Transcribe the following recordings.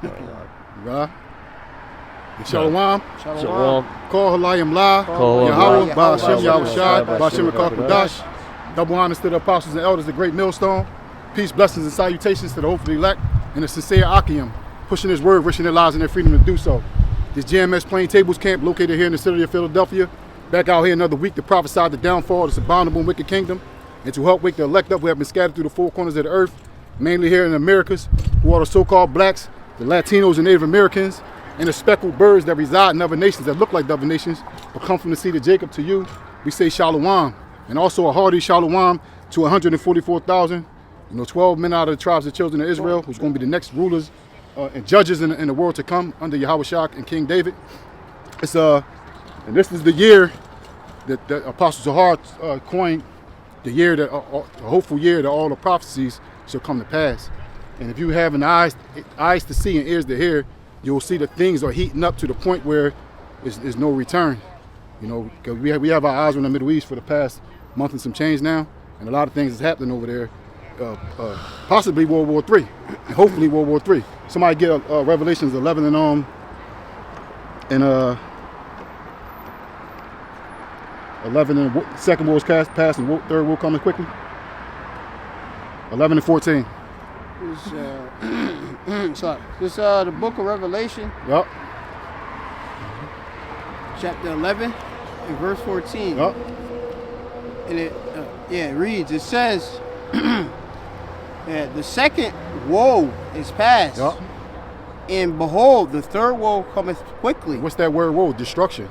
Right. Shalom. Shalom. Call Halayim La. Yahweh, Ba'ashem Yahushai, Ba'ashem Akakadash. Double honors to the apostles and elders, the great millstone. Peace, blessings, and salutations to the hope of the elect and the sincere Akim, pushing his word, wishing their lives and their freedom to do so. This GMS Plaintables camp, located here in the city of Philadelphia. Back out here another week to prophesy the downfall of this abominable and wicked kingdom and to help wake the elect up who have been scattered through the four corners of the earth, mainly here in the Americas, who are the so-called blacks, the Latinos and Native Americans, and the speckled birds that reside in other nations that look like other nations but come from the seed of Jacob. To you, we say shalom. And also a hearty shalom to 144,000, 12 men out of the tribes of the children of Israel, who's going to be the next rulers and judges in the world to come under Yahushua and King David. And this is the year that the Apostle Zahar coined, the year that, the hopeful year that all the prophecies shall come to pass. And if you have eyes to see and ears to hear, you'll see that things are heating up to the point where there's no return. Because we have our eyes on the Middle East for the past month and some change now, and a lot of things is happening over there. Possibly World War III, and hopefully World War III. Somebody get Revelations 11 and 11 and second war's past and third war coming quickly. 11 and 14. This the book of Revelation. Yup. Chapter 11 and verse 14. Yup. And it reads. It says, "The second woe is past, Yup. and behold, the third woe cometh quickly." What's that word? Woe? Destruction.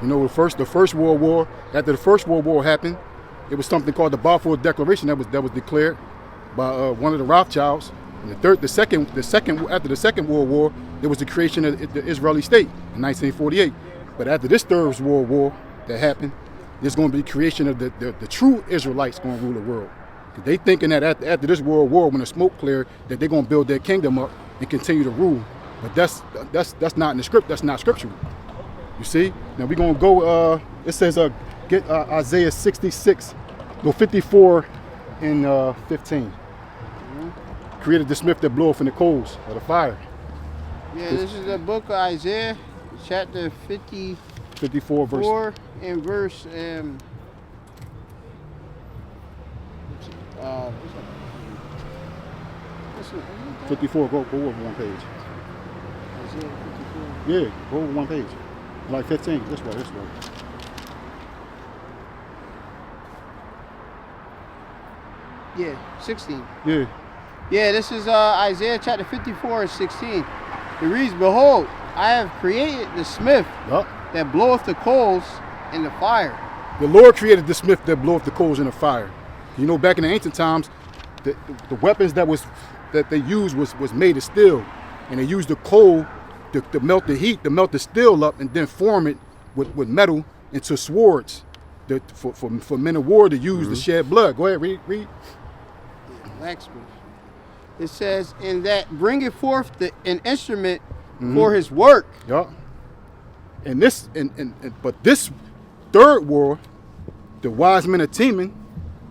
The first World War. After the first World War happened, it was something called the Balfour Declaration that was declared by one of the Rothschilds. And after the second World War, there was the creation of the Israeli state in 1948. But after this third World War that happened, there's going to be the creation of the true Israelites going to rule the world. They thinking that after this World War, when the smoke cleared, that they're going to build their kingdom up and continue to rule. But that's not in the script. That's not scriptural. You see? Now we're going to go. It says get Isaiah 66, go 54 and 15. Created the smith that bloweth in the coals of the fire. Yeah, this is the book of Isaiah, chapter 54 verse. And verse 54. Go over one page. Isaiah 54. Yeah, go over one page. Like 15. This way. Yeah, 16. Yeah. Yeah, this is Isaiah chapter 54 and 16. It reads, "Behold, I have created the smith that bloweth the coals in the fire." The Lord created the smith that bloweth the coals in the fire. Back in the ancient times, the weapons that they used was made of steel, and they used the coal to melt the heat, to melt the steel up, and then form it with metal into swords for men of war to use to shed blood. Go ahead, read. Blacksmith. It says, "In that bringeth forth an instrument for his work." Yeah. And but this third war, the wise men of Teman,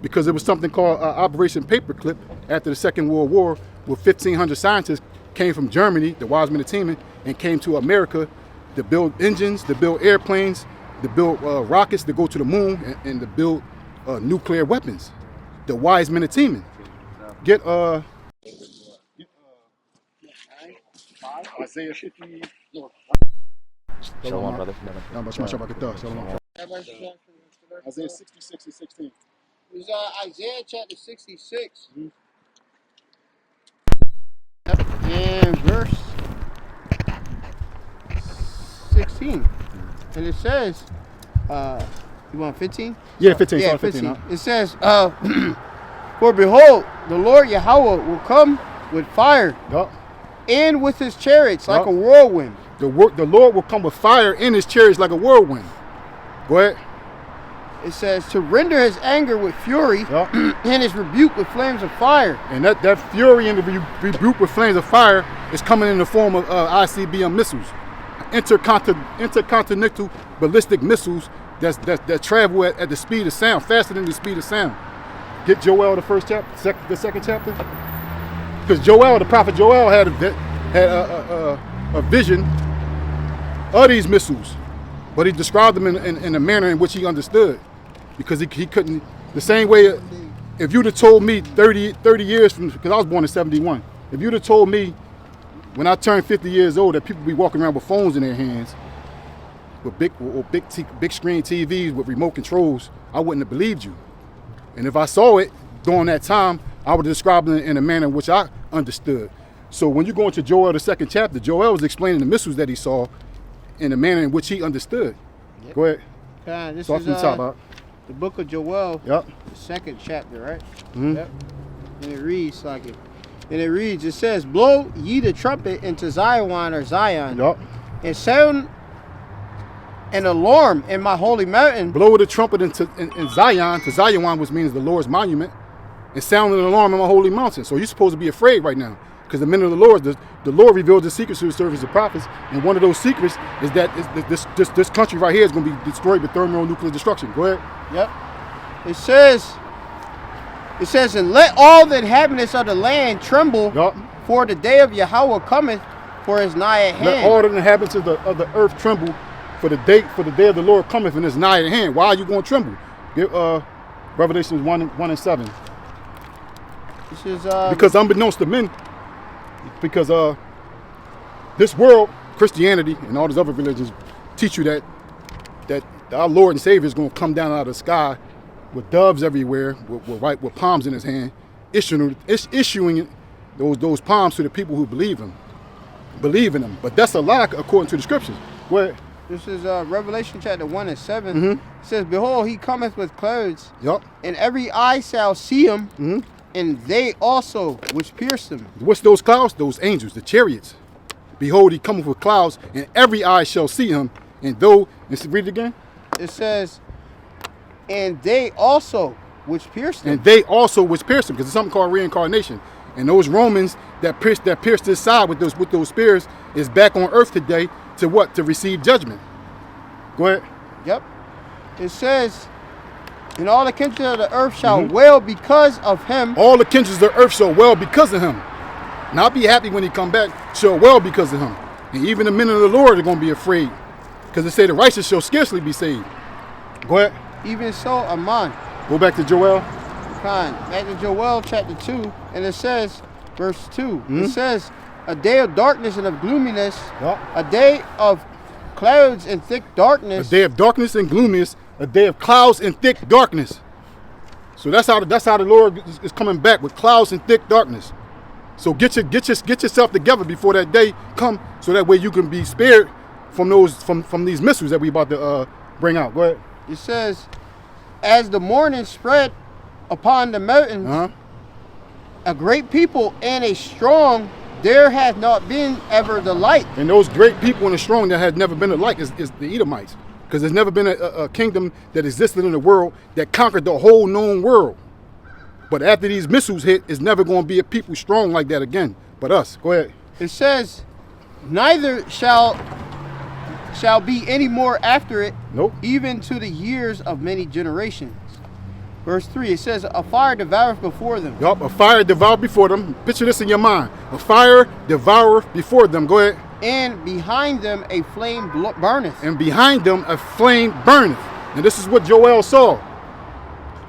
because it was something called Operation Paperclip after the Second World War, where 1,500 scientists came from Germany, the wise men of Teman, and came to America to build engines, to build airplanes, to build rockets to go to the moon, and to build nuclear weapons. The wise men of Teman. Get Isaiah 50. Shalom, brother. Isaiah 66 and 16. It was Isaiah chapter 66. And verse 16. And it says, you want 15? Yeah, 15. Yeah, 15. It says, "For behold, the Lord Yahweh will come with fire and with his chariots like a whirlwind." The Lord will come with fire in his chariots like a whirlwind. Go ahead. It says, "To render his anger with fury and his rebuke with flames of fire." And that fury and the rebuke with flames of fire is coming in the form of ICBM missiles, intercontinental ballistic missiles that travel at the speed of sound, faster than the speed of sound. Get Joel, the first chapter, the second chapter, because the prophet Joel had a vision of these missiles, but he described them in a manner in which he understood, because he couldn't. The same way, if you'd have told me 30 years from, because I was born in 71, if you'd have told me when I turned 50 years old that people be walking around with phones in their hands, with big screen TVs with remote controls, I wouldn't have believed you. And if I saw it during that time, I would describe it in a manner in which I understood. So when you go into Joel, the 2nd chapter, Joel was explaining the missiles that he saw in a manner in which he understood. Yep. Go ahead. This Start is from the top, the book of Joel, yep. The 2nd chapter, right? Mm-hmm. Yep. And it reads like it. And it reads, it says, blow ye the trumpet into Zion, or Zion, yep. and sound an alarm in my holy mountain. Blow the trumpet in Zion, to Zion, which means the Lord's monument, and sound an alarm in my holy mountain. So you're supposed to be afraid right now, because the men of the Lord, the Lord revealed the secrets to the servants of prophets, and one of those secrets is that this country right here is going to be destroyed with thermonuclear destruction. Go ahead. Yep. It says, and let all the inhabitants of the land tremble, yep. For the day of Yahweh cometh, for his nigh at hand. Let all the inhabitants of the earth tremble, for the day of the Lord cometh, and is nigh at hand. Why are you going to tremble? Give Revelation 1:7. This is because unbeknownst to men, because this world, Christianity and all these other religions, teach you that our Lord and Savior is going to come down out of the sky with doves everywhere, with palms in his hand, issuing those palms to the people who believe in him. But that's a lie according to the scriptures. Go ahead. This is Revelation chapter 1:7. Mm-hmm. It says, behold, he cometh with clouds, yep. And every eye shall see him, mm-hmm. And they also which pierced him. What's those clouds? Those angels, the chariots. Behold, he cometh with clouds, and every eye shall see him. And though, let's read it again. It says, and they also which pierced him. And they also which pierced him, because it's something called reincarnation. And those Romans that pierced his side with those spears is back on earth today to what? To receive judgment. Go ahead. Yep. It says, and all the kindreds of the earth shall wail because of him. All the kindreds of the earth shall wail because of him. Not be happy when he come back, shall wail because of him. And even the men of the Lord are going to be afraid, because they say the righteous shall scarcely be saved. Go ahead. Even so, Aman. Go back to Joel. Back to Joel chapter 2, and it says, verse 2, It says, a day of darkness and of gloominess, yep. A day of clouds and thick darkness. A day of darkness and gloominess, a day of clouds and thick darkness. So that's how the Lord is coming back, with clouds and thick darkness. So get yourself together before that day come, so that way you can be spared from these missiles that we about to bring out. Go ahead. It says, as the morning spread upon the mountains, a great people and a strong, there hath not been ever the like. And those great people and the strong that has never been the like is the Edomites. Because there's never been a kingdom that existed in the world that conquered the whole known world. But after these missiles hit, it's never going to be a people strong like that again. But us. Go ahead. It says, neither shall be any more after it, nope. Even to the years of many generations. Verse 3, it says, a fire devoureth before them. Yup, a fire devoureth before them. Picture this in your mind. A fire devoureth before them. Go ahead. And behind them a flame burneth. And behind them a flame burneth. And this is what Joel saw.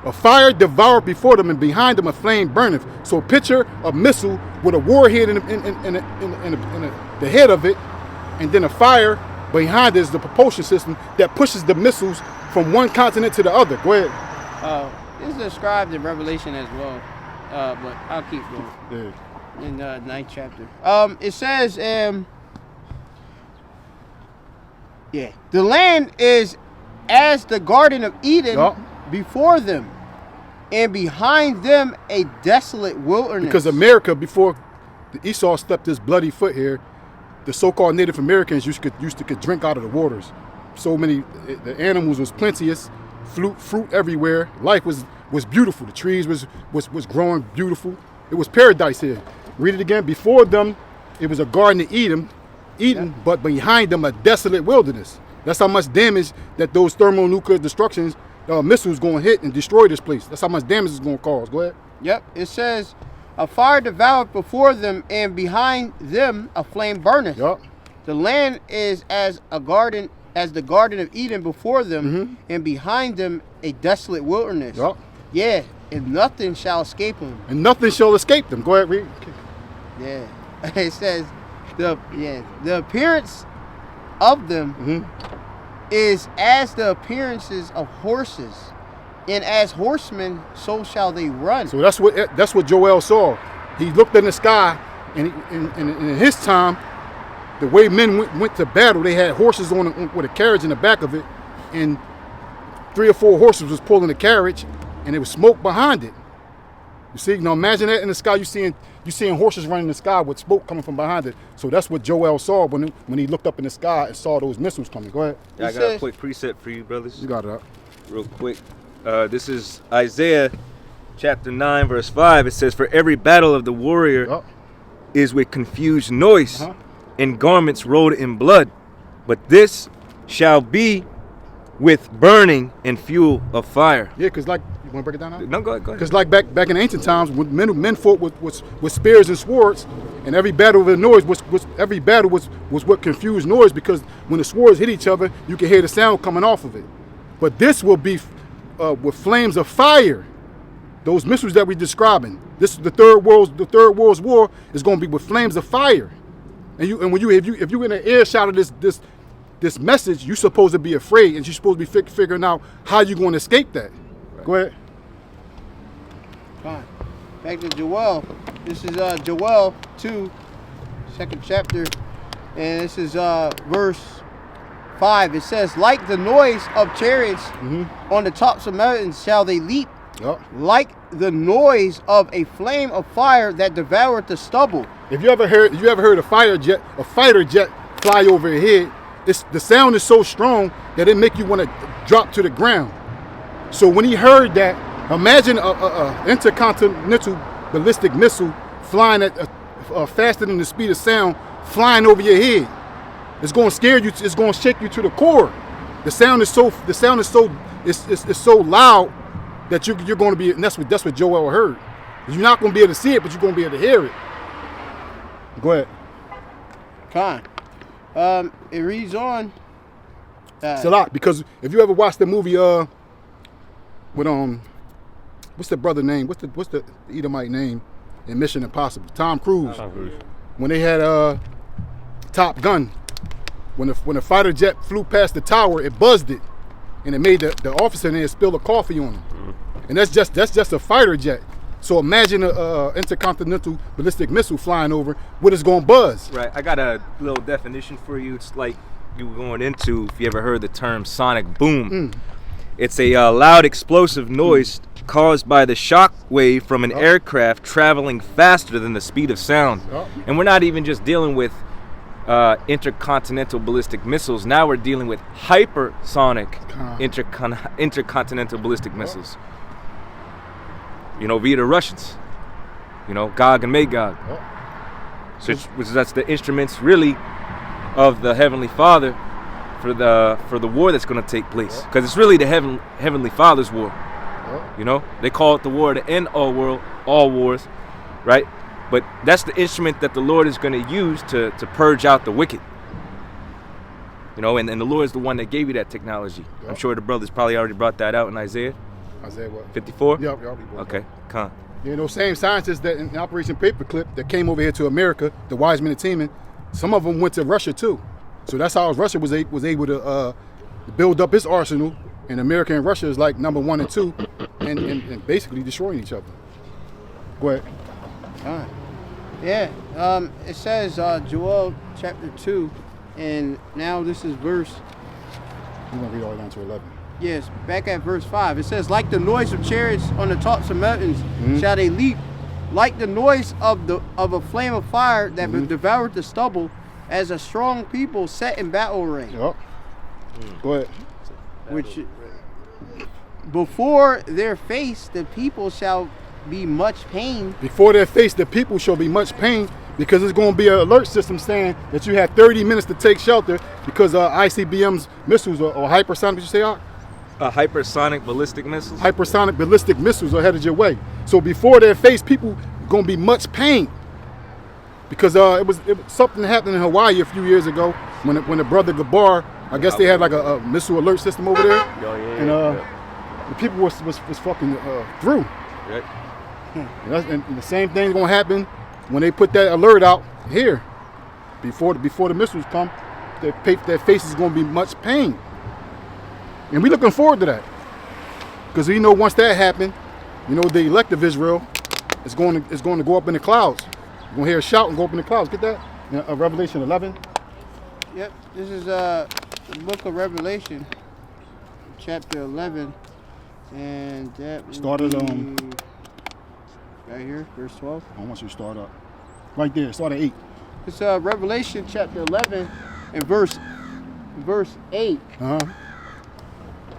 A fire devoureth before them, and behind them a flame burneth. So picture a missile with a warhead in the head of it, and then a fire behind it is the propulsion system that pushes the missiles from one continent to the other. Go ahead. This is described in Revelation as well, but I'll keep going. Yeah. In the 9th chapter. It says, the land is as the Garden of Eden before them, and behind them a desolate wilderness. Because America, before the Esau stepped his bloody foot here, the so-called Native Americans used to drink out of the waters. So many, the animals was plenteous, fruit everywhere. Life was beautiful. The trees was growing beautiful. It was paradise here. Read it again. Before them, it was a Garden of Eden, but behind them a desolate wilderness. That's how much damage that those thermonuclear destructions missiles going to hit and destroy this place. That's how much damage it's going to cause. Go ahead. Yep. It says, A fire devoureth before them, and behind them a flame burneth. Yup. The land is as the Garden of Eden before them, and behind them a desolate wilderness. Yup. Yeah, and nothing shall escape them. And nothing shall escape them. Go ahead, read. Yeah. It says the appearance of them is as the appearances of horses, and as horsemen so shall they run. So that's what Joel saw. He looked in the sky, and in his time, the way men went to battle, they had horses with a carriage in the back of it, and 3 or 4 horses was pulling the carriage, and there was smoke behind it. You see, now imagine that in the sky. You seeing horses running in the sky with smoke coming from behind it. So that's what Joel saw when he looked up in the sky and saw those missiles coming. Go ahead. Yeah, I got a quick precept for you, brothers. You got it up. Real quick. This is Isaiah chapter 9, verse 5. It says, "For every battle of the warrior is with confused noise and garments rolled in blood. But this shall be with burning and fuel of fire." Yeah, because like, you want to break it down now? No, go ahead. Because like back in ancient times, when men fought with spears and swords, and every battle with noise was with confused noise, because when the swords hit each other, you can hear the sound coming off of it. But this will be with flames of fire. Those missiles that we're describing, this is the third world's war is going to be with flames of fire. And if you in the earshot of this message, you're supposed to be afraid, and you're supposed to be figuring out how you're going to escape that. Right. Go ahead. Fine. Back to Joel. This is Joel 2, 2nd chapter, and this is verse 5. It says, "Like the noise of chariots on the tops of mountains shall they leap, like the noise of a flame of fire that devoureth the stubble." If you ever heard a fighter jet fly over your head, the sound is so strong that it make you want to drop to the ground. So when he heard that, imagine a intercontinental ballistic missile flying at faster than the speed of sound, flying over your head. It's going to scare you. It's going to shake you to the core. The sound is so loud that you're going to be. And that's what Joel heard. You're not going to be able to see it, but you're going to be able to hear it. Go ahead. Con. It reads on. It's a lot, because if you ever watched the movie with what's the brother name? What's the Edomite name in Mission Impossible? Tom Cruise. When they had Top Gun, when the fighter jet flew past the tower, it buzzed it, and it made the officer in there spill a coffee on him. And that's just a fighter jet. So imagine a intercontinental ballistic missile flying over, what it's going to buzz. Right. I got a little definition for you. It's like you were going into, if you ever heard the term sonic boom. It's a loud explosive noise caused by the shock wave from an aircraft traveling faster than the speed of sound. And we're not even just dealing with intercontinental ballistic missiles. Now we're dealing with hypersonic intercontinental ballistic missiles. You know, via the Russians. You know, Gog and Magog. So that's the instruments really of the Heavenly Father for the war that's going to take place, because it's really the Heavenly Father's war. You know, they call it the war to end all wars, right? But that's the instrument that the Lord is going to use to purge out the wicked. You know, and the Lord is the one that gave you that technology. I'm sure the brothers probably already brought that out in Isaiah. Isaiah what? 54? Yeah, we already brought okay, come. You know, same scientists that in Operation Paperclip that came over here to America, the Wiseman and Teeman, some of them went to Russia too. So that's how Russia was able to build up its arsenal, and America and Russia is like number 1 and 2, and basically destroying each other. Go ahead. All right. Yeah. It says Joel chapter 2, and now this is verse. You want to read all the way down to 11? Yes, back at verse 5. It says, "Like the noise of chariots on the tops of mountains shall they leap, like the noise of a flame of fire that devoured the stubble, as a strong people set in battle array." Go ahead. Which before their face the people shall be much pain. Before their face the people shall be much pain, because it's going to be an alert system saying that you have 30 minutes to take shelter, because ICBM's missiles or hypersonic, did you say, Hypersonic ballistic missiles? Hypersonic ballistic missiles are headed your way. So before their face, people, going to be much pain. Because it was something that happened in Hawaii a few years ago when the brother Gabar, I guess they had like a missile alert system over there. And the people was fucking through. Right. And the same thing's going to happen when they put that alert out here. Before the missiles come, their face is going to be much pain. And we're looking forward to that. Because we know once that happened, you know, the elect of Israel is going to go up in the clouds. You're going to hear a shout and go up in the clouds. Get that? Revelation 11. Yep, this is the book of Revelation, chapter 11. And that started right here, verse 12. I want you to start up. Right there, start at 8. It's Revelation chapter 11 and verse 8. Uh-huh.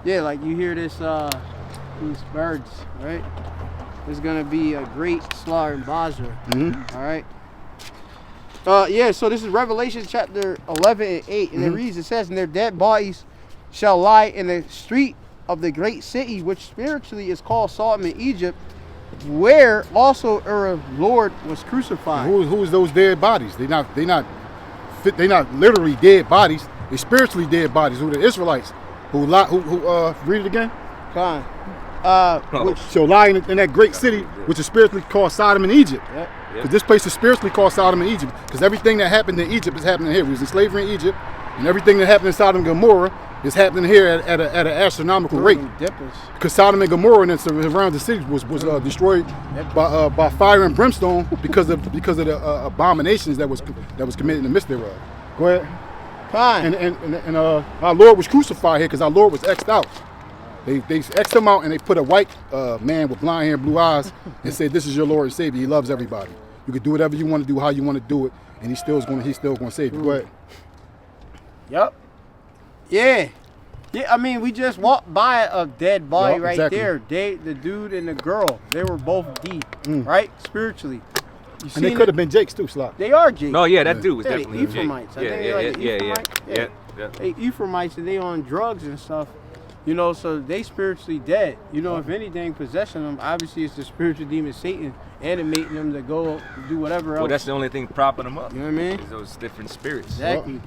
Yeah, like you hear this, these birds, right? There's gonna be a great slaughter in Basra. Mm-hmm. All right. Yeah. So this is Revelation chapter 11 and 8, and it reads. It says, "And their dead bodies shall lie in the street of the great city, which spiritually is called Sodom in Egypt, where also our Lord was crucified." Who is those dead bodies? They're not literally dead bodies. They're spiritually dead bodies. Who the Israelites? Who read it again? Con. Which shall lie in that great city, which is spiritually called Sodom and Egypt. Yep. Because this place is spiritually called Sodom and Egypt. Because everything that happened in Egypt is happening here. We was in slavery in Egypt, and everything that happened in Sodom and Gomorrah is happening here at an astronomical rate. Because Sodom and Gomorrah and the surrounding cities was destroyed by fire and brimstone because of the abominations that was committed in the midst thereof. Go ahead. Fine. And our Lord was crucified here because our Lord was X'd out. They X'd him out and they put a white man with blonde hair and blue eyes and said, "This is your Lord and Savior. He loves everybody. You can do whatever you want to do, how you want to do it, and he's still going to save you." Go ahead. Yep. Yeah. Yeah, I mean, we just walked by a dead body right exactly. there. The dude and the girl, they were both dead, right? Spiritually. And they could have been Jake's too, Slot. They are Jake. No, yeah, that dude was Yeah, definitely the Ephraimites. I think Yeah, they're like the yeah. Ephraimites. They Ephraimites, and they on drugs and stuff. You know, so they spiritually dead. You know, if anything possessing them, obviously it's the spiritual demon Satan animating them to go do whatever else. Well, that's the only thing propping them up. You know what I mean? Is those different spirits. Exactly.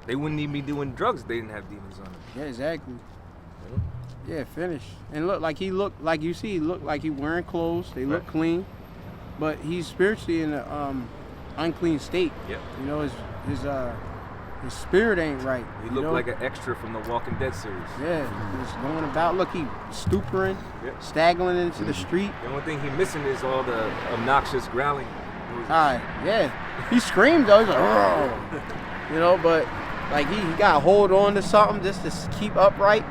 They wouldn't even be doing drugs if they didn't have demons on them. Yeah, exactly. Yeah, finish. And look, like he looked like he wearing clothes. They look clean, but he's spiritually in an unclean state. Yep. You know, his spirit ain't right. He looked like an extra from the Walking Dead series. Yeah, he's going about. Look, he stupering, staggering into the street. The only thing he missing is all the obnoxious growling. Alright, yeah. He screamed though. He's like, "Oh," you know, but like he got to hold on to something just to keep upright.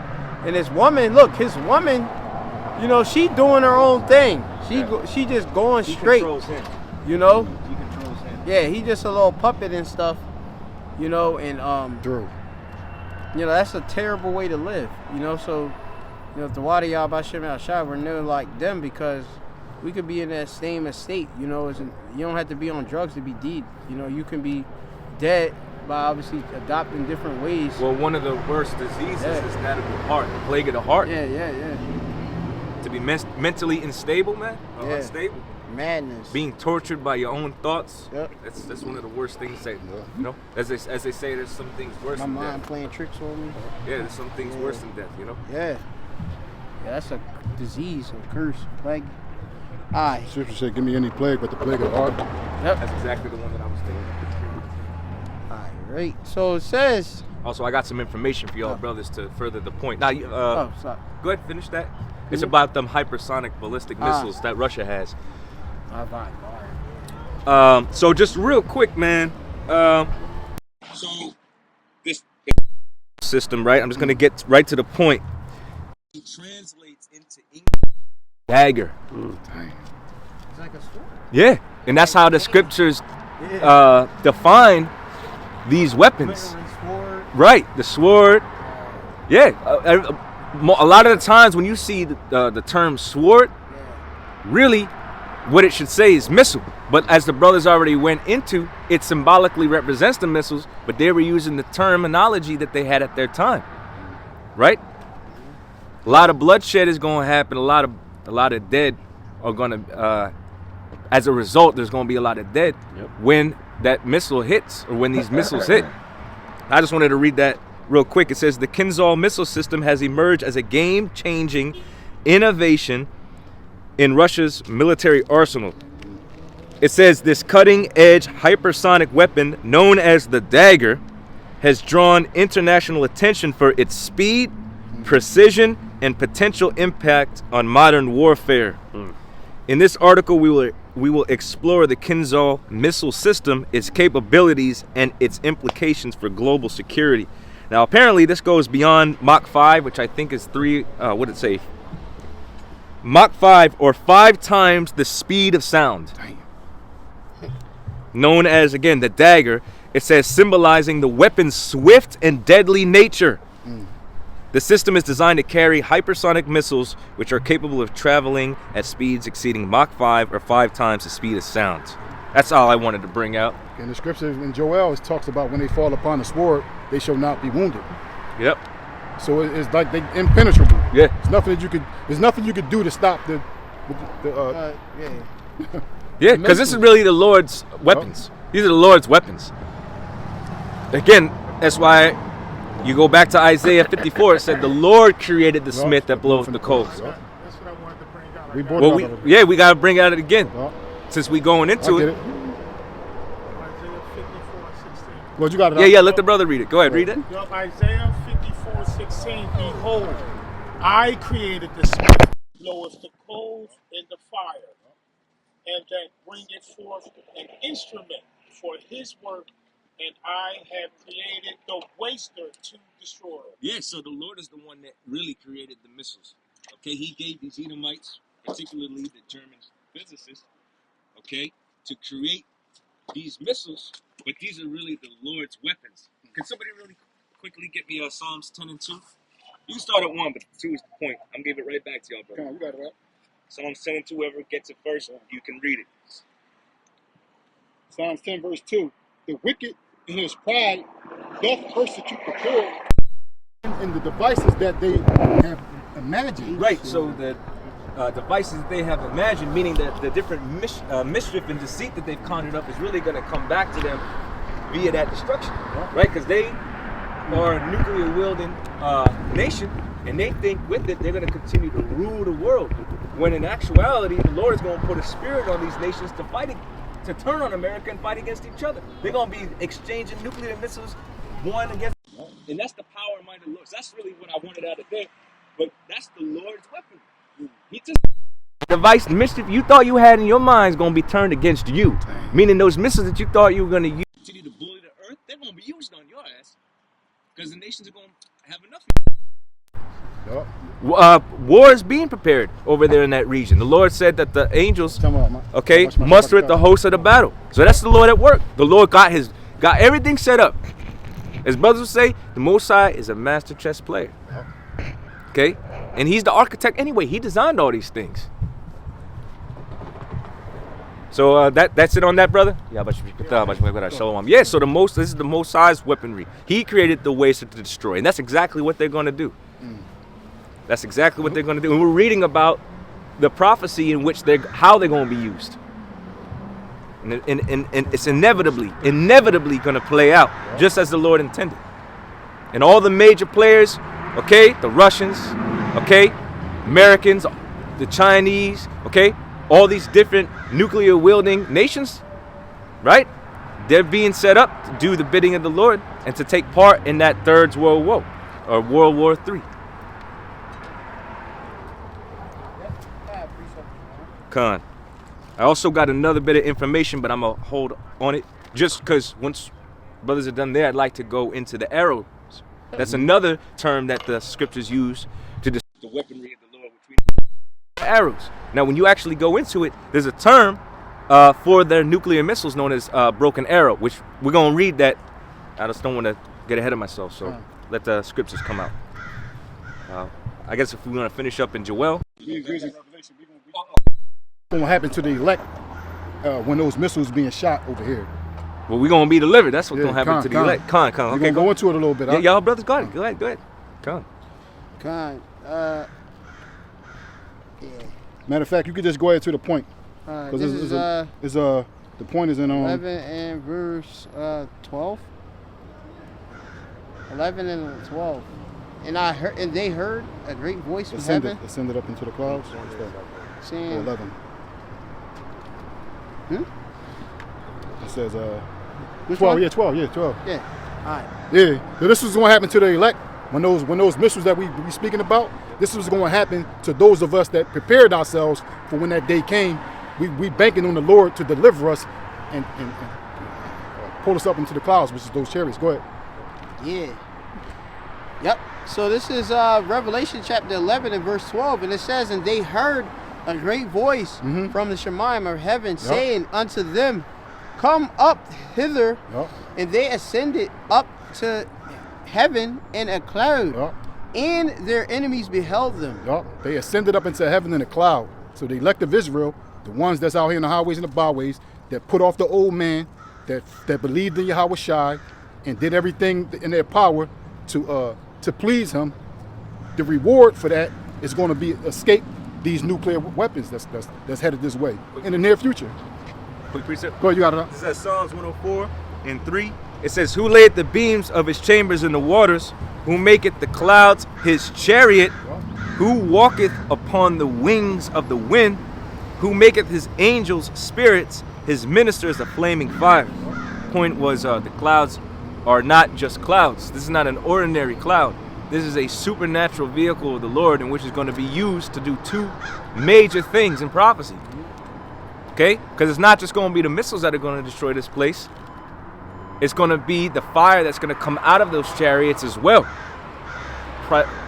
And his woman, look, you know, she doing her own thing. She just going straight. Controls him. You know? He controls him. Yeah, he just a little puppet and stuff. You know, and Drew. you know, that's a terrible way to live. You know, so you know, if the water y'all by Shimei we're never like them because we could be in that same estate. You know, you don't have to be on drugs to be dead. You know, you can be dead by obviously adopting different ways. Well, one of the worst diseases is that of the heart, the plague of the heart. Yeah. To be mentally unstable, man, or unstable. Madness. Being tortured by your own thoughts. Yep. That's one of the worst things to say. You know, as they say, there's some things worse My than mind death. playing tricks on me. Yeah, there's some things worse than death. You know. Yeah, that's a disease, a curse, plague. Aye. Scripture said, "Give me any plague, but the plague of the heart." Yep. That's exactly the one that I was thinking. All right. So it says. Also, I got some information for y'all brothers to further the point. Now, Sorry. go ahead, finish that. It's about them hypersonic ballistic missiles that Russia has. So just real quick, man. So this system, right? I'm just gonna get right to the point. It translates into English. Dagger. It's like a sword. Yeah, and that's how the scriptures define these weapons. Right, the sword. Yeah, a lot of the times when you see the term sword, really what it should say is missile. But as the brothers already went into, it symbolically represents the missiles, but they were using the terminology that they had at their time. Right? A lot of bloodshed is going to happen. A lot of dead are going to as a result, there's going to be a lot of dead when that missile hits, or when these missiles hit. I just wanted to read that real quick. It says, the Kinzhal missile system has emerged as a game-changing innovation in Russia's military arsenal. It says this cutting-edge hypersonic weapon, known as the Dagger, has drawn international attention for its speed, precision, and potential impact on modern warfare. In this article, we will explore the Kinzhal missile system, its capabilities, and its implications for global security. Now, apparently, this goes beyond Mach 5, which I think is what did it say? Mach 5, or 5 times the speed of sound. Known as, again, the Dagger. It says, symbolizing the weapon's swift and deadly nature. The system is designed to carry hypersonic missiles, which are capable of traveling at speeds exceeding Mach 5, or 5 times the speed of sound. That's all I wanted to bring out. In the scripture in Joel, it talks about when they fall upon the sword, they shall not be wounded. Yep. So it's like they impenetrable. Yeah. There's nothing you could do to stop the yeah, because this is really the Lord's weapons. These are the Lord's weapons. Again, that's why you go back to Isaiah 54. It said the Lord created the smith that bloweth the coals. That's what I wanted to bring out. We got to bring out it again, since we going into it. Isaiah 54:16. Well, you got it. Yeah, let the brother read it. Go ahead, read it. Isaiah 54:16. Behold, I created the smith, bloweth the coals in the fire, and that bringeth forth an instrument for his work, and I have created the waster to destroy. Yeah, so the Lord is the one that really created the missiles. Okay, he gave these Edomites, particularly the German physicists, okay, to create these missiles, but these are really the Lord's weapons. Can somebody really quickly get me Psalms 10 and 2? You can start at 1, but 2 is the point. I'm giving it right back to y'all, brother. Come on, you got it right. Psalms 10 and 2, whoever gets it first, you can read it. Psalms 10 verse 2. The wicked in his pride doth persecute the poor, and the devices that they have imagined. Right, so the devices that they have imagined, meaning that the different mischief and deceit that they've conjured up is really going to come back to them via that destruction, right? Because they are a nuclear-wielding nation, and they think with it they're going to continue to rule the world, when in actuality the Lord is going to put a spirit on these nations to fight it, to turn on America and fight against each other. They're going to be exchanging nuclear missiles one against another. And that's the power and might of the Lord. So that's really what I wanted out of there. But that's the Lord's weapon. He just device mischief you thought you had in your mind is going to be turned against you. Meaning those missiles that you thought you were going to use continue to bully the earth, they're going to be used on your ass. Because the nations are going to have enough. War is being prepared over there in that region. The Lord said that the angels, muster the host of the battle. So that's the Lord at work. The Lord got everything set up. As brothers would say, the Most High is a master chess player. Okay, and He's the architect anyway. He designed all these things. So that's it on that, brother. Yeah, so this is the Most High's weaponry. He created the ways to destroy, and that's exactly what they're going to do. That's exactly what they're going to do. And we're reading about the prophecy in which how they're going to be used. And it's inevitably going to play out just as the Lord intended. And all the major players, okay, the Russians, okay, Americans, the Chinese, okay, all these different nuclear wielding nations, right? They're being set up to do the bidding of the Lord and to take part in that Third World War, or World War III. Con. I also got another bit of information, but I'm going to hold on it just because once brothers are done there, I'd like to go into the arrows. That's another term that the scriptures use to describe the weaponry of the Lord, which we arrows. Now, when you actually go into it, there's a term for their nuclear missiles known as broken arrow, which we're going to read that. I just don't want to get ahead of myself, so let the scriptures come out. I guess if we want to finish up in Joel. What's going to happen to the elect when those missiles being shot over here? Well, we're going to be delivered. That's what's going to happen to the elect. We're going to go into it a little bit. Yeah, y'all brothers got it. Go ahead. Yeah. Matter of fact, you could just go ahead to the point. This is the point is in 11 and verse 12. 11 and 12. And they heard a great voice from heaven. Ascended up into the clouds. Saying, 11. It says which 12. one? Yeah, 12. Yeah, 12. Yeah. All right. Yeah. So this was going to happen to the elect when those missiles that we speaking about. This was going to happen to those of us that prepared ourselves for when that day came. We banking on the Lord to deliver us and pull us up into the clouds, which is those chariots. Go ahead. Yeah. Yep. So this is Revelation chapter 11 and verse 12, and it says, "And they heard a great voice from the Shemayim of heaven, saying unto them, Come up hither. And they ascended up to heaven in a cloud, and their enemies beheld them." They ascended up into heaven in a cloud. So the elect of Israel, the ones that's out here in the highways and the byways, that put off the old man, that believed in Yahweh Shai, and did everything in their power to please him, the reward for that is going to be escape these nuclear weapons that's headed this way in the near future. Quick precept. Go ahead, you got it. This is Psalms 104 and 3. It says, "Who laid the beams of his chambers in the waters? Who maketh the clouds his chariot? Who walketh upon the wings of the wind? Who maketh his angels spirits, his ministers a flaming fire?" Point was the clouds are not just clouds. This is not an ordinary cloud. This is a supernatural vehicle of the Lord in which is going to be used to do two major things in prophecy. Okay? Because it's not just going to be the missiles that are going to destroy this place. It's going to be the fire that's going to come out of those chariots as well.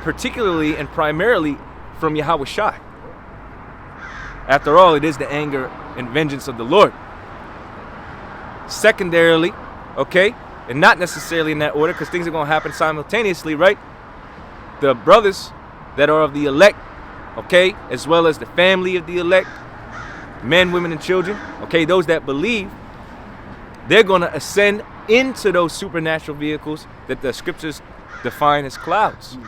Particularly and primarily from Yahweh Shai. After all, it is the anger and vengeance of the Lord. Secondarily, okay, and not necessarily in that order, because things are going to happen simultaneously, right? The brothers that are of the elect, okay, as well as the family of the elect, men, women, and children, okay, those that believe, they're going to ascend into those supernatural vehicles that the scriptures define as clouds,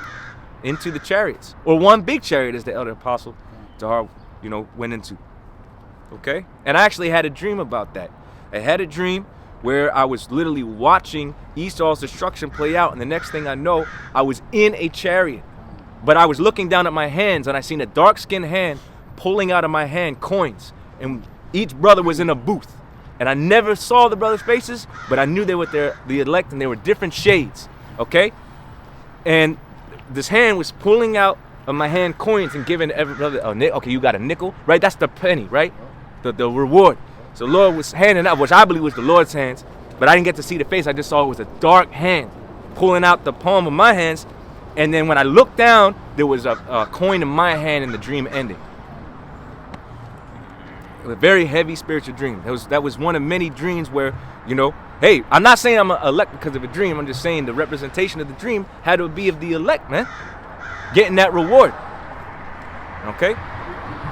into the chariots, or one big chariot, as the elder apostle Tahar, went into. Okay, and I actually had a dream about that. I had a dream where I was literally watching Esau's destruction play out, and the next thing I know, I was in a chariot, but I was looking down at my hands, and I seen a dark-skinned hand pulling out of my hand coins, and each brother was in a booth, and I never saw the brothers' faces, but I knew they were the elect, and they were different shades. Okay, and this hand was pulling out of my hand coins and giving every brother a nickel. Okay, you got a nickel, right? That's the penny, right? The reward. So the Lord was handing out, which I believe was the Lord's hands, but I didn't get to see the face. I just saw it was a dark hand pulling out the palm of my hands, and then when I looked down, there was a coin in my hand, and the dream ended. A very heavy spiritual dream. That was one of many dreams where, hey, I'm not saying I'm elect because of a dream. I'm just saying the representation of the dream had to be of the elect, man. Getting that reward. Okay?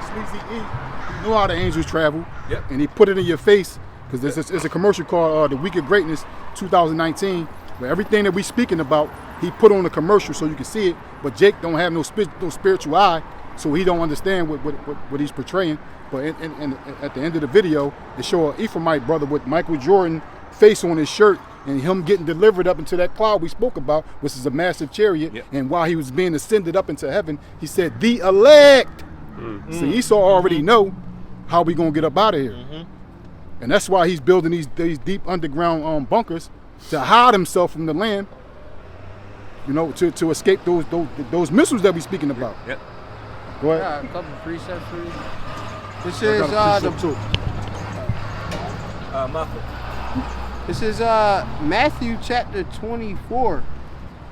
Sleazy E, you know how the angels travel. Yep. And he put it in your face, because it's a commercial called The Week of Greatness 2019, where everything that we speaking about, he put on a commercial so you can see it, but Jake don't have no spiritual eye, so he don't understand what he's portraying. But at the end of the video, they show an Ephraimite brother with Michael Jordan face on his shirt, and him getting delivered up into that cloud we spoke about, which is a massive chariot. Yep. And while he was being ascended up into heaven, he said, "The elect." So Esau already know how we gonna get up out of here. And that's why he's building these deep underground bunkers to hide himself from the land, to escape those missiles that we speaking about. Yep. Go ahead. A couple of precepts for you. This is Matthew chapter 24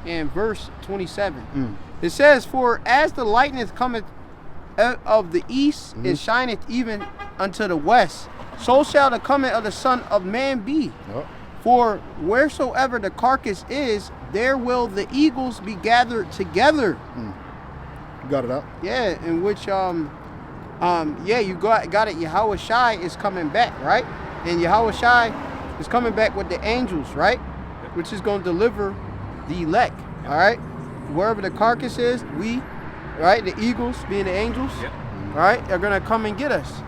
and verse 27. It says, "For as the lightning cometh of the east, and shineth even unto the west, so shall the coming of the Son of Man be. For wheresoever the carcass is, there will the eagles be gathered together." You got it out? Yeah, in which you got it. Yahweh Shai is coming back, right? And Yahweh Shai is coming back with the angels, right? Which is going to deliver the elect, all right? Wherever the carcass is, the eagles being the angels, all right, are going to come and get us,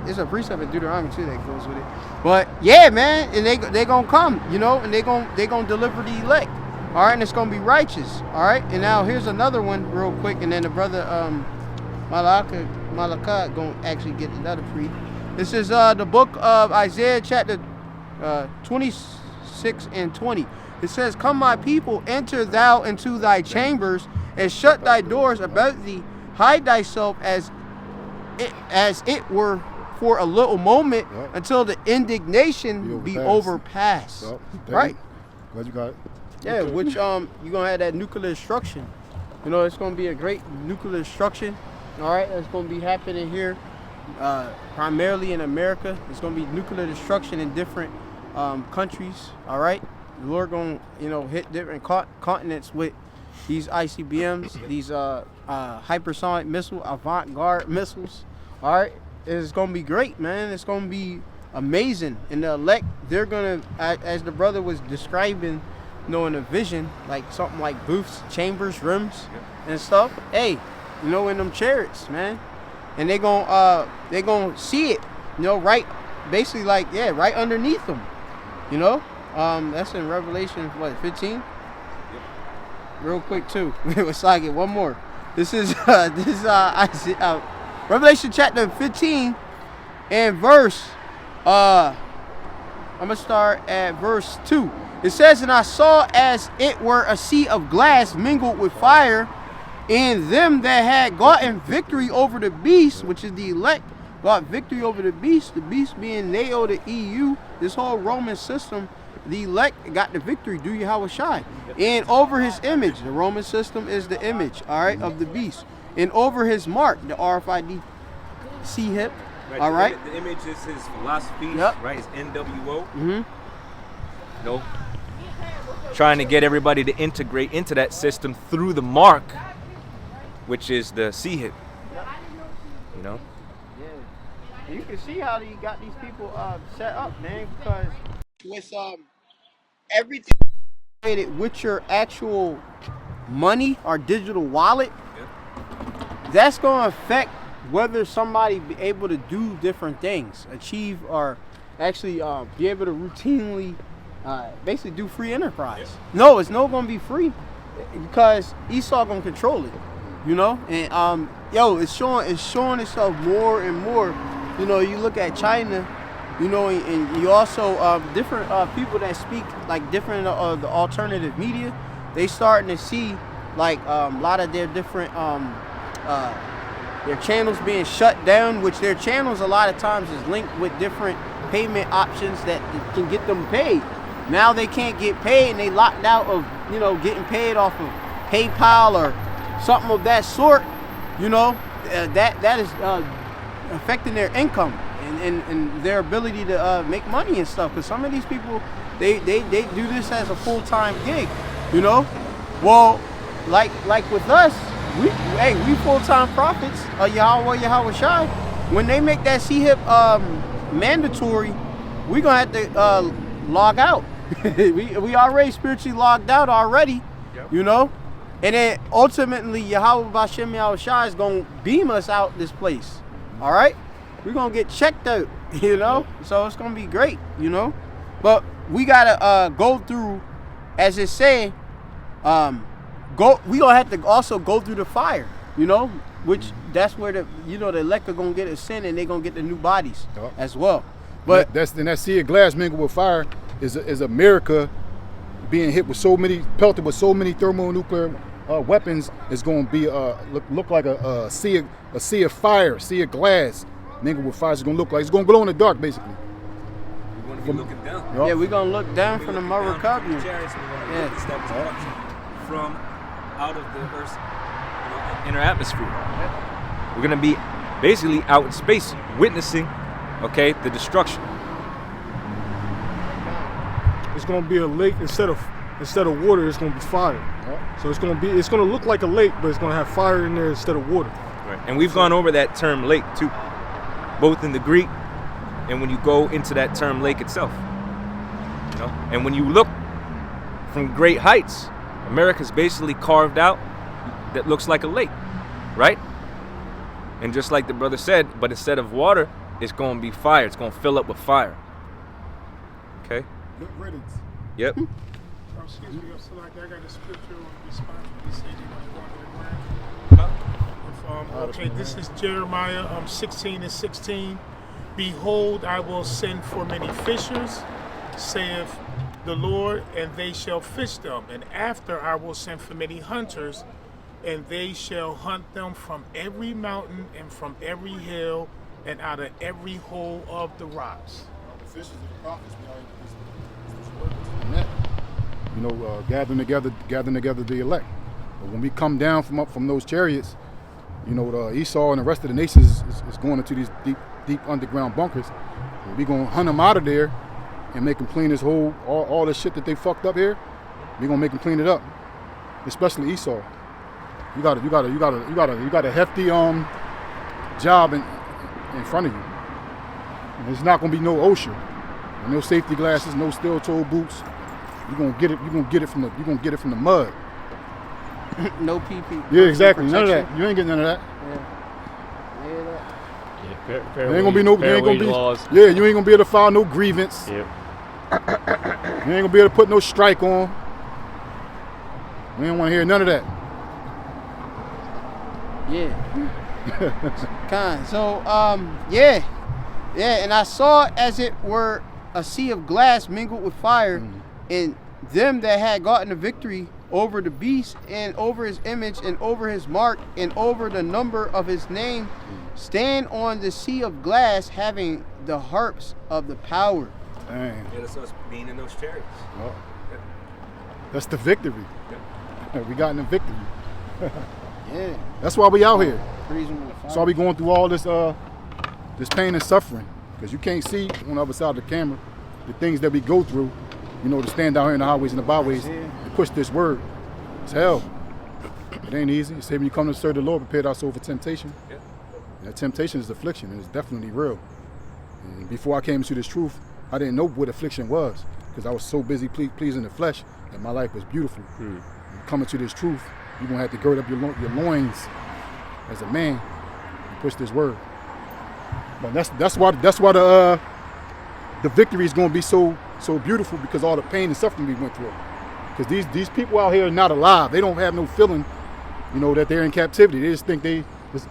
It's a precept in Deuteronomy too that goes with it. But yeah, man, and they gonna come, you know, and they gonna deliver the elect. All right, and it's gonna be righteous. All right, and now here's another one real quick, and then the brother Malaka gonna actually get another pre. This is the book of Isaiah chapter 26 and 20. It says, "Come, my people, enter thou into thy chambers, and shut thy doors about thee. Hide thyself as it were for a little moment, until the indignation be overpassed." Right. Glad you got it. Yeah, which you're gonna have that nuclear destruction. You know, it's gonna be a great nuclear destruction. All right, that's gonna be happening here, primarily in America. It's gonna be nuclear destruction in different countries. All right, the Lord gonna, you know, hit different continents with these ICBMs, these hypersonic missile, avant-garde missiles. All right, it's gonna be great, man. It's gonna be amazing. And the elect, they're gonna, as the brother was describing, you know, in a vision, like something like booths, chambers, rooms, and stuff. Hey, you know, in them chariots, man, and they gonna see it, you know, right, basically like, yeah, right underneath them, you know. That's in Revelation, what, 15? Real quick too. Let's get one more. This is Revelation chapter 15 and verse. I'm gonna start at verse 2. It says, "And I saw as it were a sea of glass mingled with fire, and them that had gotten victory over the beast," which is the elect, got victory over the beast being NATO, the EU, this whole Roman system. The elect got the victory, do Yahweh Shai. And over his image, the Roman system is the image, all right, of the beast. And over his mark, the RFID C-hip, all right. The image is his philosophy, right, his NWO. Mm-hmm. Nope. Trying to get everybody to integrate into that system through the mark, which is the C-hip. You know? Yeah. You can see how you got these people set up, man, because with everything with your actual money or digital wallet, that's going to affect whether somebody be able to do different things, achieve, or actually be able to routinely basically do free enterprise. No, it's not going to be free because Esau going to control it, you know. And it's showing itself more and more. You know, you look at China, you know, and you also different people that speak like different the alternative media, they starting to see like a lot of their different their channels being shut down, which their channels a lot of times is linked with different payment options that can get them paid. Now they can't get paid, and they locked out of, you know, getting paid off of PayPal or something of that sort. You know, that is affecting their income and their ability to make money and stuff. Because some of these people, they do this as a full-time gig. You know, well, like with us, we full-time prophets. Yahweh Shai. When they make that C-hip mandatory, we gonna have to log out. we already spiritually logged out already, you know, and then ultimately Yahweh Bashem Yahweh Shai is gonna beam us out this place. All right, we're gonna get checked out, you know, so it's gonna be great, you know, but we gotta go through, as it say, we gonna have to also go through the fire, you know, which that's where the elect are gonna get a sin, and they gonna get the new bodies as well. But that sea of glass mingled with fire is America being hit with pelted with so many thermonuclear weapons. Is going to be look like a sea of fire, sea of glass mingled with fire. It's going to look like it's going to glow in the dark, basically. We're going to be looking down. Yeah, we're going to look down from the Mother Covenant. From out of the Earth's inner atmosphere. We're going to be basically out in space, witnessing, the destruction. It's going to be a lake instead of water. It's going to be fire. So it's going to look like a lake, but it's going to have fire in there instead of water. Right. And we've gone over that term lake too, both in the Greek and when you go into that term lake itself. You know, and when you look from great heights, America's basically carved out that looks like a lake, right? And just like the brother said, but instead of water, it's going to be fire. It's going to fill up with fire. Okay? Good riddance. Yep. Excuse me, so like I got a scripture on response when he said he going to go to the ground. Okay, this is Jeremiah 16:16. Behold, I will send for many fishers, saith the Lord, and they shall fish them. And after I will send for many hunters, and they shall hunt them from every mountain and from every hill and out of every hole of the rocks. The fishers of the prophets, you know, gathering together the elect. But when we come down from those chariots, you know, Esau and the rest of the nations is going into these deep underground bunkers. We're gonna hunt them out of there and make them clean this all the shit that they fucked up here. We're gonna make them clean it up, especially Esau. You got a hefty job in front of you. And there's not gonna be no OSHA, no safety glasses, no steel-toe boots. You're gonna get it from the mud. No PP. Yeah, exactly. None of that. You ain't getting none of that. Fair There ain't gonna be no. There ain't gonna be. laws. Yeah, you ain't gonna be able to file no grievance. Yep. You ain't gonna be able to put no strike on. We don't want to hear none of that. Yeah. Kind. So, yeah, and I saw as it were a sea of glass mingled with fire, and them that had gotten the victory over the beast and over his image and over his mark and over the number of his name stand on the sea of glass, having the harps of the power. Dang. Yeah, that's us being in those chariots. Well, that's the victory. We got in the victory. Yeah. That's why we out here. Freezing with fire. That's why we going through all this this pain and suffering, because you can't see on the other side of the camera the things that we go through, you know, to stand out here in the highways and the byways and push this word. It's hell. It ain't easy. It said when you come to serve the Lord, prepare our soul for temptation. Yeah. And that temptation is affliction, and it's definitely real. And before I came into this truth, I didn't know what affliction was, because I was so busy pleasing the flesh that my life was beautiful. Coming to this truth, you're gonna have to gird up your loins as a man and push this word. But that's why the victory is gonna be so beautiful, because all the pain and suffering we went through. Because these people out here are not alive. They don't have no feeling, you know, that they're in captivity. They just think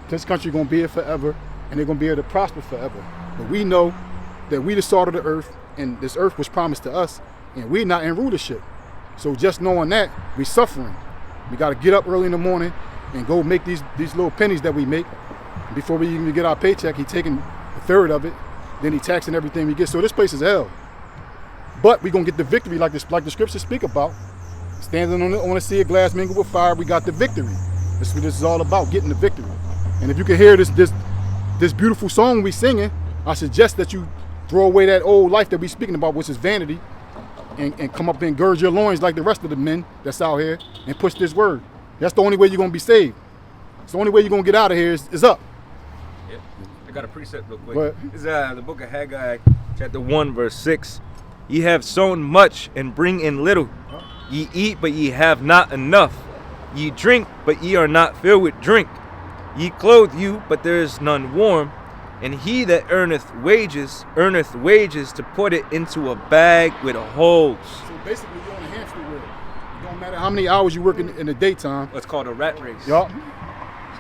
this country gonna be here forever and they're gonna be able to prosper forever. But we know that we the salt of the earth, and this earth was promised to us, and we're not in rulership. So just knowing that, we suffering. We got to get up early in the morning and go make these little pennies that we make. Before we even get our paycheck, he taking a third of it, then he taxing everything we get. So this place is hell. But we gonna get the victory like the scriptures speak about. Standing on a sea of glass mingled with fire, we got the victory. That's what this is all about, getting the victory. And if you can hear this beautiful song we singing, I suggest that you throw away that old life that we speaking about, which is vanity, and come up and gird your loins like the rest of the men that's out here and push this word. That's the only way you're gonna be saved. It's the only way you're gonna get out of here is up. Yep. I got a precept real quick. What? This is the book of Haggai, chapter 1, verse 6. Ye have sown much and bring in little. Ye eat, but ye have not enough. Ye drink, but ye are not filled with drink. Ye clothe you, but there is none warm. And he that earneth wages to put it into a bag with holes. So basically you're on a hamster wheel. It don't matter how many hours you work in the daytime. What's called a rat race. Yup.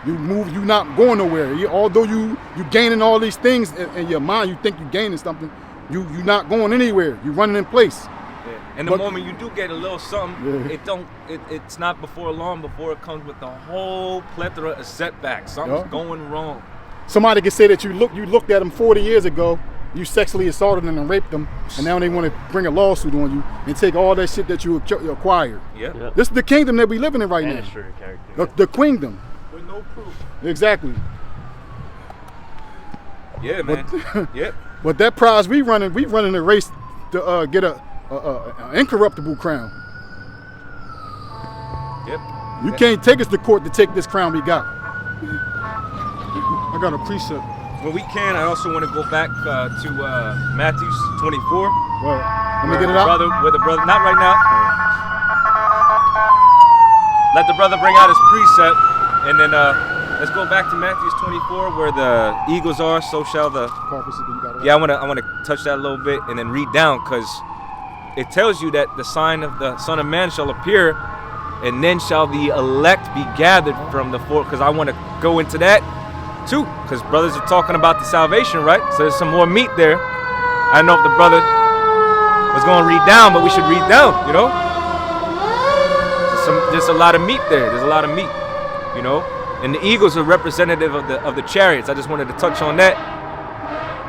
You move, you're not going nowhere. Although you gaining all these things in your mind, you think you're gaining something, you're not going anywhere. You're running in place. Yeah. And the moment you do get a little something, it's not before long before it comes with a whole plethora of setbacks. Something's going wrong. Somebody can say that you looked at them 40 years ago, you sexually assaulted them and raped them, and now they want to bring a lawsuit on you and take all that shit that you acquired. Yep. This is the kingdom that we living in right now. The queendom. With no proof. Exactly. Yeah, man. Yep. But that prize we running a race to get a incorruptible crown. Yep. You can't take us to court to take this crown we got. I got a precept. When we can, I also want to go back to Matthew 24. Well, let me get it out. With the brother, not right now. Let the brother bring out his precept, and then Let's go back to Matthew 24, where the eagles are, so shall the Carcasses that you got around. Yeah, I want to touch that a little bit and then read down, because it tells you that the sign of the Son of Man shall appear, and then shall the elect be gathered from the four. Because I want to go into that too, because brothers are talking about the salvation, right? So there's some more meat there. I don't know if the brother was going to read down, but we should read down, you know? There's a lot of meat there. There's a lot of meat, you know? And the eagles are representative of the chariots. I just wanted to touch on that.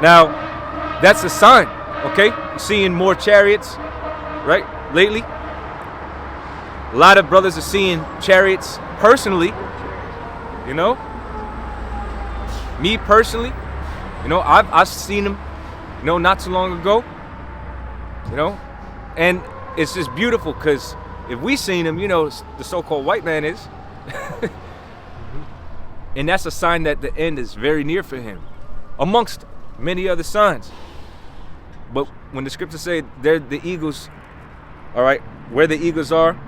Now, that's a sign, okay? We're seeing more chariots, right, lately. A lot of brothers are seeing chariots personally, you know? Me personally, you know, I've seen them, you know, not too long ago, you know? And it's just beautiful, because if we seen them, you know, the so-called white man is. And that's a sign that the end is very near for him, amongst many other signs. But when the scriptures say they're the eagles, all right, where the eagles are,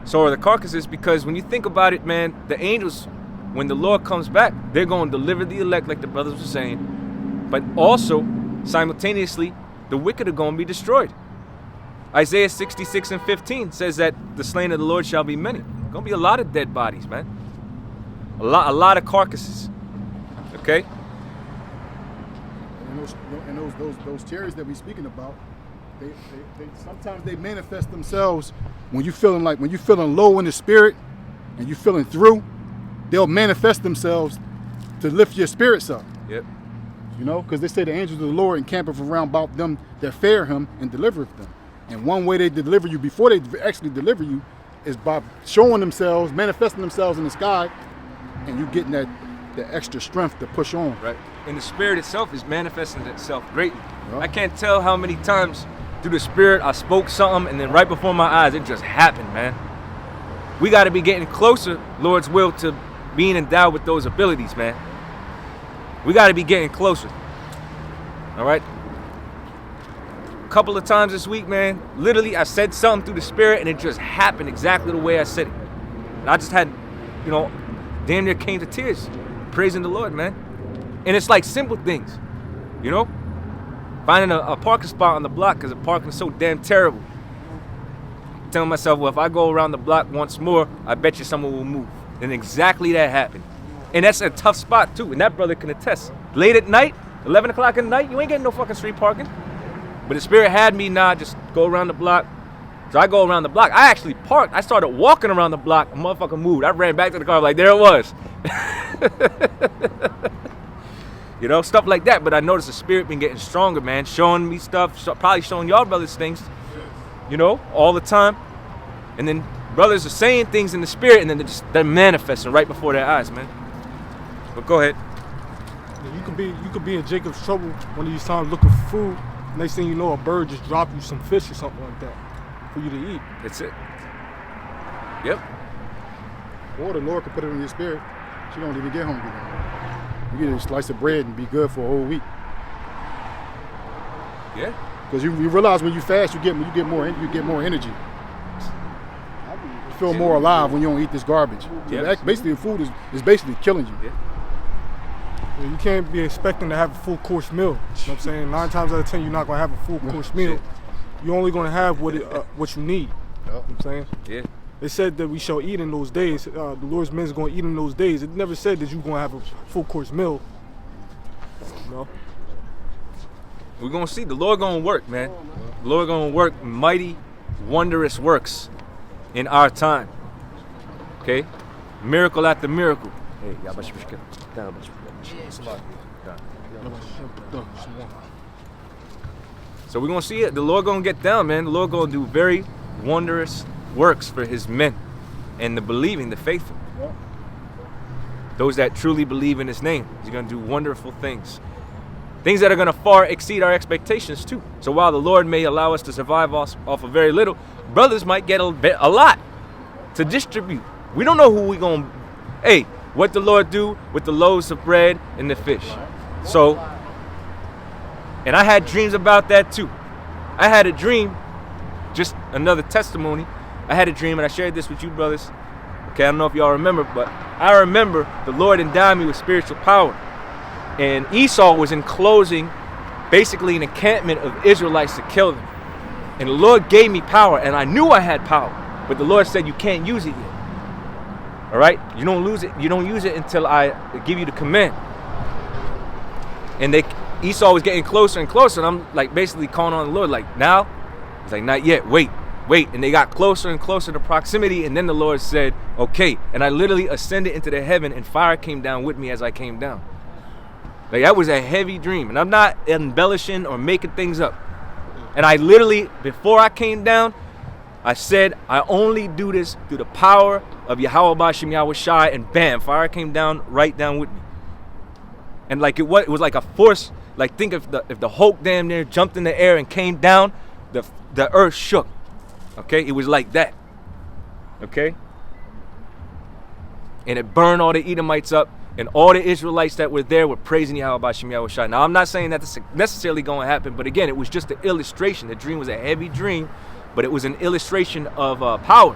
so are the carcasses. Because when you think about it, man, the angels, when the Lord comes back, they're going to deliver the elect, like the brothers were saying. But also, simultaneously, the wicked are going to be destroyed. Isaiah 66:15 says that the slain of the Lord shall be many. Going to be a lot of dead bodies, man. A lot of carcasses. Okay? And those chariots that we're speaking about, they sometimes they manifest themselves when you're feeling low in the spirit and you're feeling through. They'll manifest themselves to lift your spirits up. Yep. You know, because they say the angels of the Lord encampeth around about them that fear him and delivereth them. And one way they deliver you before they actually deliver you is by showing themselves, manifesting themselves in the sky, and you getting the extra strength to push on. Right. And the spirit itself is manifesting itself greatly. Yep. I can't tell how many times through the spirit I spoke something, and then right before my eyes it just happened, man. We got to be getting closer, Lord's will, to being endowed with those abilities, man. We got to be getting closer. All right? A couple of times this week, man, literally I said something through the spirit and it just happened exactly the way I said it. And I just had, you know, damn near came to tears praising the Lord, man. And it's like simple things, you know? Finding a parking spot on the block because the parking is so damn terrible. Telling myself, well, if I go around the block once more, I bet you someone will move. And exactly that happened. And that's a tough spot too, and that brother can attest. Late at night, 11 o'clock at night, you ain't getting no fucking street parking. But the spirit had me, just go around the block. So I go around the block. I actually parked. I started walking around the block. A motherfucker moved. I ran back to the car like, there it was. You know, stuff like that. But I noticed the spirit been getting stronger, man. Showing me stuff, probably showing y'all brothers things, you know, all the time. And then brothers are saying things in the spirit, and then they're manifesting right before their eyes, man. But go ahead. You could be in Jacob's trouble one of these times looking for food. Next thing you know, a bird just drop you some fish or something like that for you to eat. That's it. Yep. Or the Lord could put it in your spirit. You don't even get hungry. You get a slice of bread and be good for a whole week. Yeah. Because you realize when you fast, you get more energy. You feel more alive when you don't eat this garbage. So basically, the food is basically killing you. Yeah. You can't be expecting to have a full course meal. You know what I'm saying? 9 times out of 10, you're not gonna have a full course meal. You're only gonna have what you need. You know what I'm saying? Yeah. It said that we shall eat in those days. The Lord's men is gonna eat in those days. It never said that you're gonna have a full course meal. You know? We're gonna see the Lord gonna work, man. The Lord gonna work mighty, wondrous works in our time. Okay? Miracle after miracle. Hey, so we're gonna see it. The Lord gonna get down, man. The Lord gonna do very wondrous works for his men and the believing, the faithful. Those that truly believe in his name. He's gonna do wonderful things. Things that are gonna far exceed our expectations too. So while the Lord may allow us to survive off of very little, brothers might get a lot to distribute. We don't know who we gonna. Hey, what the Lord do with the loaves of bread and the fish. So, and I had dreams about that too. I had a dream, just another testimony. I had a dream, and I shared this with you brothers. Okay, I don't know if y'all remember, but I remember the Lord endowed me with spiritual power. And Esau was enclosing basically an encampment of Israelites to kill them. And the Lord gave me power, and I knew I had power. But the Lord said, you can't use it yet. All right? You don't use it until I give you the command. And Esau was getting closer and closer, and I'm like basically calling on the Lord, like, now? He's like, not yet, wait. And they got closer and closer to proximity, and then the Lord said, okay. And I literally ascended into the heaven, and fire came down with me as I came down. Like, that was a heavy dream, and I'm not embellishing or making things up. And I literally, before I came down, I said, I only do this through the power of Yahweh Bashem Yahushai, and bam, fire came down right down with me. And like it was like a force. Like, think if the Hulk damn near jumped in the air and came down, the earth shook. Okay, it was like that. Okay, and it burned all the Edomites up, and all the Israelites that were there were praising Yahweh Bashem Yahushai. Now, I'm not saying that this is necessarily going to happen, but again, it was just an illustration. The dream was a heavy dream, but it was an illustration of power.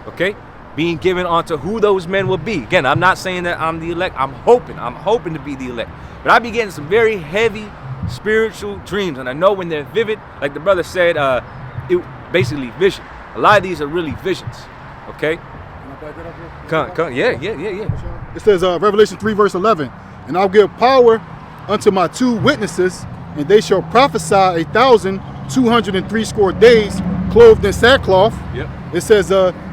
Okay, being given onto who those men will be. Again, I'm not saying that I'm the elect. I'm hoping to be the elect. But I be getting some very heavy spiritual dreams, and I know when they're vivid, like the brother said, it basically vision. A lot of these are really visions. Okay. Come. Yeah. It says Revelation 3 verse 11, and I'll give power unto my 2 witnesses, and they shall prophesy 1,260 days, clothed in sackcloth. Yep. It says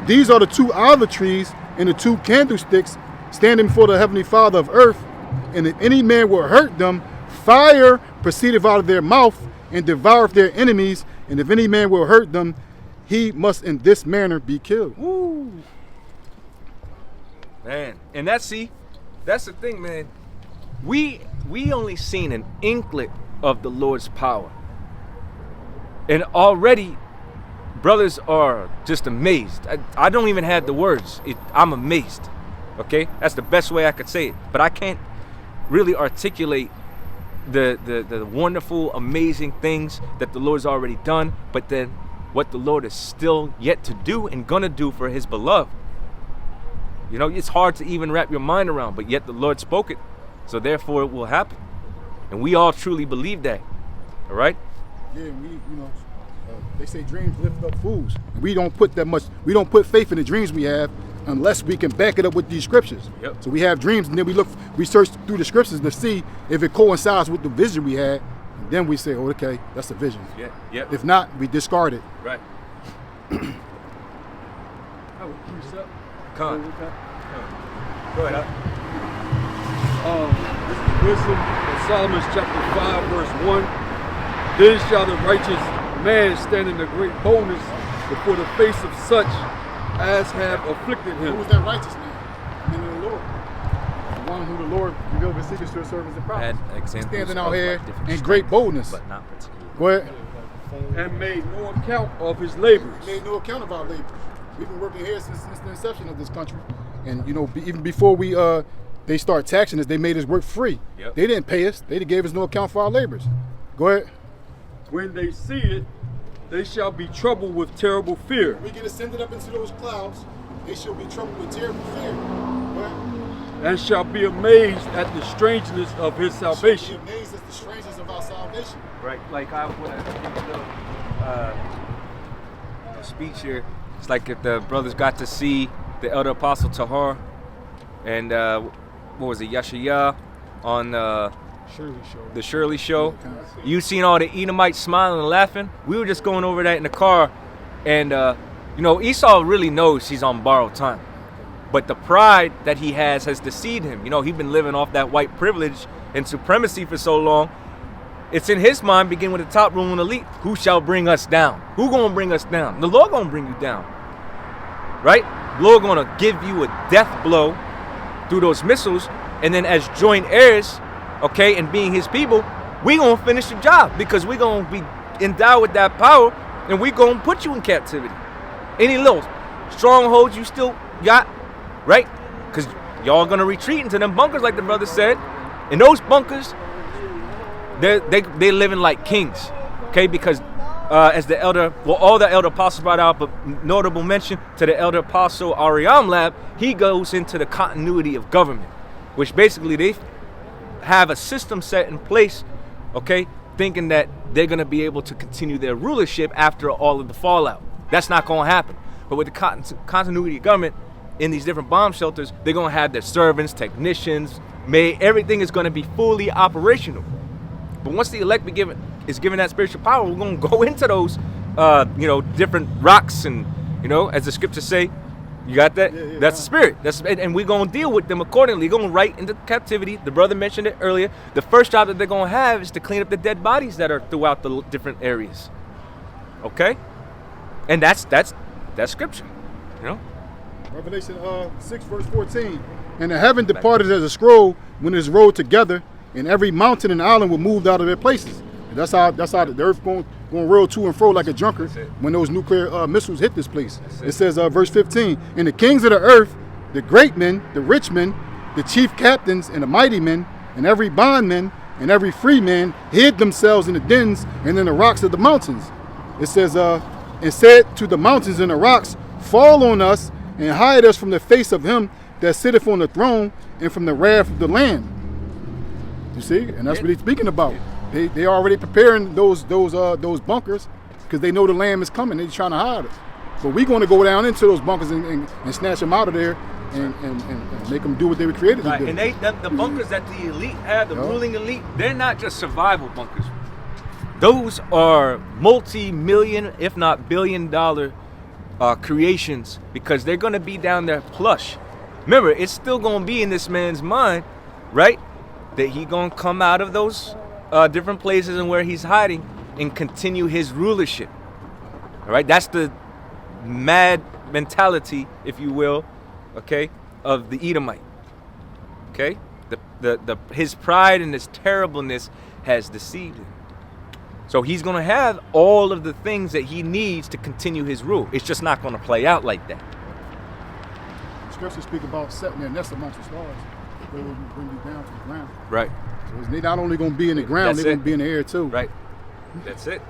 these are the 2 olive trees and the 2 candlesticks standing before the heavenly Father of earth, and if any man will hurt them, fire proceedeth out of their mouth and devoureth their enemies, and if any man will hurt them, he must in this manner be killed. Woo. Man, and that's the thing, man. We only seen an inklet of the Lord's power, and already brothers are just amazed. I don't even have the words. I'm amazed. Okay, that's the best way I could say it, but I can't really articulate the wonderful, amazing things that the Lord's already done, but then what the Lord is still yet to do and gonna do for his beloved. You know, it's hard to even wrap your mind around, but yet the Lord spoke it, so therefore it will happen. And we all truly believe that. All right? Yeah, they say dreams lift up fools. We don't put faith in the dreams we have unless we can back it up with these scriptures. Yep. So we have dreams, and then we search through the scriptures to see if it coincides with the vision we had. And then we say, oh, okay, that's a vision. Yeah, yeah. If not, we discard it. Right. Con. Go ahead. This is wisdom in Solomon chapter 5, verse 1. Then shall the righteous man stand in the great boldness before the face of such as have afflicted him. Who is that righteous man? In the Lord. The one who the Lord revealed his secrets to his servants and prophets. Standing out here in great boldness. But not particularly. Go ahead. And made no account of his labors. Made no account of our labors. We've been working here since the inception of this country. And even before they start taxing us, they made us work free. Yep. They didn't pay us. They gave us no account for our labors. Go ahead. When they see it, they shall be troubled with terrible fear. When we get ascended up into those clouds, they shall be troubled with terrible fear. Go ahead. And shall be amazed at the strangeness of his salvation. Shall be amazed at the strangeness of our salvation. Right, like I want to speech here. It's like if the brothers got to see the elder apostle Tahar and what was it, Yashaya on the Shirley show. You seen all the Edomites smiling and laughing. We were just going over that in the car, and Esau really knows he's on borrowed time, but the pride that he has deceived him. He's been living off that white privilege and supremacy for so long. It's in his mind, begin with the top ruling elite. Who shall bring us down? Who gonna bring us down? The Lord gonna bring you down, right? The Lord gonna give you a death blow through those missiles, and then as joint heirs, okay, and being his people, we gonna finish the job because we gonna be endowed with that power, and we gonna put you in captivity. Any little strongholds you still got, right? Because y'all gonna retreat into them bunkers, like the brother said, and those bunkers, they living like kings, okay? Because as the elder, well, all the elder apostles brought out, but notable mention to the elder apostle Ariam Lab, he goes into the continuity of government, which basically they have a system set in place, okay, thinking that they're going to be able to continue their rulership after all of the fallout. That's not going to happen. But with the continuity of government in these different bomb shelters, they're going to have their servants, technicians, everything is going to be fully operational. But once the elect is given that spiritual power, we're going to go into those, different rocks and, as the scriptures say, you got that? Yeah, that's the spirit. And we're going to deal with them accordingly. Going right into captivity. The brother mentioned it earlier. The first job that they're going to have is to clean up the dead bodies that are throughout the different areas. Okay? And that's scripture, Revelation 6 verse 14. And the heaven departed as a scroll when it is rolled together, and every mountain and island were moved out of their places. And that's how the earth going roll to and fro like a junker when those nuclear missiles hit this place. It says, verse 15, and the kings of the earth, the great men, the rich men, the chief captains, and the mighty men, and every bondman, and every free man hid themselves in the dens and in the rocks of the mountains. It says, and said to the mountains and the rocks, fall on us and hide us from the face of him that sitteth on the throne and from the wrath of the Lamb. You see, and that's what he's speaking about. They already preparing those bunkers because they know the Lamb is coming. They're trying to hide us. But we're going to go down into those bunkers and snatch them out of there and make them do what they were created to do. And the bunkers that the elite have, the ruling elite, they're not just survival bunkers. Those are multi-million, if not billion-dollar creations because they're going to be down there plush. Remember, it's still going to be in this man's mind, right, that he going to come out of those different places and where he's hiding and continue his rulership. All right, that's the mad mentality, if you will, okay, of the Edomite. Okay, his pride and his terribleness has deceived him. So he's going to have all of the things that he needs to continue his rule. It's just not going to play out like that. Scriptures speak about setting their nest amongst the stars. They will bring you down to the ground. Right. So they're not only going to be in the ground, they're going to be in the air too. Right. That's it.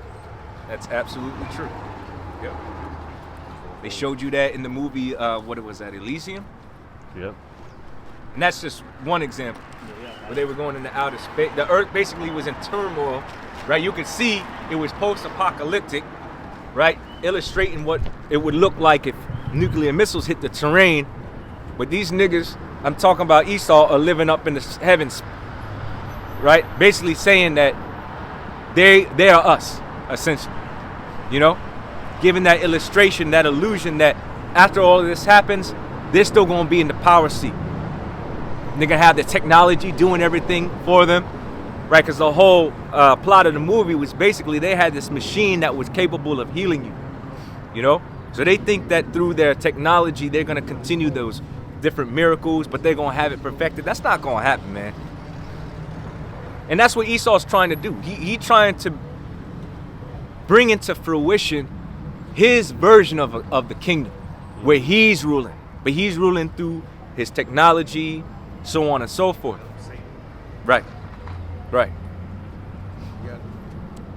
That's absolutely true. Yep. They showed you that in the movie, what was that, Elysium? Yep. And that's just one example where they were going into outer space. The earth basically was in turmoil, right? You could see it was post-apocalyptic, right? Illustrating what it would look like if nuclear missiles hit the terrain. But these niggas, I'm talking about Esau, are living up in the heavens, right? Basically saying that they are us, essentially, giving that illustration, that illusion that after all of this happens, they're still going to be in the power seat. They're going to have the technology doing everything for them, right? Because the whole plot of the movie was basically they had this machine that was capable of healing you, So they think that through their technology, they're going to continue those different miracles, but they're going to have it perfected. That's not going to happen, man. And that's what Esau's trying to do. He trying to bring into fruition his version of the kingdom, where he's ruling. But he's ruling through his technology, so on and so forth. Right.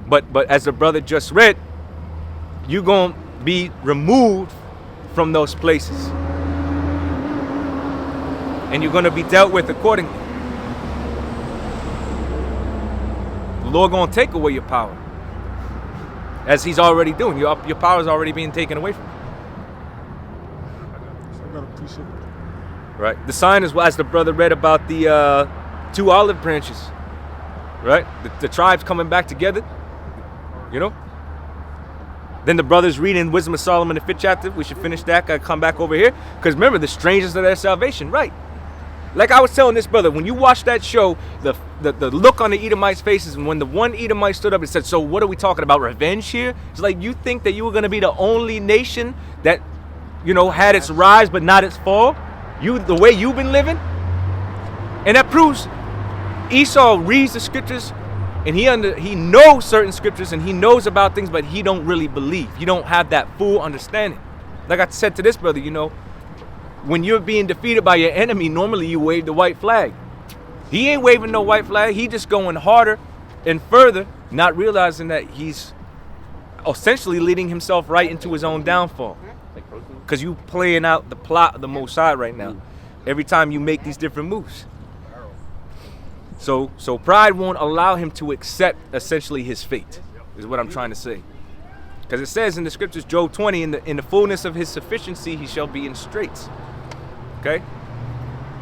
But as the brother just read, you're going to be removed from those places. And you're going to be dealt with accordingly. The Lord going to take away your power. As he's already doing. Your power is already being taken away from you. Right. The sign is, as the brother read about the 2 olive branches. Right? The tribes coming back together. Then the brothers reading Wisdom of Solomon, the 5th chapter. We should finish that. Gotta come back over here. Because remember, the strangers of their salvation. Right. Like I was telling this brother, when you watch that show, the look on the Edomites' faces, and when the one Edomite stood up and said, so what are we talking about, revenge here? It's like you think that you were going to be the only nation that, had its rise but not its fall? The way you've been living? And that proves Esau reads the scriptures, and he knows certain scriptures, and he knows about things, but he don't really believe. You don't have that full understanding. Like I said to this brother, when you're being defeated by your enemy, normally you wave the white flag. He ain't waving no white flag. He just going harder and further, not realizing that he's essentially leading himself right into his own downfall. Because you playing out the plot of the Most High right now. Every time you make these different moves. So pride won't allow him to accept essentially his fate, is what I'm trying to say. Because it says in the scriptures, Job 20, in the fullness of his sufficiency, he shall be in straits. Okay?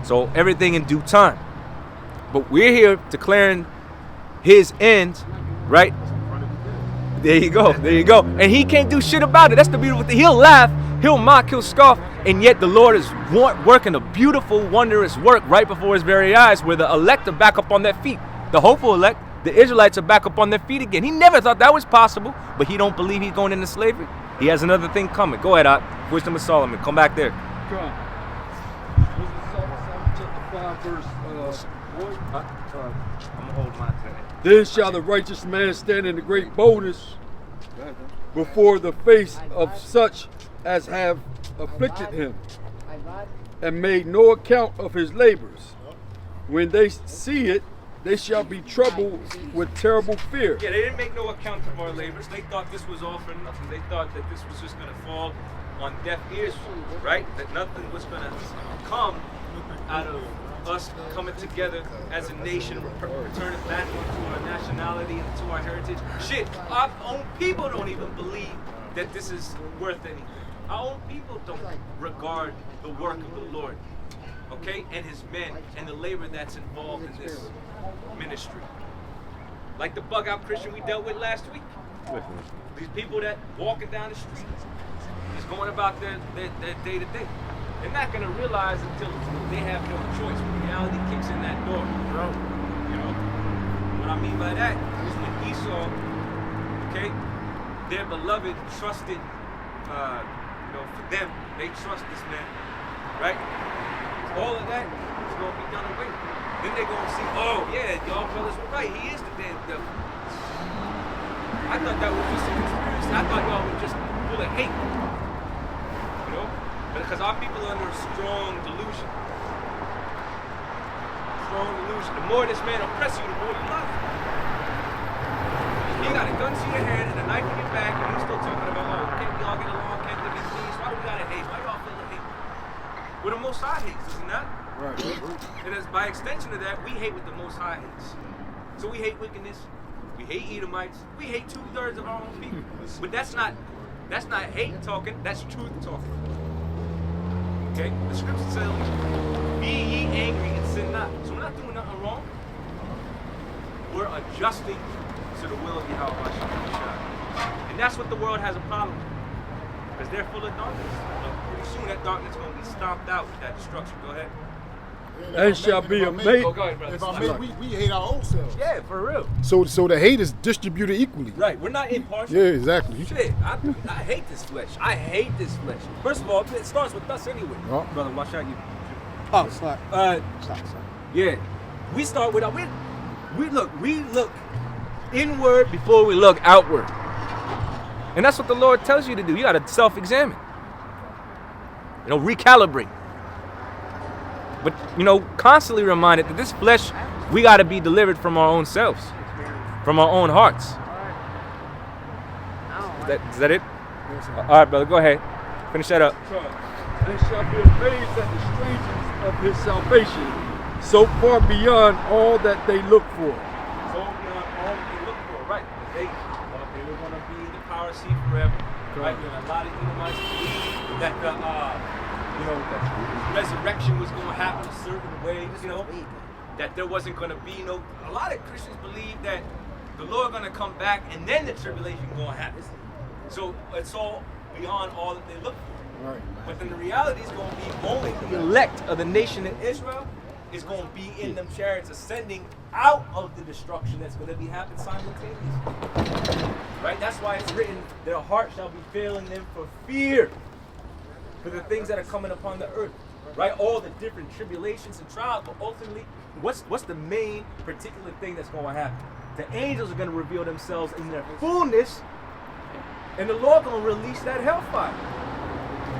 So everything in due time. But we're here declaring his end, right? There you go. And he can't do shit about it. That's the beautiful thing. He'll laugh, he'll mock, he'll scoff, and yet the Lord is working a beautiful, wondrous work right before his very eyes, where the elect are back up on their feet. The hopeful elect, the Israelites, are back up on their feet again. He never thought that was possible, but he don't believe he's going into slavery. He has another thing coming. Go ahead, Wisdom of Solomon. Come back there. Come. Chapter 5, verse 1. I'm gonna hold my time. Then shall the righteous man stand in the great boldness before the face of such as have afflicted him, and made no account of his labors. When they see it, they shall be troubled with terrible fear. Yeah, they didn't make no account of our labors. They thought this was all for nothing. They thought that this was just going to fall on deaf ears, right? That nothing was going to come out of us coming together as a nation, returning back to our nationality and to our heritage. Shit, our own people don't even believe that this is worth anything. Our own people don't regard the work of the Lord, okay, and his men and the labor that's involved in this ministry. Like the bug out Christian we dealt with last week. These people that walking down the street is going about their day to day. They're not going to realize until they have no choice when reality kicks in that door. You know? What I mean by that is when Esau, okay, their beloved trusted, for them, they trust this man, right? All of that is going to be done away. Then they're going to see, oh yeah, y'all fellas were right. He is the damn devil. I thought that was just a conspiracy. I thought y'all were just full of hate. You know? Because our people are under a strong delusion. Strong delusion. The more this man oppresses you, the more you love him. He got a gun to your head and a knife in your back, and you're still talking about, oh, can't we all get along? Can't there be peace? Why do we gotta hate? Why y'all feel the hate? Well, the Most High hates, isn't that? Right. And as by extension of that, we hate what the Most High hates. So we hate wickedness. We hate Edomites. We hate 2/3 of our own people. But that's not hate talking. That's truth talking. Okay? The scripture says, be ye angry and sin not. So we're not doing nothing wrong. We're adjusting to the will of Yahweh. And that's what the world has a problem with. Because they're full of darkness. But pretty soon that darkness is going to be stomped out with that destruction. Go ahead. And shall be a mate. Oh, go ahead, brother. If I make, we hate our own selves. Yeah, for real. So the hate is distributed equally. Right, we're not impartial. Yeah, exactly. Shit, I hate this flesh. I hate this flesh. First of all, it starts with us anyway. Oh. Brother, watch out you. Oh, sorry. Sorry. Yeah, we start with we look inward before we look outward, and that's what the Lord tells you to do. You got to self-examine. Recalibrate. But constantly reminded that this flesh, we got to be delivered from our own selves, from our own hearts. Is that it? All right, brother, go ahead. Finish that up. And shall be amazed at the strangeness of his salvation, so far beyond all that they look for. So beyond all that they look for, right? They were going to be the power seat forever, right? And a lot of Edomites believe that the resurrection was going to happen a certain way, that there wasn't going to be a lot of Christians believe that the Lord going to come back and then the tribulation going to happen. So it's all beyond all that they look for. Right. But then the reality is going to be only the elect of the nation of Israel is going to be in them chariots ascending out of the destruction that's going to be happening simultaneously. Right? That's why it's written, their heart shall be failing them for fear. For the things that are coming upon the earth, right? All the different tribulations and trials, but ultimately, what's the main particular thing that's going to happen? The angels are going to reveal themselves in their fullness, and the Lord going to release that hellfire.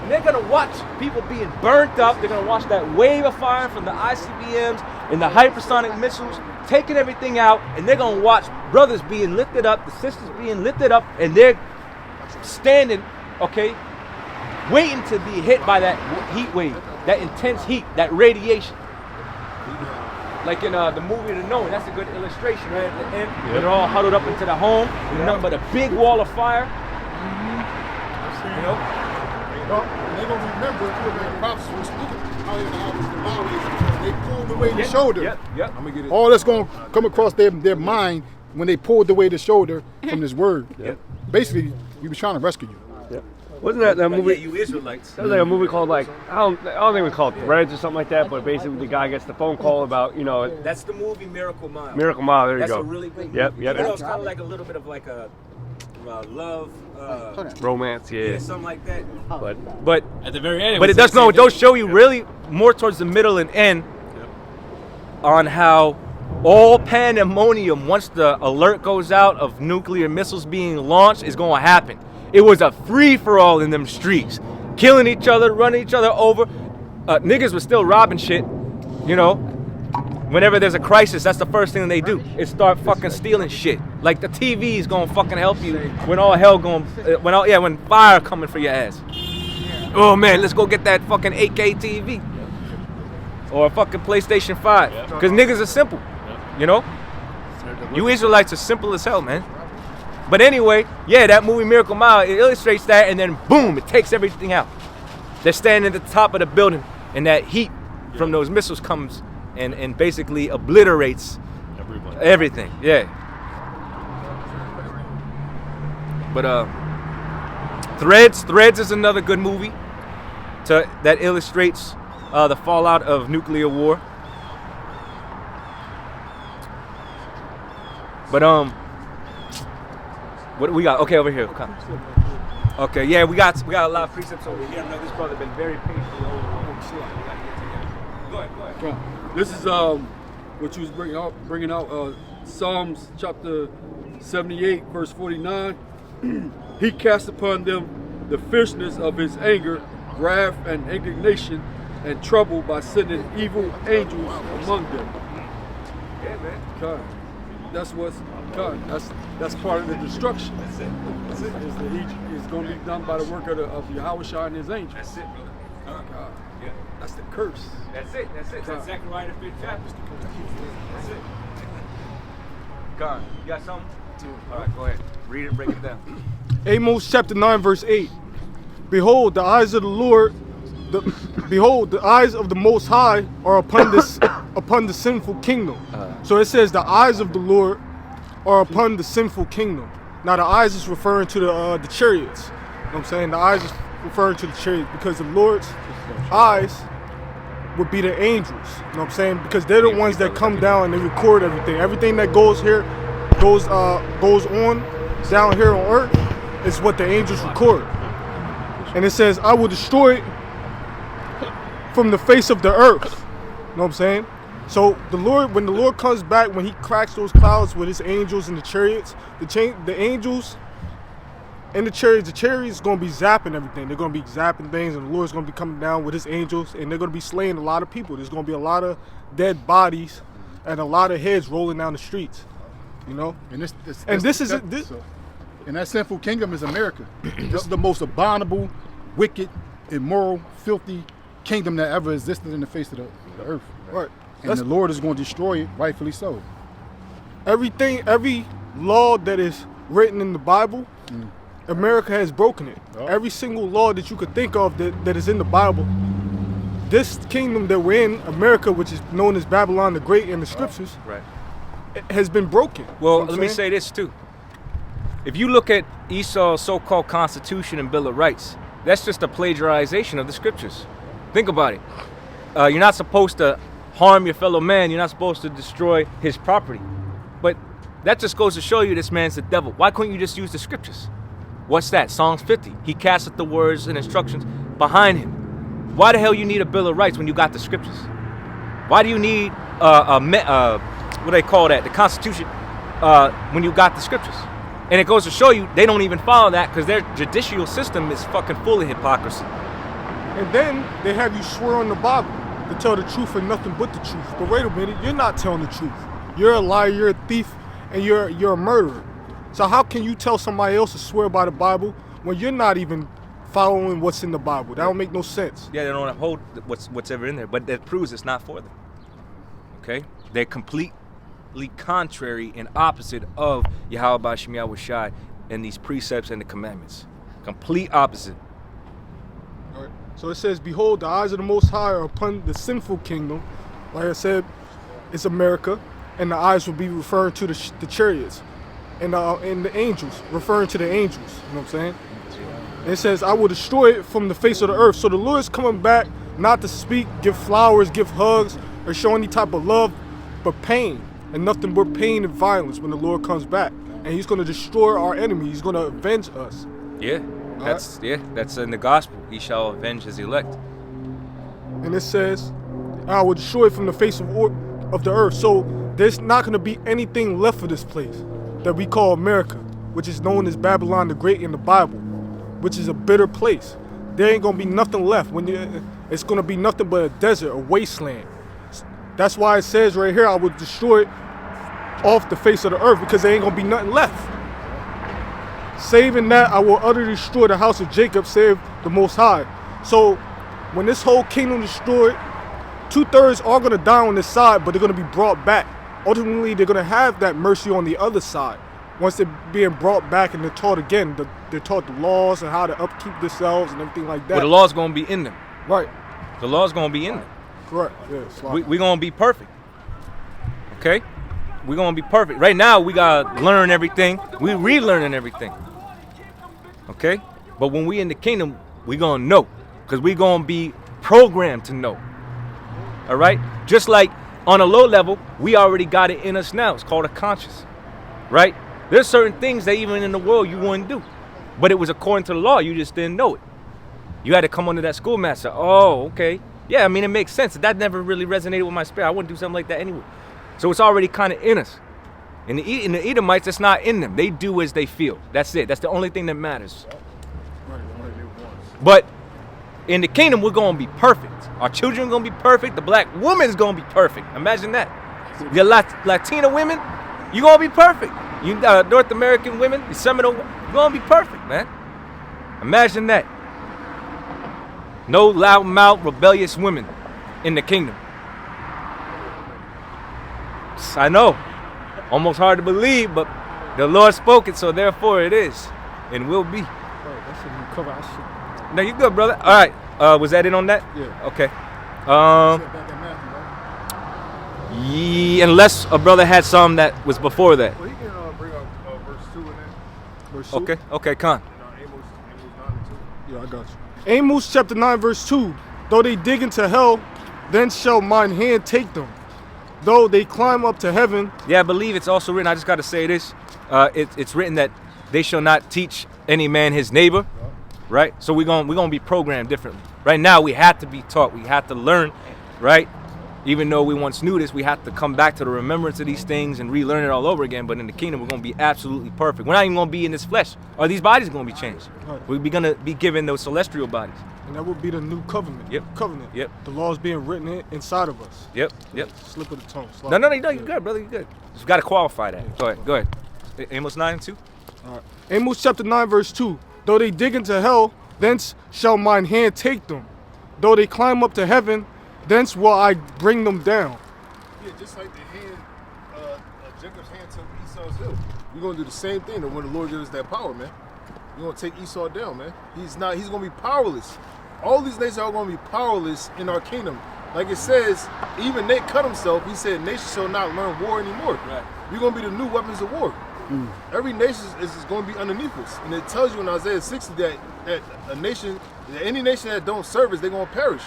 And they're going to watch people being burnt up. They're going to watch that wave of fire from the ICBMs and the hypersonic missiles, taking everything out, and they're going to watch brothers being lifted up, the sisters being lifted up, and they're standing, okay, waiting to be hit by that heat wave, that intense heat, that radiation. Like in the movie The Known, that's a good illustration, right? At the end, they're all huddled up into the home, with nothing but a big wall of fire. You know? Well, they're going to remember the prophets were speaking. They pulled away the shoulder. Yep. I'm gonna get it. All that's going to come across their mind when they pulled away the shoulder from this word. Yep. Basically, we was trying to rescue you. Yep. Wasn't that movie? Yeah, you Israelites. That was like a movie called I don't think we call it Threads or something like that. But basically, the guy gets the phone call about That's the movie Miracle Mile. Miracle Mile. There you That's go. a really great movie. Yep. You know, it's kind of like a little bit of like a love, Romance, yeah. something like that. But At the very end, but it does show you really more towards the middle and end on how all pandemonium, once the alert goes out of nuclear missiles being launched, is going to happen. It was a free-for-all in them streets. Killing each other, running each other over. Niggas were still robbing shit, you know. Whenever there's a crisis, that's the first thing they do, is start fucking stealing shit. Like the TV is going to fucking help you when all hell going, when fire coming for your ass. Oh man, let's go get that fucking 8K TV. Or a fucking PlayStation 5. Because niggas are simple, you know? You Israelites are simple as hell, man. But anyway, yeah, that movie Miracle Mile, it illustrates that, and then boom, it takes everything out. They're standing at the top of the building, and that heat from those missiles comes and basically obliterates everything. Yeah. But Threads is another good movie that illustrates the fallout of nuclear war. But what do we got? Okay, over here. Come. Okay, yeah, we got a lot of precepts over here. I know this brother been very patient. Go ahead. This is what you was bringing out Psalms chapter 78, verse 49. He cast upon them the fierceness of his anger, wrath and indignation, and trouble by sending evil angels among them. Yeah, man. God, that's what's God. That's part of the destruction. That's it. It's going to be done by the work of Yahweh and his angels. That's it, brother. God, Yeah. that's the curse. That's it. That's Zechariah the 5th chapter. That's it. God, you got something? All right, go ahead. Read it, break it down. Amos chapter 9, verse 8. Behold, the eyes of the Lord, behold, the eyes of the Most High are upon the sinful kingdom. So it says the eyes of the Lord are upon the sinful kingdom. Now the eyes is referring to the chariots. You know what I'm saying? The eyes is referring to the chariots because the Lord's eyes would be the angels. You know what I'm saying? Because they're the ones that come down and they record everything. Everything that goes here, goes on down here on earth is what the angels record. And it says, I will destroy it from the face of the earth. You know what I'm saying? So the Lord, when the Lord comes back, when he cracks those clouds with his angels and the chariots, the angels and the chariots is going to be zapping everything. They're going to be zapping things, and the Lord's going to be coming down with his angels, and they're going to be slaying a lot of people. There's going to be a lot of dead bodies and a lot of heads rolling down the streets. You know? And and that sinful kingdom is America. This is the most abominable, wicked, immoral, filthy kingdom that ever existed in the face of the earth. Right. And the Lord is going to destroy it, rightfully so. Every law that is written in the Bible, America has broken it. Oh. Every single law that you could think of that is in the Bible, this kingdom that we're in, America, which is known as Babylon the Great in the scriptures, Right. has been broken. Well, You know what let I'm me saying? say this too. If you look at Esau's so-called Constitution and Bill of Rights, that's just a plagiarization of the scriptures. Think about it. You're not supposed to harm your fellow man. You're not supposed to destroy his property. But that just goes to show you this man's the devil. Why couldn't you just use the scriptures? What's that? Psalms 50. He casteth the words and instructions behind him. Why the hell you need a Bill of Rights when you got the scriptures? Why do you need what do they call that? The Constitution when you got the scriptures? And it goes to show you they don't even follow that because their judicial system is fucking full of hypocrisy. And then they have you swear on the Bible to tell the truth and nothing but the truth. But wait a minute, you're not telling the truth. You're a liar, you're a thief, and you're a murderer. So how can you tell somebody else to swear by the Bible when you're not even following what's in the Bible? That don't make no sense. Yeah, they don't uphold what's ever in there, but that proves it's not for them. Okay? They're completely contrary and opposite of Yakalba Page and these precepts and the commandments. Complete opposite. All right. So it says, behold, the eyes of the Most High are upon the sinful kingdom. Like I said, it's America, and the eyes will be referring to the chariots, and the angels, referring to the angels. You know what I'm saying? And it says, I will destroy it from the face of the earth. So the Lord is coming back not to speak, give flowers, give hugs, or show any type of love, but pain, and nothing but pain and violence when the Lord comes back. And he's going to destroy our enemy. He's going to avenge us. Yeah, that's in the gospel. He shall avenge his elect. And it says, I will destroy it from the face of the earth. So there's not going to be anything left of this place that we call America, which is known as Babylon the Great in the Bible, which is a bitter place. There ain't going to be nothing left. It's going to be nothing but a desert, a wasteland. That's why it says right here, I will destroy it off the face of the earth, because there ain't going to be nothing left. Saving that, I will utterly destroy the house of Jacob, save the Most High. So when this whole kingdom is destroyed, 2/3 are going to die on this side, but they're going to be brought back. Ultimately, they're going to have that mercy on the other side. Once they're being brought back and they're taught again, they're taught the laws and how to upkeep themselves and everything like that. But the law's going to be in them. Right. The law's going to be in them. Correct. Yes. We're going to be perfect. Okay? We're going to be perfect. Right now, we got to learn everything. We're relearning everything. Okay? But when we in the kingdom, we're going to know. Because we're going to be programmed to know. All right? Just like on a low level, we already got it in us now. It's called a conscience. Right? There's certain things that even in the world you wouldn't do. But it was according to the law. You just didn't know it. You had to come under that schoolmaster. Oh, okay. Yeah, I mean, it makes sense. That never really resonated with my spirit. I wouldn't do something like that anyway. So it's already kind of in us. In the Edomites, it's not in them. They do as they feel. That's it. That's the only thing that matters. But in the kingdom, we're going to be perfect. Our children are going to be perfect. The black woman's going to be perfect. Imagine that. The Latina women, you're going to be perfect. You North American women, the Seminole, you're going to be perfect, man. Imagine that. No loud-mouthed, rebellious women in the kingdom. I know. Almost hard to believe, but the Lord spoke it, so therefore it is and will be. No, you good, brother. All right. Was that it on that? Yeah. Okay. Unless a brother had some that was before that. Well, he can bring up verse 2 in there. Verse 2? Okay, Con. Amos 9 and 2. Yeah, I got you. Amos chapter 9, verse 2. Though they dig into hell, then shall mine hand take them. Though they climb up to heaven. Yeah, I believe it's also written, I just got to say this. It's written that they shall not teach any man his neighbor. Right? So we're gonna be programmed differently. Right now, we have to be taught. We have to learn, right? Even though we once knew this, we have to come back to the remembrance of these things and relearn it all over again. But in the kingdom, we're going to be absolutely perfect. We're not even going to be in this flesh. Or these bodies are going to be changed. Right. We're going to be given those celestial bodies. And that would be the new covenant. Yep. Covenant. Yep. The laws being written inside of us. Yep. Slip of the tongue. No, you're good, brother. You're good. Just got to qualify that. Go ahead. Amos 9 and 2. All right. Amos chapter 9, verse 2. Though they dig into hell, thence shall mine hand take them. Though they climb up to heaven, thence will I bring them down. Yeah, just like the hand, Jacob's hand took Esau's hill. We're going to do the same thing when the Lord gives us that power, man. We're going to take Esau down, man. He's going to be powerless. All these nations are going to be powerless in our kingdom. Like it says, even Nate cut himself. He said, nations shall not learn war anymore. Right. We're going to be the new weapons of war. Every nation is going to be underneath us. And it tells you in Isaiah 60 that a nation, any nation that don't serve us, they're going to perish.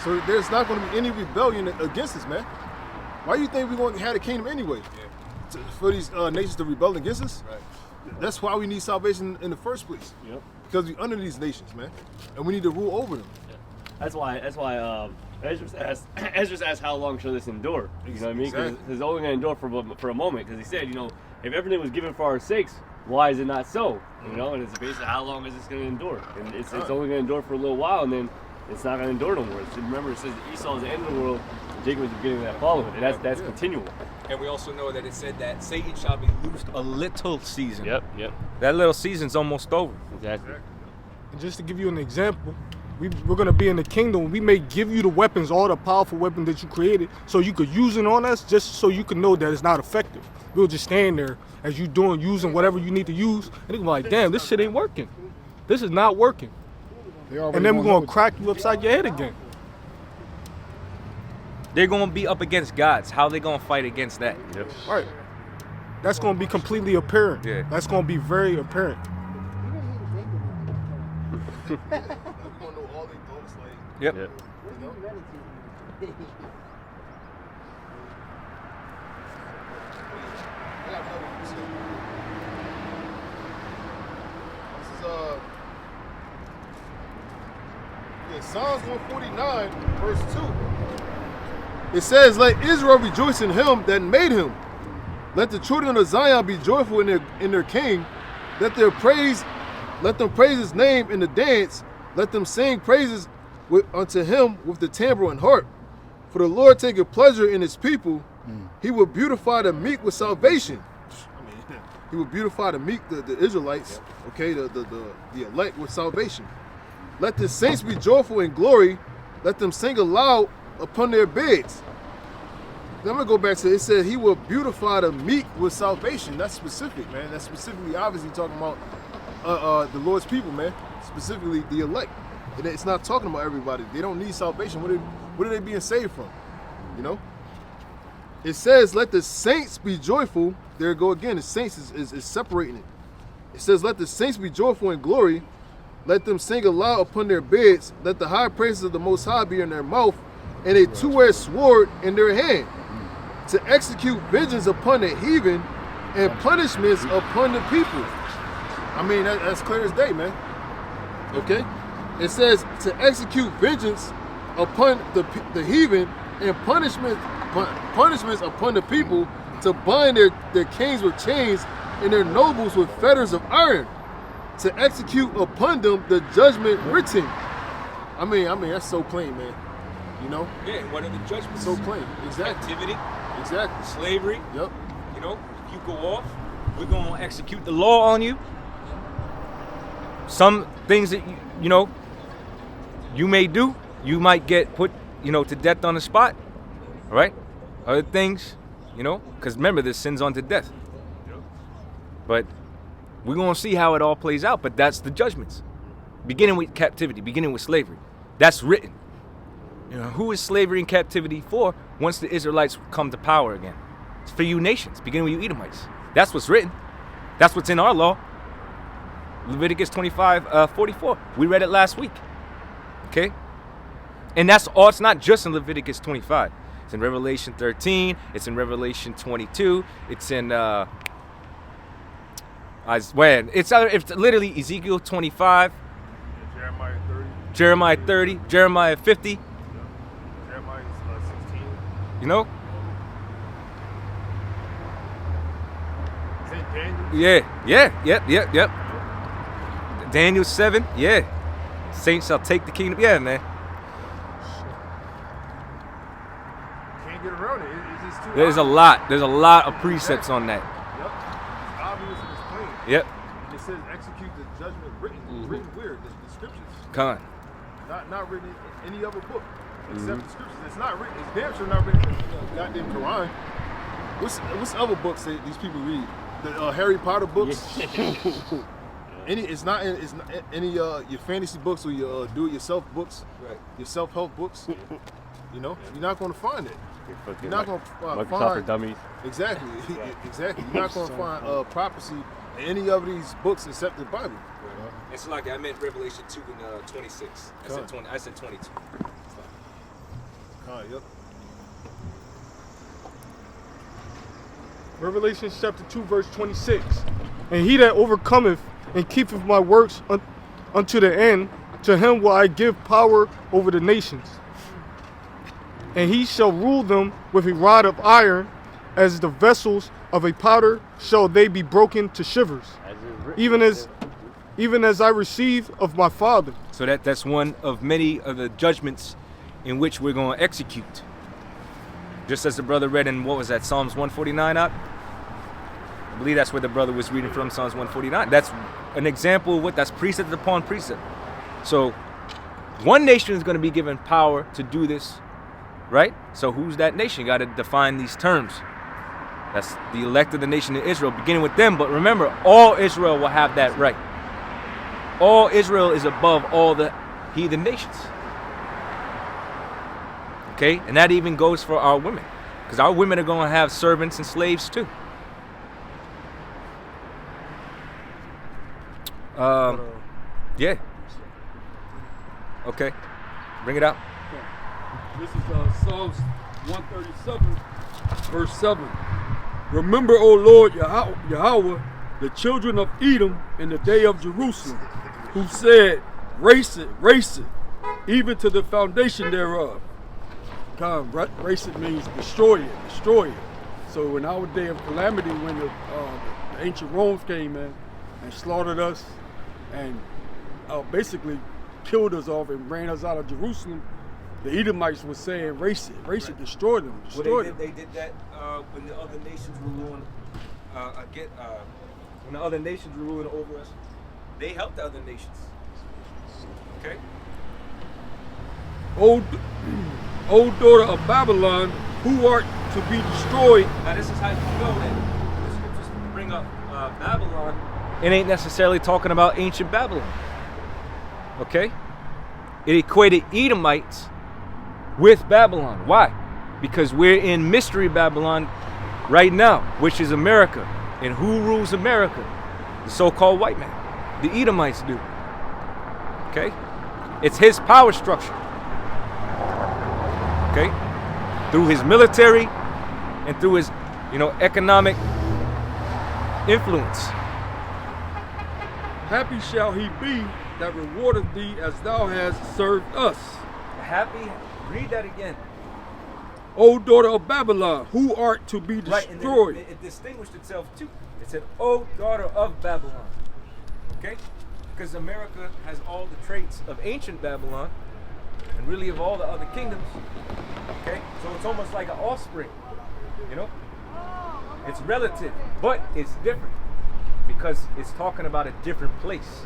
So there's not going to be any rebellion against us, man. Why do you think we're going to have a kingdom anyway? Yeah. For these nations to rebel against us? Right. That's why we need salvation in the first place. Yep. Because we're under these nations, man. And we need to rule over them. Yeah. That's why Ezra asked how long shall this endure? You know what I mean? Because it's only going to endure for a moment. Because he said, if everything was given for our sakes, why is it not so? And it's basically how long is this going to endure? And it's only going to endure for a little while, and then it's not going to endure no more. Remember, it says Esau is the end of the world, and Jacob is the beginning of that following. And that's continual. And we also know that it said that Satan shall be loosed a little season. Yep. That little season's almost over. Exactly. And just to give you an example, we're going to be in the kingdom. We may give you the weapons, all the powerful weapons that you created, so you could use it on us, just so you can know that it's not effective. We'll just stand there as you using whatever you need to use, and you're like, damn, this shit ain't working. This is not working. And then we're going to crack you upside your head again. They're going to be up against gods. How they going to fight against that? Yep. All right. That's going to be completely apparent. Yeah. That's going to be very apparent. Yep. Psalms 149, verse 2. It says, "Let Israel rejoice in him that made him. Let the children of Zion be joyful in their king. Let them praise his name in the dance. Let them sing praises unto him with the timbrel and harp. For the Lord taketh pleasure in his people. He will beautify the meek with salvation." I mean, he will beautify the meek, the Israelites, okay, the elect with salvation. "Let the saints be joyful in glory. Let them sing aloud upon their beds." Then I'm going to go back to it. It said he will beautify the meek with salvation. That's specific, man. That's specifically obviously talking about the Lord's people, man. Specifically the elect. And it's not talking about everybody. They don't need salvation. What are they being saved from? You know? It says, "Let the saints be joyful." There you go again. The saints is separating it. It says, "Let the saints be joyful in glory. Let them sing aloud upon their beds. Let the high praises of the Most High be in their mouth, and a two-edged sword in their hand, to execute vengeance upon the heathen and punishments upon the people." I mean, that's clear as day, man. Okay? It says to execute vengeance upon the heathen and punishments upon the people, to bind their kings with chains and their nobles with fetters of iron, to execute upon them the judgment written. I mean, that's so plain, man. You know? Yeah, what are the judgments? So plain. Exactly. Captivity, Exactly. slavery. Yep. You know, if you go off, we're going to execute the law on you. Some things that, you may do, you might get put, to death on the spot. All right? Other things, because remember, there's sins unto death. But we're going to see how it all plays out, but that's the judgments. Beginning with captivity, beginning with slavery. That's written. Who is slavery and captivity for once the Israelites come to power again? It's for you nations, beginning with you Edomites. That's what's written. That's what's in our law. Leviticus 25:44. We read it last week. Okay? And that's all. It's not just in Leviticus 25. It's in Revelation 13. It's in Revelation 22. It's in it's literally Ezekiel 25, Jeremiah 30, Jeremiah 50. Jeremiah 16. St. Daniel. Yep. Daniel 7, yeah. Saints shall take the kingdom. Yeah, man. Can't get around it. It's just too There's obvious. a lot of precepts on that. Yep. It's obvious and it's plain. Yep. It says execute the judgment written. Written where? The scriptures. Come on. Not written in any other book except the scriptures. It's not written. It's damn sure not written in the goddamn Quran. What's other books that these people read? The Harry Potter books. It's not any your fantasy books or your do-it-yourself books. Right. Your self-help books. You're not going to find it. You're not going to Microsoft find for dummies. Exactly. Exactly. You're not going to find prophecy in any of these books except the Bible. It's like I meant Revelation 2 and 26. I said 22. Yep. Revelation chapter 2, verse 26. "And he that overcometh and keepeth my works unto the end, to him will I give power over the nations. And he shall rule them with a rod of iron, as the vessels of a potter shall they be broken to shivers. Even as I receive of my Father. So that's one of many of the judgments in which we're going to execute. Just as the brother read in, what was that, Psalms 149 out? I believe that's where the brother was reading from, Psalms 149. That's an example of what, that's precept upon precept. So one nation is going to be given power to do this, right? So who's that nation? You got to define these terms. That's the elect of the nation of Israel, beginning with them. But remember, all Israel will have that right. All Israel is above all the heathen nations. Okay? And that even goes for our women. Because our women are going to have servants and slaves too. Yeah. Okay. Bring it out. This is Psalms 137, verse 7. Remember, O Lord Yahweh, the children of Edom in the day of Jerusalem, who said, race it, even to the foundation thereof. Race it means destroy it. So in our day of calamity, when the ancient Romans came in and slaughtered us and basically killed us off and ran us out of Jerusalem, the Edomites were saying, race it, destroy them. They did that when the other nations were ruling. When the other nations were ruling over us, they helped the other nations. Okay. O daughter of Babylon, who art to be destroyed. Now this is how you know that the scriptures bring up Babylon. It ain't necessarily talking about ancient Babylon. Okay. It equated Edomites with Babylon. Why? Because we're in mystery Babylon right now, which is America. And who rules America? The so-called white man. The Edomites do. Okay? It's his power structure. Okay? Through his military and through his, economic influence. Happy shall he be that rewardeth thee as thou hast served us. Happy? Read that again. O daughter of Babylon, who art to be destroyed. Right, and it distinguished itself too. It said, O daughter of Babylon. Okay? Because America has all the traits of ancient Babylon and really of all the other kingdoms. Okay? So it's almost like an offspring. It's relative, but it's different because it's talking about a different place.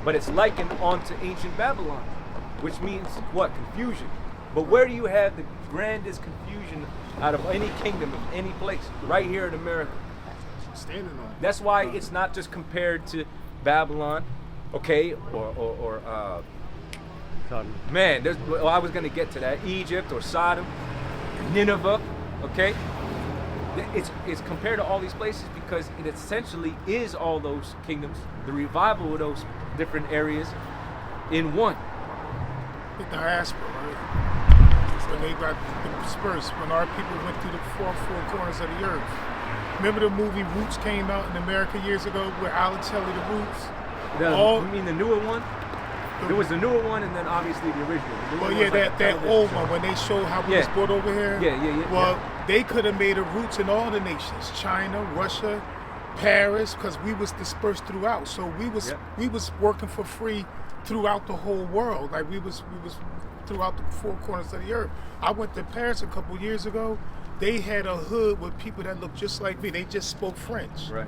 But it's likened onto ancient Babylon, which means what? Confusion. But where do you have the grandest confusion out of any kingdom, of any place? Right here in America. Standing on it. That's why it's not just compared to Babylon, okay, or Sodom. Man, I was going to get to that. Egypt or Sodom, Nineveh, okay? It's compared to all these places because it essentially is all those kingdoms, the revival of those different areas in one. The diaspora, right? When they got dispersed, when our people went through the four corners of the earth. Remember the movie Roots came out in America years ago with Alex Haley, The Roots? You mean the newer one? There was the newer one and then obviously the original. Well, yeah, that old one when they showed how we was brought over here. Yeah. Well, they could have made a Roots in all the nations, China, Russia, Paris, because we was dispersed throughout. So we was working for free throughout the whole world. Like we was throughout the four corners of the earth. I went to Paris a couple years ago. They had a hood with people that looked just like me. They just spoke French. Right.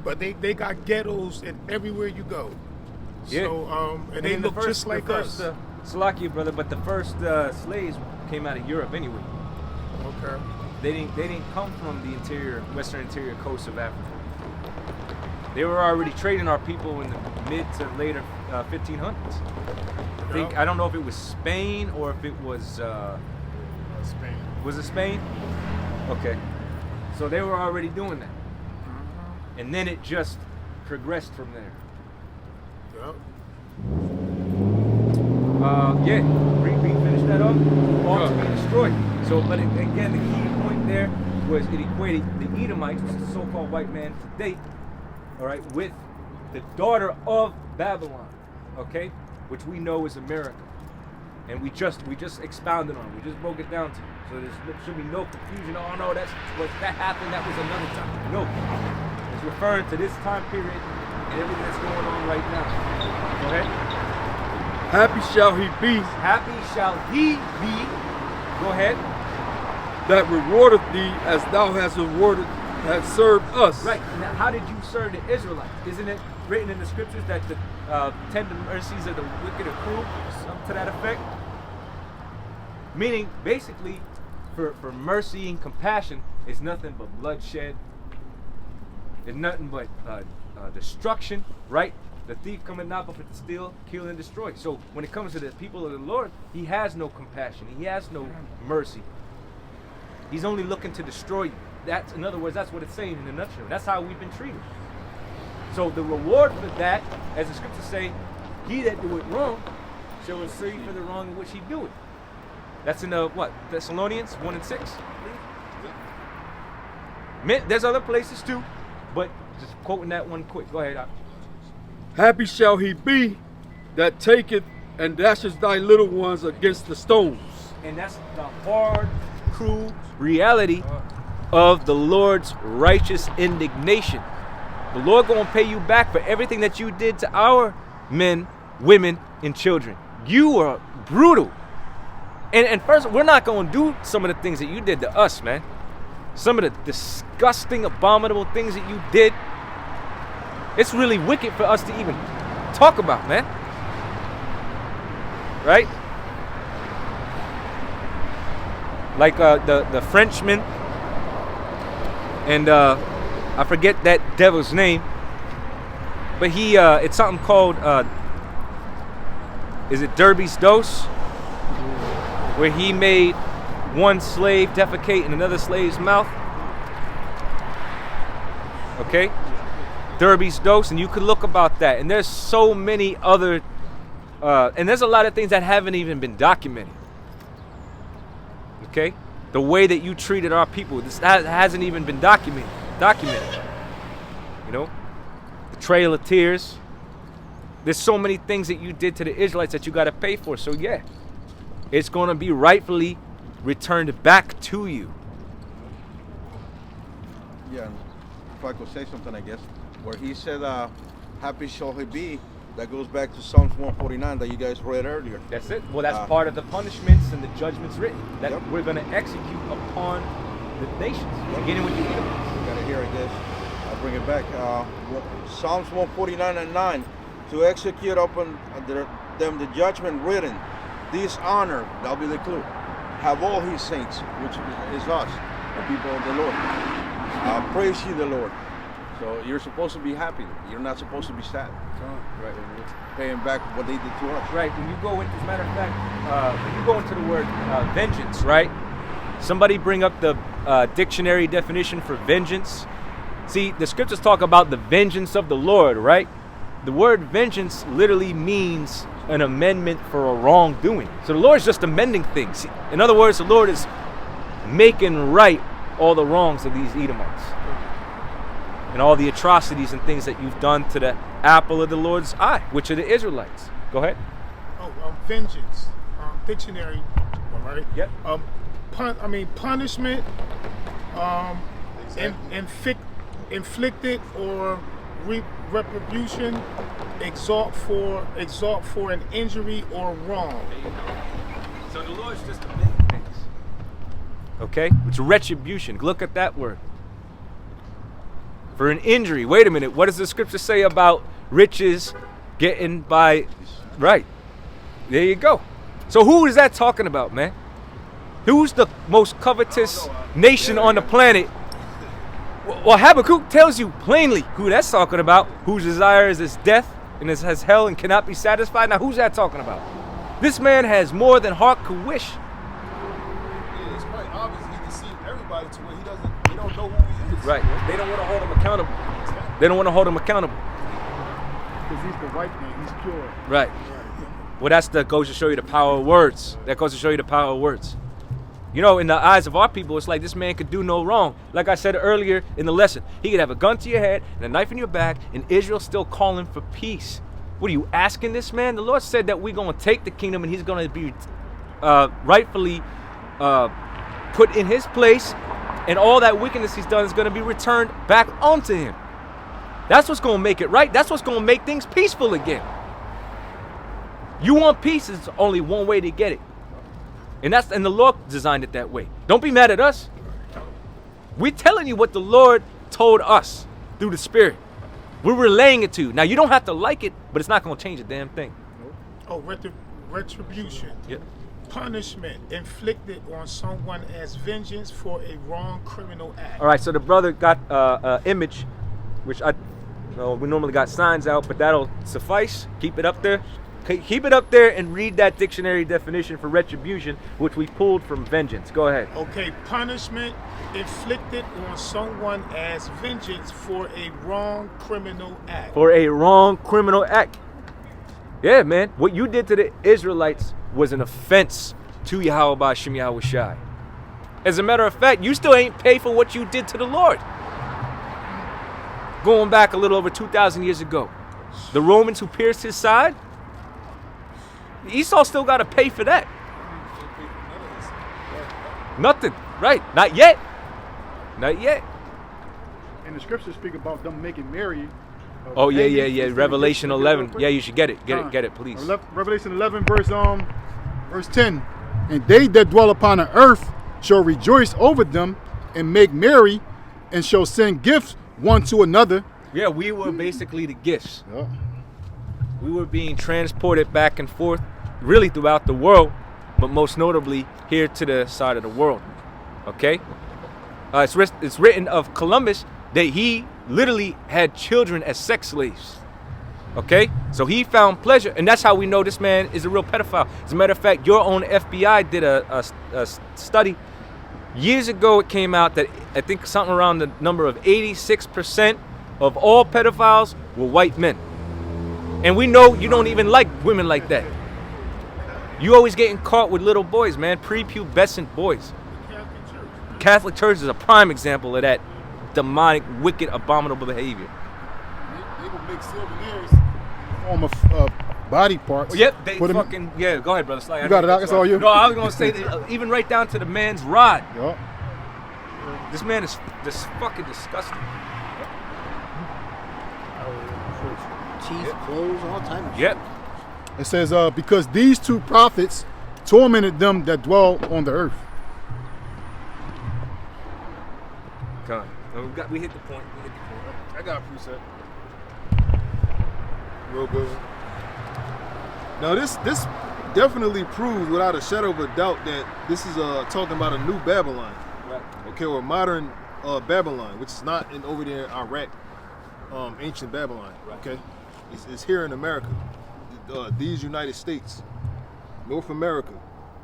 But they got ghettos and everywhere you go. Yeah. So and they look just like us. Slovakia, brother, but the first slaves came out of Europe anyway. Okay. They didn't come from the western interior coast of Africa. They were already trading our people in the mid to later 1500s. I don't know if it was Spain or if it was Spain. Was it Spain? Okay. So they were already doing that. And then it just progressed from there. Yep. Finish that up. All to be destroyed. So, but again, the key point there was it equated the Edomites, which is the so-called white man today, all right, with the daughter of Babylon, okay, which we know is America, and we just expounded on it. We just broke it down to you. So there should be no confusion. Oh no, that happened. That was another time. No, it's referring to this time period and everything that's going on right now. Go ahead. Happy shall he be Happy shall he be. Go ahead. that rewardeth thee as thou hast served us. Right. Now, how did you serve the Israelites? Isn't it written in the scriptures that the tender mercies of the wicked are cruel? Something to that effect. Meaning, basically, for mercy and compassion, it's nothing but bloodshed. It's nothing but destruction, right? The thief coming not but to steal, kill, and destroy. So when it comes to the people of the Lord, he has no compassion. He has no mercy. He's only looking to destroy you. That's, in other words, that's what it's saying in a nutshell. That's how we've been treated. So the reward for that, as the scriptures say, he that doeth wrong shall receive for the wrong in which he doeth. That's in Thessalonians 1 and 6. There's other places too, but just quoting that one quick. Go ahead. Happy shall he be that taketh and dashes thy little ones against the stones. And that's the hard, cruel reality of the Lord's righteous indignation. The Lord gonna pay you back for everything that you did to our men, women, and children. You are brutal. And first, we're not gonna do some of the things that you did to us, man. Some of the disgusting, abominable things that you did. It's really wicked for us to even talk about, man. Right? Like the Frenchman, and I forget that devil's name, but he it's something called is it Derby's dose, where he made one slave defecate in another slave's mouth. Okay, Derby's dose, and you could look about that, and there's so many other and there's a lot of things that haven't even been documented. Okay, the way that you treated our people, that hasn't even been documented. You know, the Trail of Tears. There's so many things that you did to the Israelites that you got to pay for. So yeah, it's going to be rightfully returned back to you. Yeah, if I could say something, I guess, where he said, happy shall he be, that goes back to Psalms 149 that you guys read earlier. That's it. Well, that's part of the punishments and the judgments written that we're going to execute upon the nations, beginning with the Edomites. You got it here, I guess. I'll bring it back. Psalms 149 and 9, to execute upon them the judgment written, this honor, that'll be the clue, have all his saints, which is us, the people of the Lord. Praise ye the Lord. So you're supposed to be happy. You're not supposed to be sad. Right. Paying back what they did to us. Right. When you go into, as a matter of fact, when you go into the word vengeance, right? Somebody bring up the dictionary definition for vengeance. See, the scriptures talk about the vengeance of the Lord, right? The word vengeance literally means an amendment for a wrongdoing. So the Lord is just amending things. In other words, the Lord is making right all the wrongs of these Edomites and all the atrocities and things that you've done to the apple of the Lord's eye, which are the Israelites. Go ahead. Vengeance. Dictionary. Right. Yep. Punishment. Inflicted or retribution. Exalt for an injury or wrong. There you go. So the Lord's just amending things. Okay? It's retribution. Look at that word. For an injury. Wait a minute. What does the scripture say about riches getting by? Right. There you go. So who is that talking about, man? Who's the most covetous nation on the planet? Well, Habakkuk tells you plainly who that's talking about. Whose desire is death and has hell and cannot be satisfied. Now, who's that talking about? This man has more than heart could wish. Yeah, it's quite obvious he deceived everybody to where they don't know who he is. Right. They don't want to hold him accountable. They don't want to hold him accountable. Because he's the right man. He's pure. Right. Well, that goes to show you the power of words. That goes to show you the power of words. You know, in the eyes of our people, it's like this man could do no wrong. Like I said earlier in the lesson, he could have a gun to your head and a knife in your back, and Israel's still calling for peace. What are you asking this man? The Lord said that we're going to take the kingdom and he's going to be rightfully put in his place, and all that wickedness he's done is going to be returned back onto him. That's what's going to make it right. That's what's going to make things peaceful again. You want peace, it's only one way to get it. And the Lord designed it that way. Don't be mad at us. We're telling you what the Lord told us through the Spirit. We're relaying it to you. Now, you don't have to like it, but it's not going to change a damn thing. Oh, retribution. Yep. Punishment inflicted on someone as vengeance for a wrong criminal act. All right, so the brother got an image, which we normally got signs out, but that'll suffice. Keep it up there. Keep it up there and read that dictionary definition for retribution, which we pulled from vengeance. Go ahead. Okay, punishment inflicted on someone as vengeance for a wrong criminal act. For a wrong criminal act. Yeah, man. What you did to the Israelites was an offense to Yakalba Page. As a matter of fact, you still ain't paid for what you did to the Lord. Going back a little over 2,000 years ago, the Romans who pierced his side, Esau still got to pay for that. Nothing. Right. Not yet. Not yet. And the scriptures speak about them making merry. Oh, yeah. Revelation 11. Yeah, you should get it. Get it, please. Revelation 11, verse 10. And they that dwell upon the earth shall rejoice over them and make merry and shall send gifts one to another. Yeah, we were basically the gifts. Yeah. We were being transported back and forth really throughout the world, but most notably here to the side of the world. Okay? It's written of Columbus that he literally had children as sex slaves. Okay? So he found pleasure, and that's how we know this man is a real pedophile. As a matter of fact, your own FBI did a study. Years ago, it came out that I think something around the number of 86% of all pedophiles were white men. And we know you don't even like women like that. You always getting caught with little boys, man, prepubescent boys. Catholic Church is a prime example of that demonic, wicked, abominable behavior. They will make souvenirs in the form of body parts. Yep, they fucking, yeah, go ahead, brother. Slide. You got it out, that's all you? No, I was going to say, that, even right down to the man's rod. Yep. This man is fucking disgusting. Teeth, clothes, all time. Yep. It says, because these two prophets tormented them that dwell on the earth. Come on. We hit the point. I got a precept. Real good. Now this definitely proves without a shadow of a doubt that this is talking about a new Babylon. Right. Okay, or modern Babylon, which is not over there in Iraq, ancient Babylon. Right. Okay, it's here in America. These United States, North America,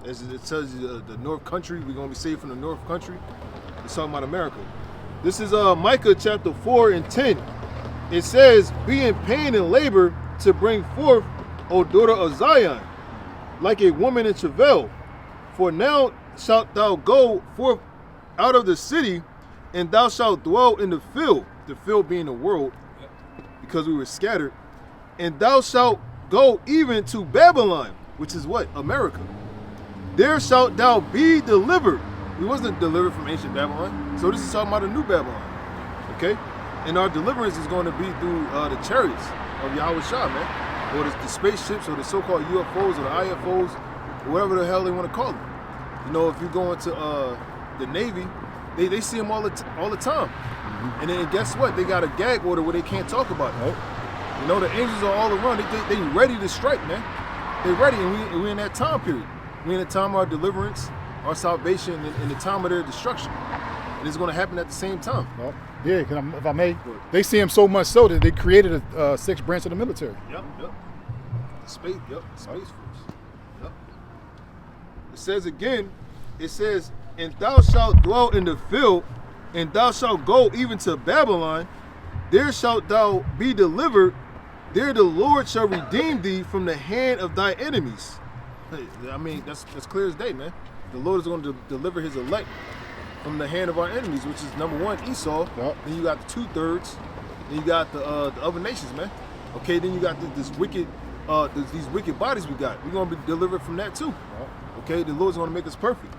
as it says, the North Country. We're gonna be saved from the North Country. It's talking about America. This is Micah chapter 4 and 10. It says, "Be in pain and labor to bring forth, O daughter of Zion, like a woman in travail. For now shalt thou go forth out of the city, and thou shalt dwell in the field being the world, because we were scattered. And thou shalt go even to Babylon," which is what? America. "There shalt thou be delivered." We wasn't delivered from ancient Babylon. So this is talking about a new Babylon. Okay? And our deliverance is going to be through the chariots of Yahushua, man. Or the spaceships, or the so-called UFOs, or the IFOs, or whatever the hell they want to call them. You know, if you go into the Navy, they see them all the time. Mm-hmm. And then guess what? They got a gag order where they can't talk about it. Right? You know, the angels are all around. They ready to strike, man. They ready, and we in that time period. We in the time of our deliverance, our salvation, and the time of their destruction. And it's going to happen at the same time. Well, yeah, if I may, they see him so much so that they created a sixth branch of the military. Yep. Space Force. Yep. It says again, "And thou shalt dwell in the field, and thou shalt go even to Babylon. There shalt thou be delivered. There the Lord shall redeem thee from the hand of thy enemies." I mean, that's clear as day, man. The Lord is going to deliver his elect from the hand of our enemies, which is number one, Esau. Yep. Then you got the 2/3. Then you got the other nations, man. Okay, then you got these wicked bodies we got. We're going to be delivered from that too. Yep. Okay, the Lord's going to make us perfect.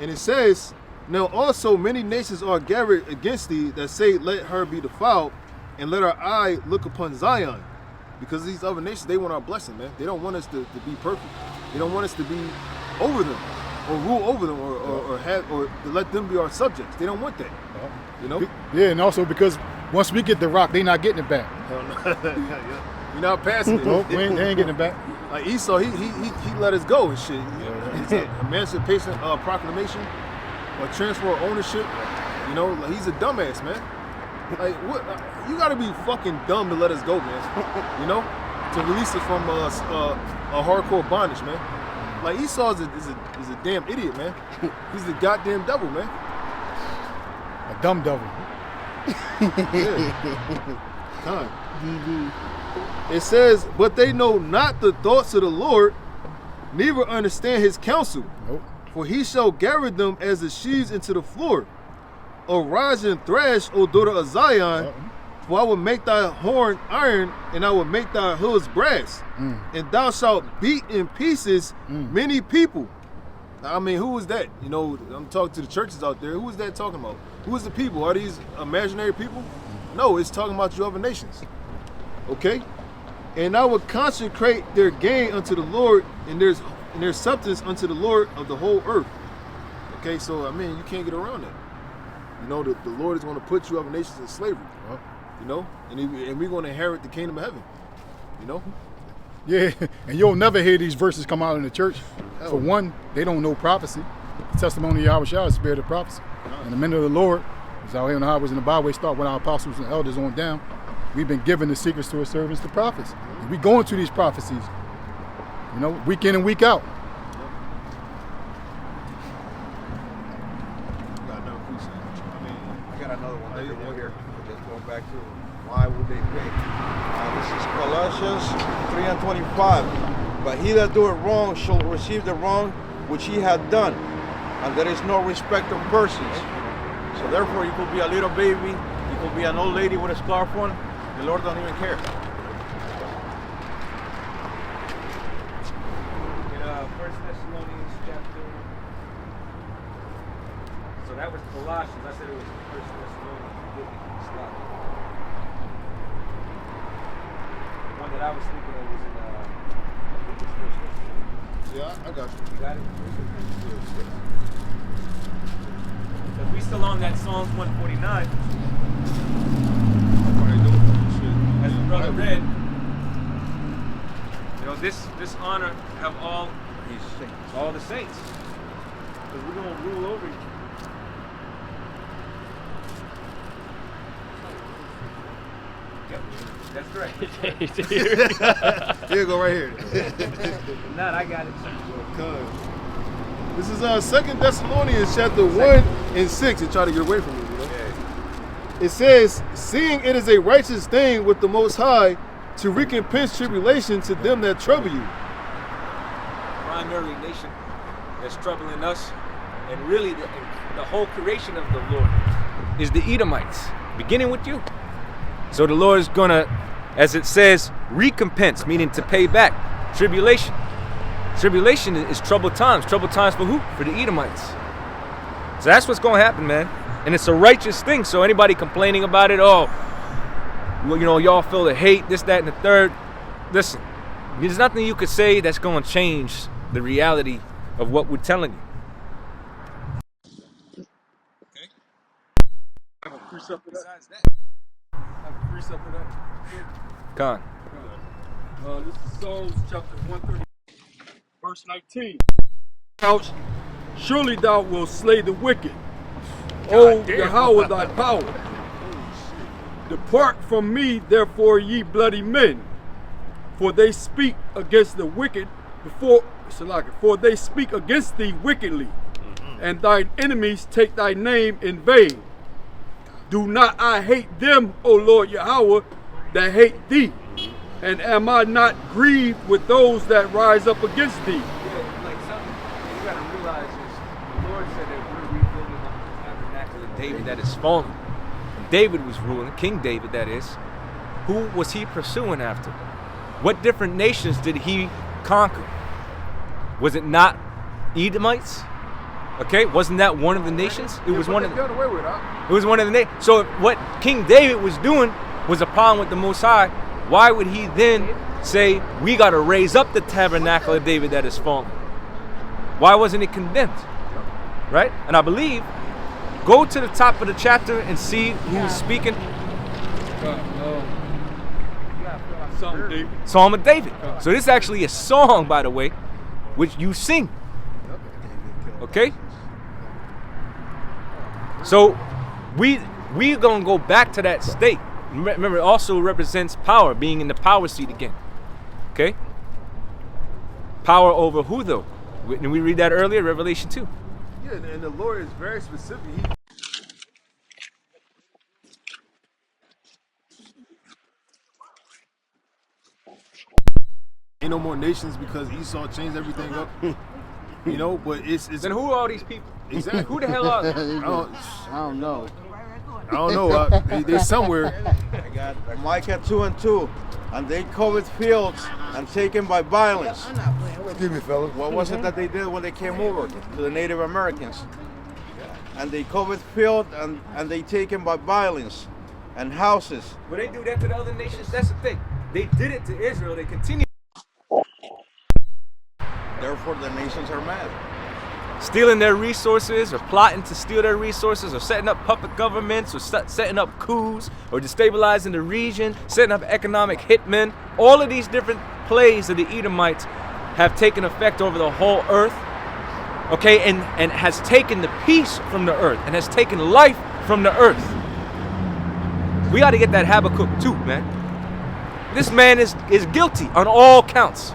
And it says, "Now also many nations are gathered against thee that say, let her be defiled, and let our eye look upon Zion. Because these other nations, they want our blessing, man. They don't want us to be perfect. They don't want us to be over them or rule over them or to let them be our subjects. They don't want that. You know? Yeah, and also because once we get the rock, they not getting it back. You're not passing it. Nope, they ain't getting it back. Like Esau, he let us go and shit. It's an emancipation proclamation, a transfer of ownership. You know, like, he's a dumbass, man. Like, what? You gotta be fucking dumb to let us go, man. You know, to release us from a hardcore bondage, man. Like Esau is a damn idiot, man. He's the goddamn devil, man. A dumb devil. Yeah. It says, but they know not the thoughts of the Lord, neither understand his counsel. Nope. For he shall gather them as the sheaves into the floor. Arise and thrash, O daughter of Zion, for I will make thy horn iron, and I will make thy hooves brass, and thou shalt beat in pieces many people. I mean, who is that? You know, I'm talking to the churches out there. Who is that talking about? Who is the people? Are these imaginary people? No, it's talking about you other nations. Okay? And I will consecrate their gain unto the Lord, and their substance unto the Lord of the whole earth. Okay, so I mean, you can't get around that. You know, the Lord is going to put you other nations in slavery. You know, and we're going to inherit the kingdom of heaven. You know? Yeah, and you'll never hear these verses come out in the church. For one, they don't know prophecy. The testimony of Yahweh Shah is the spirit of prophecy. And the men of the Lord, as out here in the highways and the byways, start with our apostles and elders on down. We've been given the secrets to his servants, the prophets. And we go into these prophecies, you know, week in and week out. I got another one here. Just going back to why would they pay? This is Colossians 3:25. But he that doeth wrong shall receive the wrong which he hath done, and there is no respect of persons. So therefore, you could be a little baby, you could be an old lady with a scarf on. The Lord don't even care. In 1 Thessalonians chapter. So that was Colossians. I said it was 1 Thessalonians. The one that I was thinking of was in Yeah, I got you. You got it? Because we still on that Psalms 149. As the brother read, you know, this honor have all the saints. Because we're going to rule over you. Yep, that's right. Here you go, right here. If not, I got it. This is 2 Thessalonians chapter 1 and 6. And try to get away from me, you know? It says, seeing it is a righteous thing with the Most High to recompense tribulation to them that trouble you. Primary nation that's troubling us, and really the whole creation of the Lord, is the Edomites, beginning with you. So the Lord is going to, as it says, recompense, meaning to pay back, tribulation. Tribulation is troubled times. Troubled times for who? For the Edomites. So that's what's going to happen, man. And it's a righteous thing. So anybody complaining about it, oh, well, you know, y'all feel the hate, this, that, and the third. Listen, there's nothing you could say that's going to change the reality of what we're telling you. Okay. I have a precept for that. Besides that. I have a precept for that. Con. This is Psalms chapter 130, verse 19. Couch, surely thou wilt slay the wicked. O Yahweh, thy power. Depart from me, therefore, ye bloody men, for they speak against the wicked for they speak against thee wickedly, and thine enemies take thy name in vain. Do not I hate them, O Lord Yahweh, that hate thee? And am I not grieved with those that rise up against thee? Yeah, like something you gotta realize is the Lord said that we're rebuilding up the tabernacle of David that is fallen. When David was ruling, King David that is, who was he pursuing after? What different nations did he conquer? Was it not Edomites? Okay, wasn't that one of the nations? It was one of the. It was one of the nations. So what King David was doing was a problem with the Most High, why would he then say, we got to raise up the tabernacle of David that is fallen? Why wasn't it condemned? Right? And I believe, go to the top of the chapter and see who's speaking. Psalm of David. So this is actually a song, by the way, which you sing. Okay? So we gonna go back to that state. Remember, it also represents power, being in the power seat again. Okay? Power over who though? Did we read that earlier, Revelation 2? Yeah, and the Lord is very specific. Ain't no more nations because Esau changed everything up. You know, but it's then who are all these people? Exactly. Who the hell are they? I don't know. I don't know. They somewhere. I got Micah 2:2. And they covered fields and taken by violence. Excuse me, fellas. What was it that they did when they came over to the Native Americans? And they covered field and they taken by violence and houses. Will they do that to the other nations? That's the thing. They did it to Israel. They continue. Therefore, the nations are mad. Stealing their resources, or plotting to steal their resources, or setting up puppet governments, or setting up coups, or destabilizing the region, setting up economic hitmen. All of these different plays of the Edomites have taken effect over the whole earth, okay, and has taken the peace from the earth, and has taken life from the earth. We got to get that Habakkuk too, man. This man is guilty on all counts.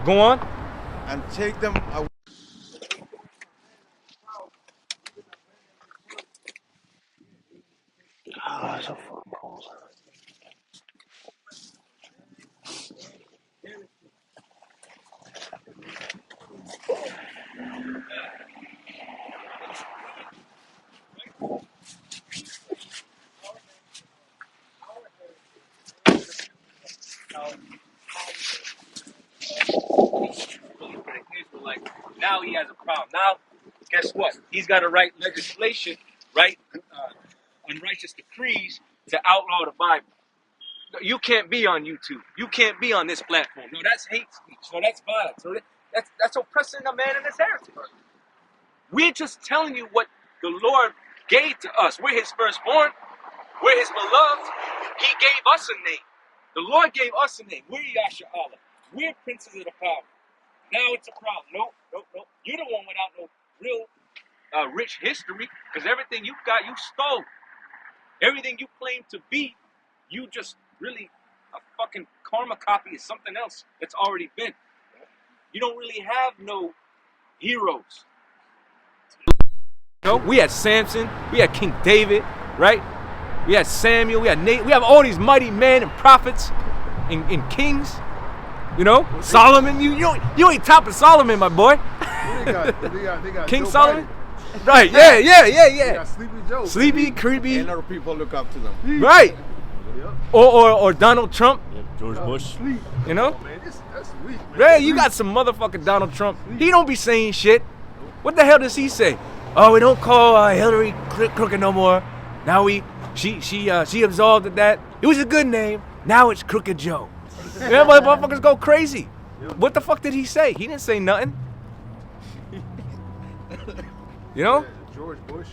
Go on. And take them away. Oh, it's so fucking cold. Like, now he has a problem. Now, guess what? He's got to write legislation, right? Unrighteous decrees to outlaw the Bible. You can't be on YouTube. You can't be on this platform. No, that's hate speech. No, that's violence. No, that's oppressing a man in his heritage. We're just telling you what the Lord gave to us. We're his firstborn. We're his beloved. He gave us a name. The Lord gave us a name. We're Yasha-Allah. We're princes of the power. Now it's a problem. No. You're the one without no real rich history, because everything you got, you stole. Everything you claim to be, you just really a fucking karma copy of something else that's already been. You don't really have no heroes. No, we had Samson, we had King David, right? We had Samuel, we had Nate, we have all these mighty men and prophets and kings. You know, Solomon, you ain't topping Solomon, my boy. They got King Joe Solomon? Biden. Right, yeah. They got Sleepy Joe. Sleepy, creepy. And other people look up to them. Right. Or Donald Trump. George Bush. You know? Oh, man, that's weak, man. Ray, you got some motherfucking Donald Trump. He don't be saying shit. What the hell does he say? Oh, we don't call Hillary crooked no more. Now she absolved of that. It was a good name. Now it's Crooked Joe. Yeah, motherfuckers go crazy. What the fuck did he say? He didn't say nothing. You know? George Bush.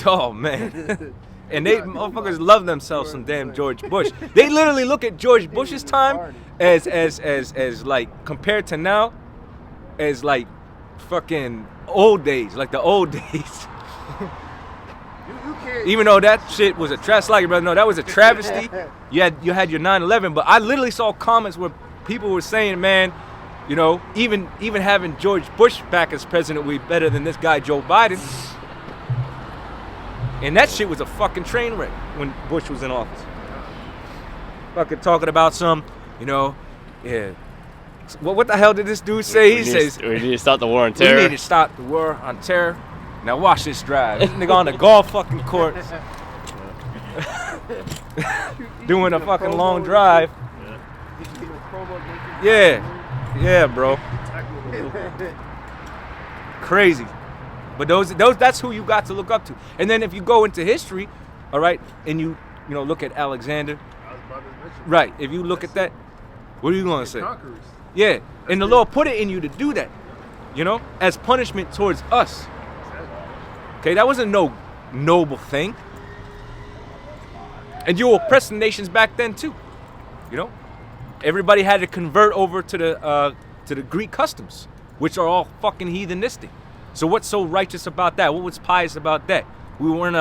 Oh man. And they motherfuckers love themselves some damn George Bush. They literally look at George Bush's time as like compared to now as like fucking old days, like the old days. Even though that shit was a travesty, like brother, no, that was a travesty. You had your 9/11, but I literally saw comments where people were saying, man, you know, even having George Bush back as president would be better than this guy Joe Biden. And that shit was a fucking train wreck when Bush was in office. Fucking talking about some, you know, yeah. What the hell did this dude say? He says we need to stop the war on terror. We need to stop the war on terror. Now watch this drive. This nigga on the golf fucking course. Doing a fucking long drive. Yeah, bro. Crazy. But those that's who you got to look up to. And then if you go into history, all right, and you look at Alexander, Right. If you look at that, what are you going to say? Conquerors. Yeah. And the Lord put it in you to do that, you know, as punishment towards us. Okay, that wasn't no noble thing. And you were oppressing nations back then too, you know. Everybody had to convert over to the Greek customs, which are all fucking heathenistic. So what's so righteous about that? What was pious about that? We weren't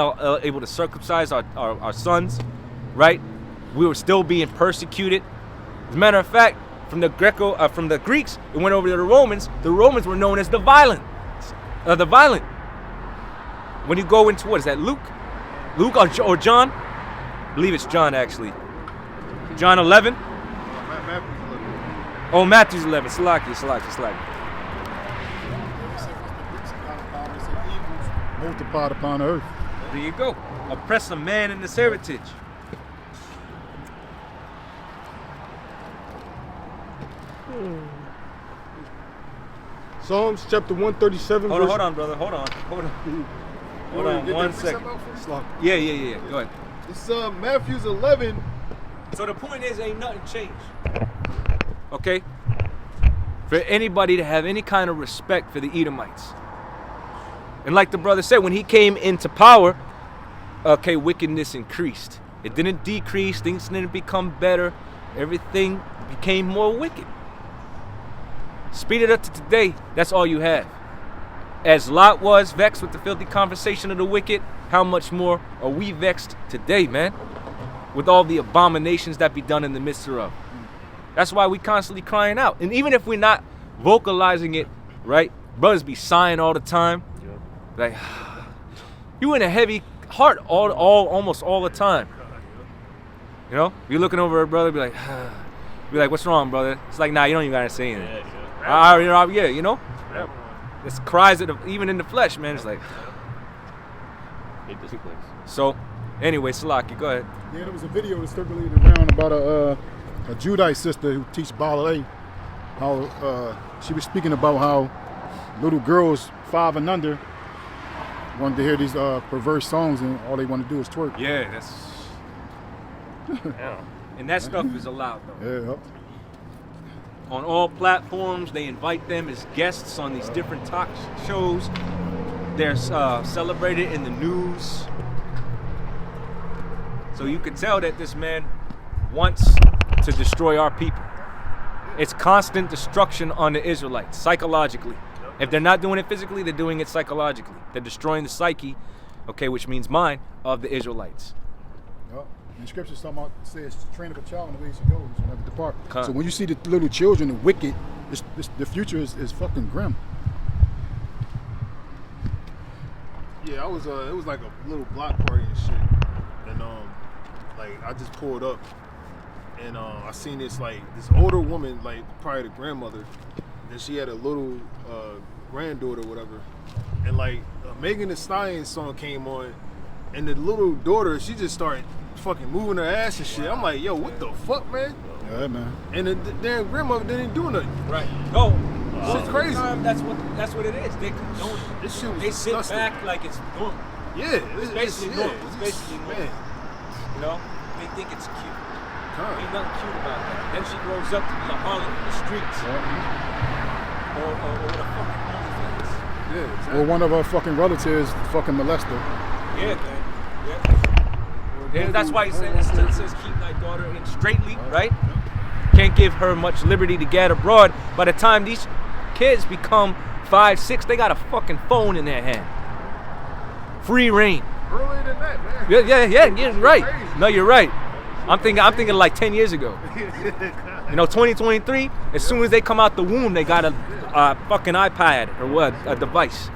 able to circumcise our sons, right? We were still being persecuted. As a matter of fact, from the Greeks, it went over to the Romans. The Romans were known as the violent. When you go into, what is that, Luke or John? I believe it's John, actually. John 11. Oh, Matthew's 11. Salaki. Multiplied upon earth. There you go. Oppress a man in his heritage. Psalms chapter 137. Hold on, brother. Hold on. 1 second. Yeah. Go ahead. It's Matthew's 11. So the point is, ain't nothing changed. Okay? For anybody to have any kind of respect for the Edomites. And like the brother said, when he came into power, okay, wickedness increased. It didn't decrease. Things didn't become better. Everything became more wicked. Speed it up to today, that's all you have. As Lot was vexed with the filthy conversation of the wicked, how much more are we vexed today, man? With all the abominations that be done in the midst thereof. That's why we constantly crying out. And even if we're not vocalizing it, right? Brothers be sighing all the time. Like, you in a heavy heart almost all the time. You know? You're looking over a brother, be like, what's wrong, brother? It's like, nah, you don't even gotta say anything. You know? It's cries even in the flesh, man. It's like, Hate this place. So, anyway, Salaki, go ahead. Yeah, there was a video that circulated around about a Judite sister who teaches ballet. How she was speaking about how little girls 5 and under wanted to hear these perverse songs, and all they want to do is twerk. Yeah, that's. And that stuff is allowed, though. Yeah. On all platforms, they invite them as guests on these different talk shows. They're celebrated in the news. So you can tell that this man wants to destroy our people. It's constant destruction on the Israelites, psychologically. If they're not doing it physically, they're doing it psychologically. They're destroying the psyche, okay, which means mind, of the Israelites. Yep. And scriptures talking about, says, train up a child in the way he should go, he should never depart. So when you see the little children, the wicked, the future is fucking grim. Yeah, it was like a little block party and shit, and like I just pulled up, and I seen this older woman, like probably the grandmother, and she had a little granddaughter or whatever, and like Megan Thee Stallion song came on, and the little daughter, she just started fucking moving her ass and shit. I'm like, yo, what the fuck, man? Yeah, man. And the damn grandmother didn't do nothing. Right. No. Shit's crazy. That's what it is. They condone it. This shit was They disgusting. sit back like it's normal. Yeah, It's basically normal. It's it's- basically normal. man. You know? They think it's cute. Huh. Ain't nothing cute about that. Then she grows up to be a harlot in the streets. Or with a fucking OnlyFans. Yeah, exactly. Or one of her fucking relatives fucking molest her. Yeah, man. Yeah, that's why it still says keep thy daughter in straitly, right? Can't give her much liberty to get abroad. By the time these kids become 5, 6, they got a fucking phone in their hand. Free reign. Earlier than that, man. Yeah, you're right. No, you're right. I'm thinking like 10 years ago. 2023, as soon as they come out the womb, they got a fucking iPad or what, a device.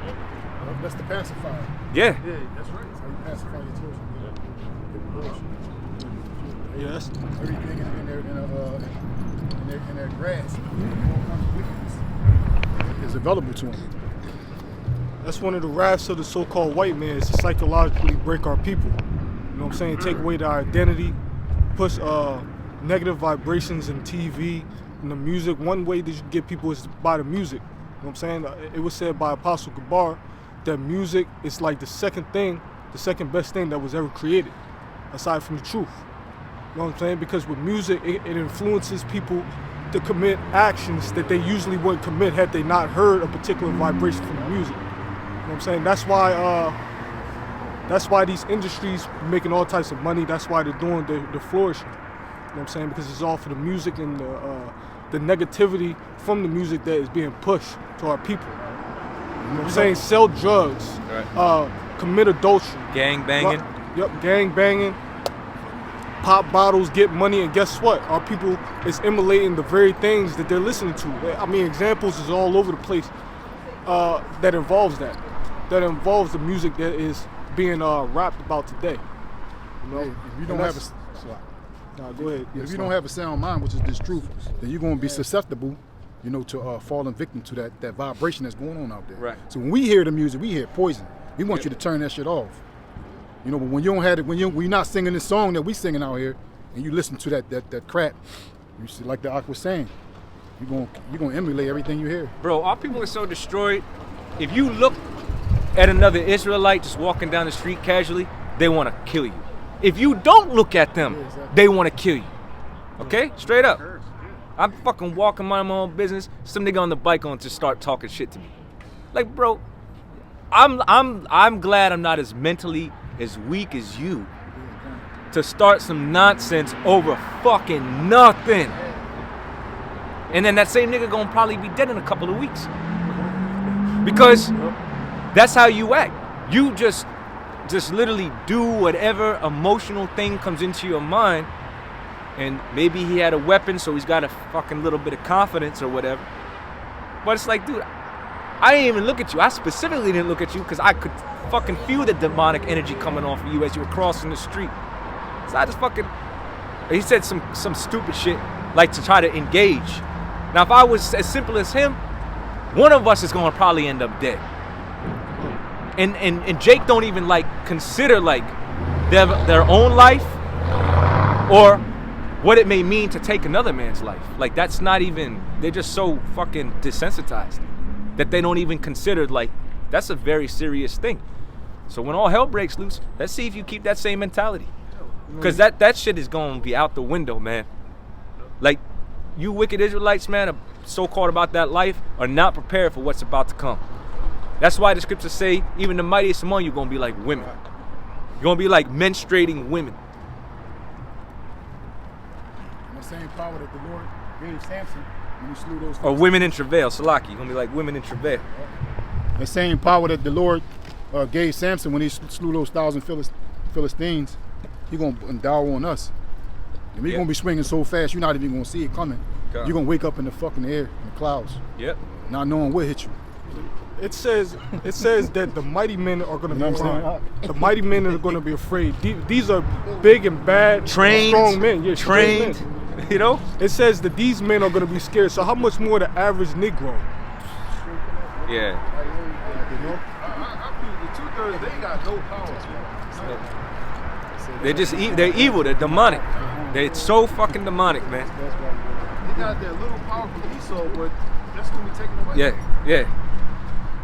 That's the pacifier. Yeah. Yeah, that's right. That's how you pacify your children. Yes. Everything in their grasp, all kinds of wickedness is available to them. That's one of the rafts of the so-called white man, is to psychologically break our people. You know what I'm saying? Take away their identity, push negative vibrations in TV and the music. One way that you get people is by the music. You know what I'm saying? It was said by Apostle Gabar that music is like the second best thing that was ever created, aside from the truth. know what I'm saying? Because with music, it influences people to commit actions that they usually wouldn't commit had they not heard a particular vibration from the music. You know what I'm saying? That's why these industries making all types of money. That's why they're doing the flourishing. You know what I'm saying? Because it's all for the music and the negativity from the music that is being pushed to our people. You know what I'm saying? Sell drugs, commit adultery. Gang banging. Yep, gang banging. Pop bottles, get money, and guess what? Our people is emulating the very things that they're listening to. I mean, examples is all over the place that involves that. That involves the music that is being rapped about today. You know? If you don't have go ahead. If you don't have a sound mind, which is this truth, then you're going to be susceptible, you know, to falling victim to that vibration that's going on out there. Right. So when we hear the music, we hear poison. We want you to turn that shit off. You know, but when you don't have it, when you're not singing this song that we singing out here, and you listen to that crap, you see, like the Ak was saying, you're gonna emulate everything you hear. Bro, our people are so destroyed. If you look at another Israelite just walking down the street casually, they want to kill you. If you don't look at them, they want to kill you. Okay? Straight up. I'm fucking walking my own business. Some nigga on the bike on to start talking shit to me. Like, bro, I'm glad I'm not as mentally as weak as you to start some nonsense over fucking nothing. And then that same nigga gonna probably be dead in a couple of weeks. Because that's how you act. You just literally do whatever emotional thing comes into your mind. And maybe he had a weapon, so he's got a fucking little bit of confidence or whatever. But it's like, dude, I didn't even look at you. I specifically didn't look at you because I could fucking feel the demonic energy coming off of you as you were crossing the street. So I just fucking... He said some stupid shit, like to try to engage. Now, if I was as simple as him, one of us is going to probably end up dead. And Jake don't even, like, consider, like, their own life or what it may mean to take another man's life. Like, that's not even... They're just so fucking desensitized that they don't even consider, like, that's a very serious thing. So when all hell breaks loose, let's see if you keep that same mentality. Because that shit is going to be out the window, man. Like, you wicked Israelites, man, are so caught about that life, are not prepared for what's about to come. That's why the scriptures say, even the mightiest among you are going to be like women. You're going to be like menstruating women. And the same power that the Lord gave Samson when he slew those... Or women in travail, Salaki. You're going to be like women in travail. The same power that the Lord gave Samson when he slew those 1,000 Philistines, he's going to endow on us. And we're going to be swinging so fast, you're not even going to see it coming. God. You're going to wake up in the fucking air, in the clouds. Yep. Not knowing what hit you. It says that the mighty men are going to be afraid. The mighty men are going to be afraid. These are big and bad, trained, strong men. Yeah, trained. You know? It says that these men are going to be scared. So how much more the average Negro? Yeah. The 2/3, they got no power. They're evil. They're demonic. They're so fucking demonic, man. They got that little power from Esau, but that's going to be taken away.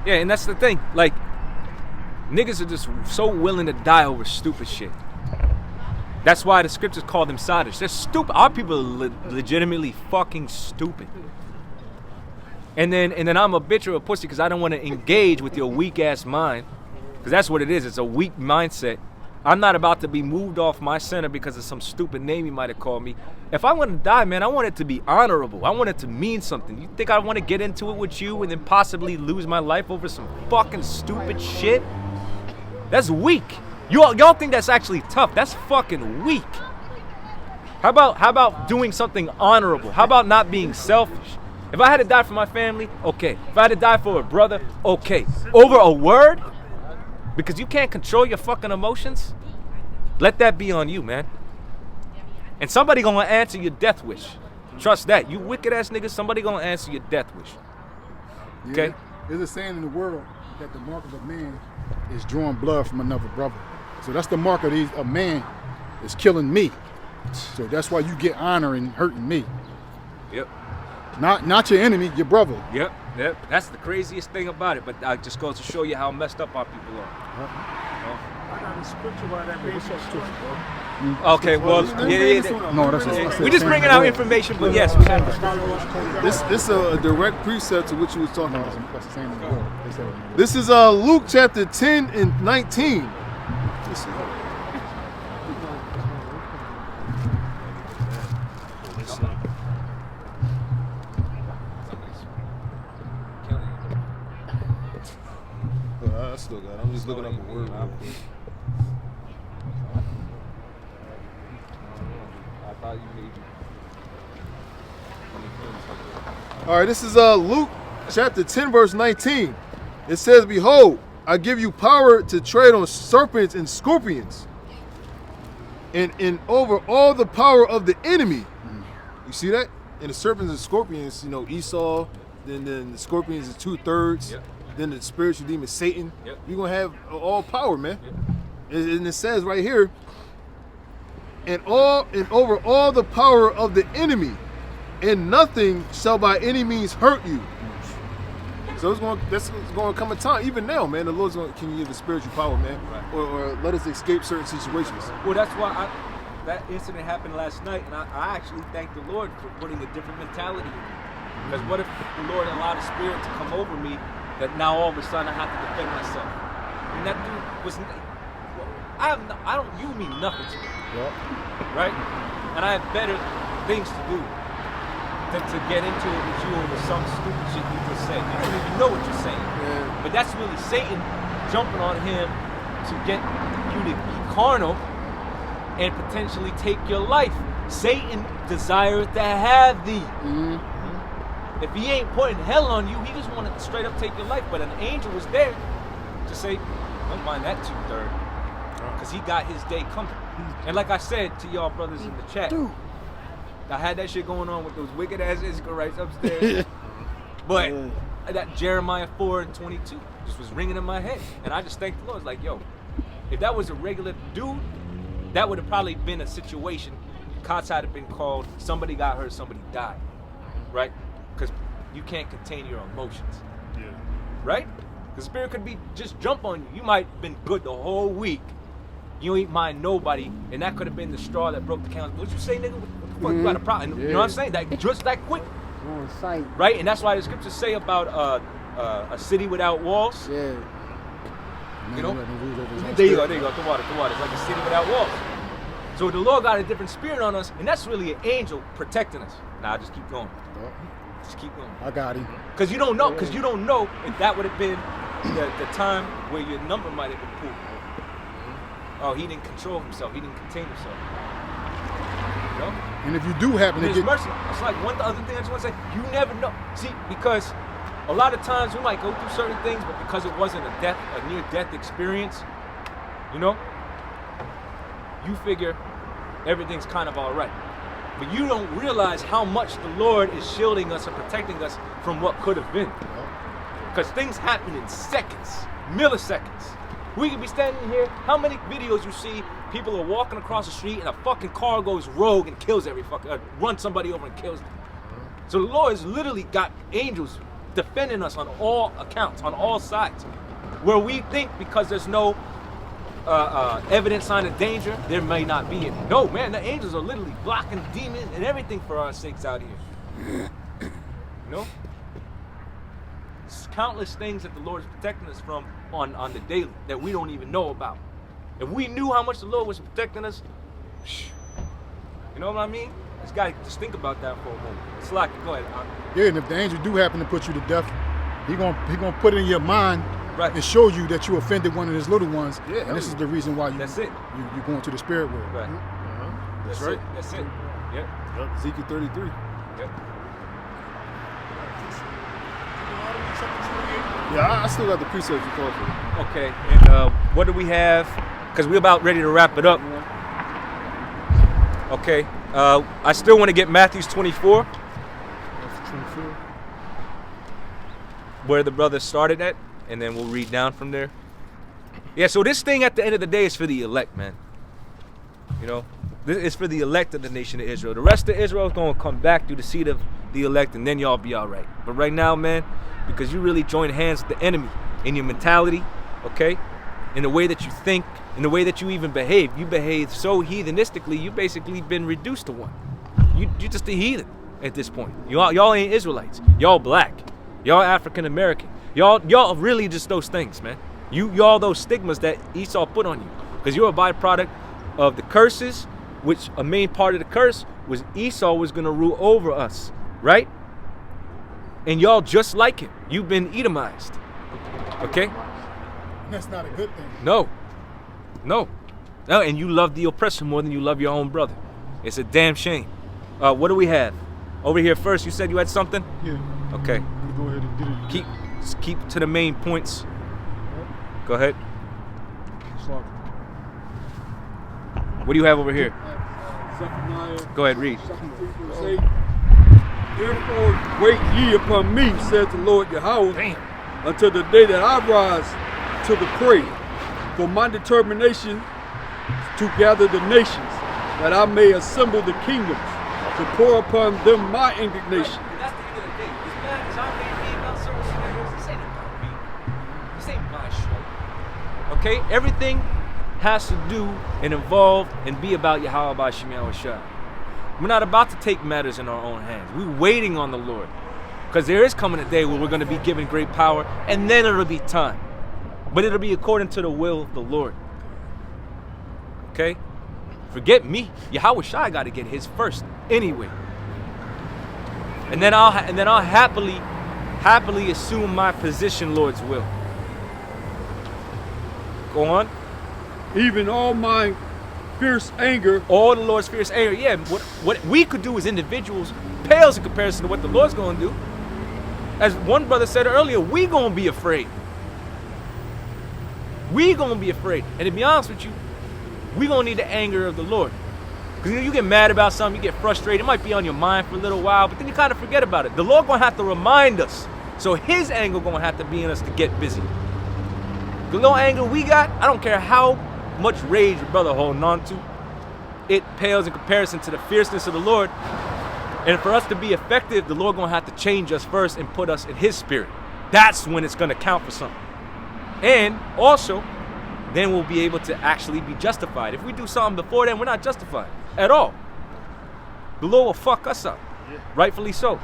Yeah, and that's the thing. Like, niggas are just so willing to die over stupid shit. That's why the scriptures call them sadists. They're stupid. Our people are legitimately fucking stupid. And then I'm a bitch or a pussy because I don't want to engage with your weak ass mind. Because that's what it is. It's a weak mindset. I'm not about to be moved off my center because of some stupid name you might have called me. If I want to die, man, I want it to be honorable. I want it to mean something. You think I want to get into it with you and then possibly lose my life over some fucking stupid shit? That's weak. Y'all think that's actually tough. That's fucking weak. How about doing something honorable? How about not being selfish? If I had to die for my family, okay. If I had to die for a brother, okay. Over a word? Because you can't control your fucking emotions? Let that be on you, man. And somebody gonna answer your death wish. Trust that. You wicked ass niggas, somebody gonna answer your death wish. Okay? Yeah, there's a saying in the world that the mark of a man is drawing blood from another brother. So that's the mark of a man is killing me. So that's why you get honor in hurting me. Yep. Not your enemy, your brother. Yep. That's the craziest thing about it, but it just goes to show you how messed up our people are. I got a scripture by that makes us bro. Okay, well, yeah. No, that's We just bringing out information, but yes. This is a direct precept to what you was talking about. That's the same as before. They said it. This is Luke chapter 10 and 19. I still got it. I'm just looking up a word real quick. All right, this is Luke chapter 10, verse 19. It says, "Behold, I give you power to tread on serpents and scorpions, and over all the power of the enemy." You see that? And the serpents and scorpions, you know, Esau, then the scorpions is 2/3. Yep. Then the spiritual demon Satan. Yep. You're gonna have all power, man. Yep. And it says right here, and over all the power of the enemy, and nothing shall by any means hurt you. So that's going to come a time, even now, man. The Lord's going to can you give us spiritual power, man, Right. or let us escape certain situations. Well, that's why that incident happened last night, and I actually thank the Lord for putting a different mentality in me. Because what if the Lord allowed a spirit to come over me that now all of a sudden I have to defend myself? And that dude was, you mean nothing to me, right? And I have better things to do than to get into it with you over some stupid shit you just said. You don't even know what you're saying. Yeah. But that's really Satan jumping on him to get you to be carnal and potentially take your life. Satan desireth to have thee. If he ain't putting hell on you, he just wanted to straight up take your life. But an angel was there to say, don't mind that 2/3, because he got his day coming. And like I said to y'all brothers in the chat, I had that shit going on with those wicked ass Israelites upstairs. But that Jeremiah 4:22 just was ringing in my head. And I just thanked the Lord. It's like, yo, if that was a regular dude, that would have probably been a situation. Cots had been called, somebody got hurt, somebody died. Right? Because you can't contain your emotions. Yeah. Right? The spirit could be just jump on you. You might have been good the whole week. You ain't mind nobody, and that could have been the straw that broke the camel's. What you say, nigga? What the fuck? You got a problem? You know what I'm saying? That just that quick. On sight. Right? And that's why the scriptures say about a city without walls. Yeah. You know? There you go, the water. It's like a city without walls. So the Lord got a different spirit on us, and that's really an angel protecting us. Nah, just keep going. Just keep going. I got him. Because you don't know, if that would have been the time where your number might have been pulled. Oh, he didn't control himself. He didn't contain himself. You know? And if you do happen to His get mercy. It's like one other thing I just want to say. You never know. See, because a lot of times we might go through certain things, but because it wasn't a near-death experience, you know, you figure everything's kind of all right. But you don't realize how much the Lord is shielding us and protecting us from what could have been. Because things happen in seconds, milliseconds. We could be standing here, how many videos you see, people are walking across the street and a fucking car goes rogue and kills runs somebody over and kills them. So the Lord has literally got angels defending us on all accounts, on all sides. Where we think because there's no evident sign of danger, there may not be any. No, man, the angels are literally blocking demons and everything for our sakes out here. You know? There's countless things that the Lord is protecting us from on the daily that we don't even know about. If we knew how much the Lord was protecting us, you know what I mean? Just gotta just think about that for a moment. It's like, go ahead. Yeah, and if the angel do happen to put you to death, he gonna put it in your mind, right, and show you that you offended one of his little ones. Yeah, and this is the reason why That's it. You're going to the spirit world. Right. That's That's right. it. That's it. Yep. Ezekiel 33. Yep. Yeah, I still got the precepts you called for. Okay, and what do we have? Because we're about ready to wrap it up. Okay, I still want to get Matthew 24. Where the brother started at, and then we'll read down from there. Yeah, so this thing at the end of the day is for the elect, man. You know, this is for the elect of the nation of Israel. The rest of Israel is going to come back through the seed of the elect, and then y'all be all right. But right now, man, because you really join hands with the enemy in your mentality, okay, in the way that you think, in the way that you even behave. You behave so heathenistically, you basically been reduced to one. You're just a heathen at this point. Y'all ain't Israelites. Y'all black. Y'all African American. Y'all really just those things, man. Y'all those stigmas that Esau put on you, because you're a byproduct of the curses, which a main part of the curse was Esau was gonna rule over us, right? And y'all just like him. You've been Edomized. Okay? That's not a good thing. No. And you love the oppressor more than you love your own brother. It's a damn shame. What do we have? Over here first, you said you had something? Yeah. Okay. Go ahead and get it. Keep to the main points. Go ahead. What do you have over here? Go ahead, read. Therefore wait ye upon me, says the Lord Yahweh, until the day that I rise to the prey, for my determination to gather the nations, that I may assemble the kingdoms, to pour upon them my indignation. That's the end of the day. This man is already being about service to Negroes. This ain't about me. This ain't my show. Okay? Everything has to do and involve and be about Yahweh Shemyahushua. We're not about to take matters in our own hands. We're waiting on the Lord. Because there is coming a day where we're going to be given great power, and then it'll be time. But it'll be according to the will of the Lord. Okay? Forget me. Yahushua got to get his first anyway. And then I'll happily assume my position, Lord's will. Go on. Even all my fierce anger. All the Lord's fierce anger. Yeah, what we could do as individuals pales in comparison to what the Lord's going to do. As one brother said earlier, we going to be afraid. We going to be afraid. And to be honest with you, we going to need the anger of the Lord. Because you get mad about something, you get frustrated. It might be on your mind for a little while, but then you kind of forget about it. The Lord going to have to remind us. So his anger going to have to be in us to get busy. The little anger we got, I don't care how much rage your brother holding on to, it pales in comparison to the fierceness of the Lord. And for us to be effective, the Lord gonna have to change us first and put us in his spirit. That's when it's gonna count for something. And also, then we'll be able to actually be justified. If we do something before then, we're not justified at all. The Lord will fuck us up. Yeah. Rightfully so.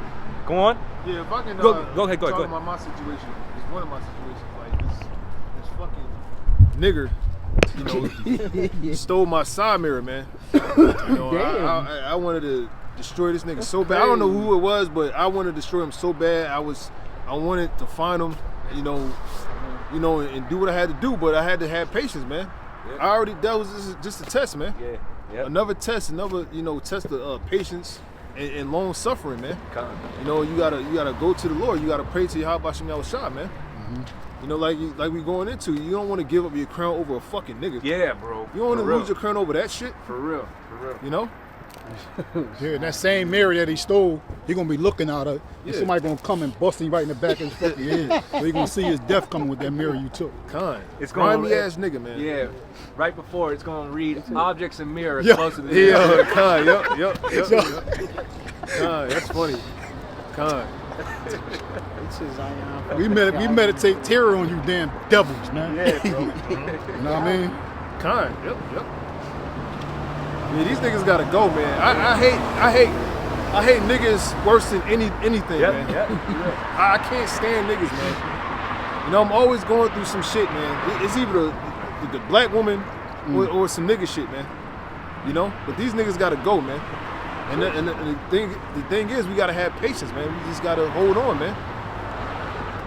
Go on. Yeah, if I can go ahead. talk about my situation. It's one of my situations. Like this fucking nigger, you know, stole my side mirror, man. You know, I wanted to destroy this nigga so bad. I don't know who it was, but I wanted to destroy him so bad. I wanted to find him, you know, and do what I had to do, but I had to have patience, man. Yeah. That was just a test, man. Yeah. Yep. Another test, test of patience and long suffering, man. You know, you gotta go to the Lord. You gotta pray to Yahweh Shemyahushua, man. Mm-hmm. You know, like we going into, you don't want to give up your crown over a fucking nigga. Yeah, bro. You don't want to lose your crown over that shit. For real. You know? Yeah, that same mirror that he stole, you're gonna be looking out of. Yeah. Somebody gonna come and bust him right in the back of his fucking head. So you're gonna see his death coming with that mirror you took. It's grimy ass nigga, man. Yeah. Right before it's gonna read objects and mirrors close to the Yep. That's funny. We meditate terror on you damn devils, man. Yeah, bro. You know what I mean? Yep. Yeah, these niggas gotta go, man. I hate niggas worse than anything, man. I can't stand niggas, man. You know, I'm always going through some shit, man. It's either the black woman or some nigga shit, man. You know, but these niggas gotta go, man. And the thing is, we gotta have patience, man. We just gotta hold on, man.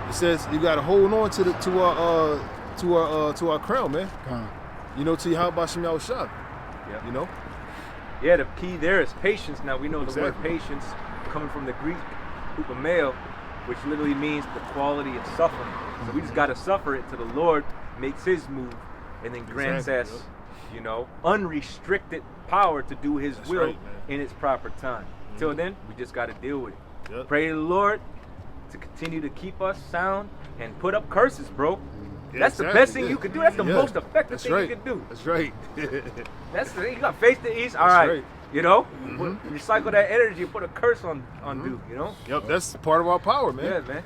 It says you gotta hold on to our crown, man. You know, to Yahweh Shemyahushua. You know. Yeah, the key there is patience. Now we know the word patience coming from the Greek upameo, which literally means the quality of suffering. So we just gotta suffer it till the Lord makes his move and then grants us, you know, unrestricted power to do his will in its proper time. Till then, we just gotta deal with it. Pray to the Lord to continue to keep us sound and put up curses, bro. That's the best thing you can do. That's the most effective thing you can do. That's right. That's the thing. You got to face the east. All right. You know? Recycle that energy and put a curse on dude, you know? Yep, that's part of our power, man. Yeah, man.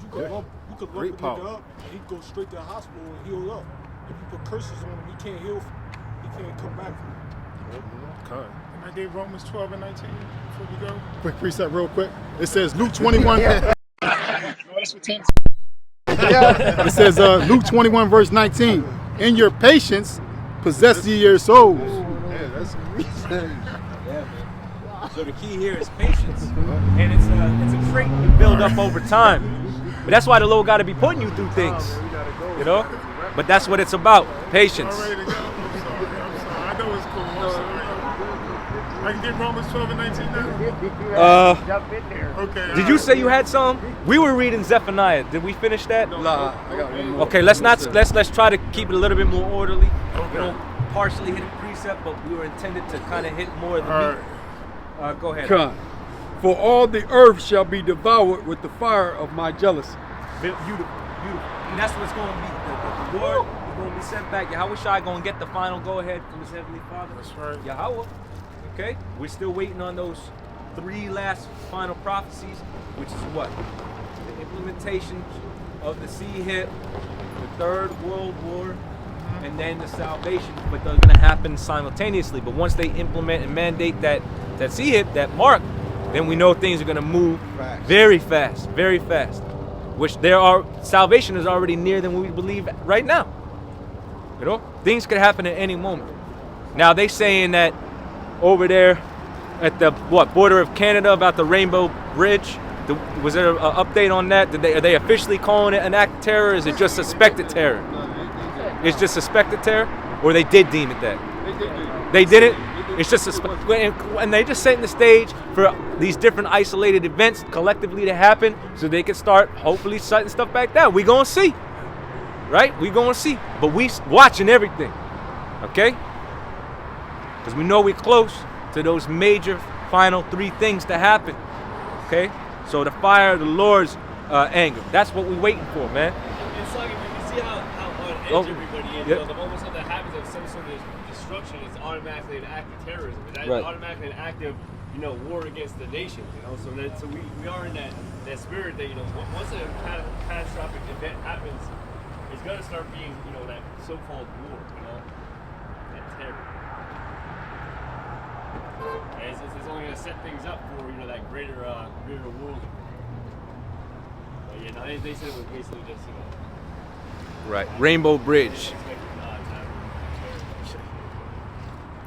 You could lump a nigga up and he'd go straight to the hospital and heal up. if you put curses on him, he can't heal. He can't come back. Okay. And I gave Romans 12 and 19 before we go. Quick precept real quick. It says Luke 21. No, that's what 10. It says Luke 21 verse 19. In your patience, possess ye your souls. Yeah, that's So the key here is patience, and it's a trait you build up over time. But that's why the Lord got to be putting you through things, you know. But that's what it's about, patience. I'm ready to go. I'm sorry. I know it's cool. I'm sorry. I can get Romans 12 and 19 now? Jump in there. Okay. Did you say you had some? We were reading Zephaniah. Did we finish that? Nah, I got one more. Okay, let's try to keep it a little bit more orderly. We don't partially hit a precept, but we were intended to kind of hit more of the meat. Go ahead. Come. For all the earth shall be devoured with the fire of my jealousy. Beautiful. And that's what's going to be. The Lord is going to be sent back. Yahweh Shai going to get the final go-ahead from his heavenly Father. That's right. Yahweh. Okay? We're still waiting on those 3 last final prophecies, which is what? The implementation of the sea hit, the Third World War, and then the salvation. But they're going to happen simultaneously. But once they implement and mandate that sea hit, that mark, then we know things are going to move very fast, very fast. Which salvation is already nearer than we believe right now. You know, things could happen at any moment. Now they saying that over there at the border of Canada about the Rainbow Bridge. Was there an update on that? Are they officially calling it an act of terror? Or is it just suspected terror? It's just suspected terror, or they did deem it that? They didn't. It's just and they just setting the stage for these different isolated events collectively to happen, so they can start hopefully shutting stuff back down. We gonna see, right? We gonna see, but we watching everything, okay? Because we know we're close to those major final 3 things to happen, okay? So the fire of the Lord's anger. That's what we're waiting for, man. It's like, you see how on edge everybody is. Yep. The moment something happens of some sort of destruction, it's automatically an act of terrorism. It's Right. automatically an act of, war against the nation. So we are in that spirit that once a catastrophic event happens, it's gonna start being that so-called war. That terror. And it's only gonna set things up for that greater world. But yeah, no, they said it was basically just Right. Rainbow Bridge.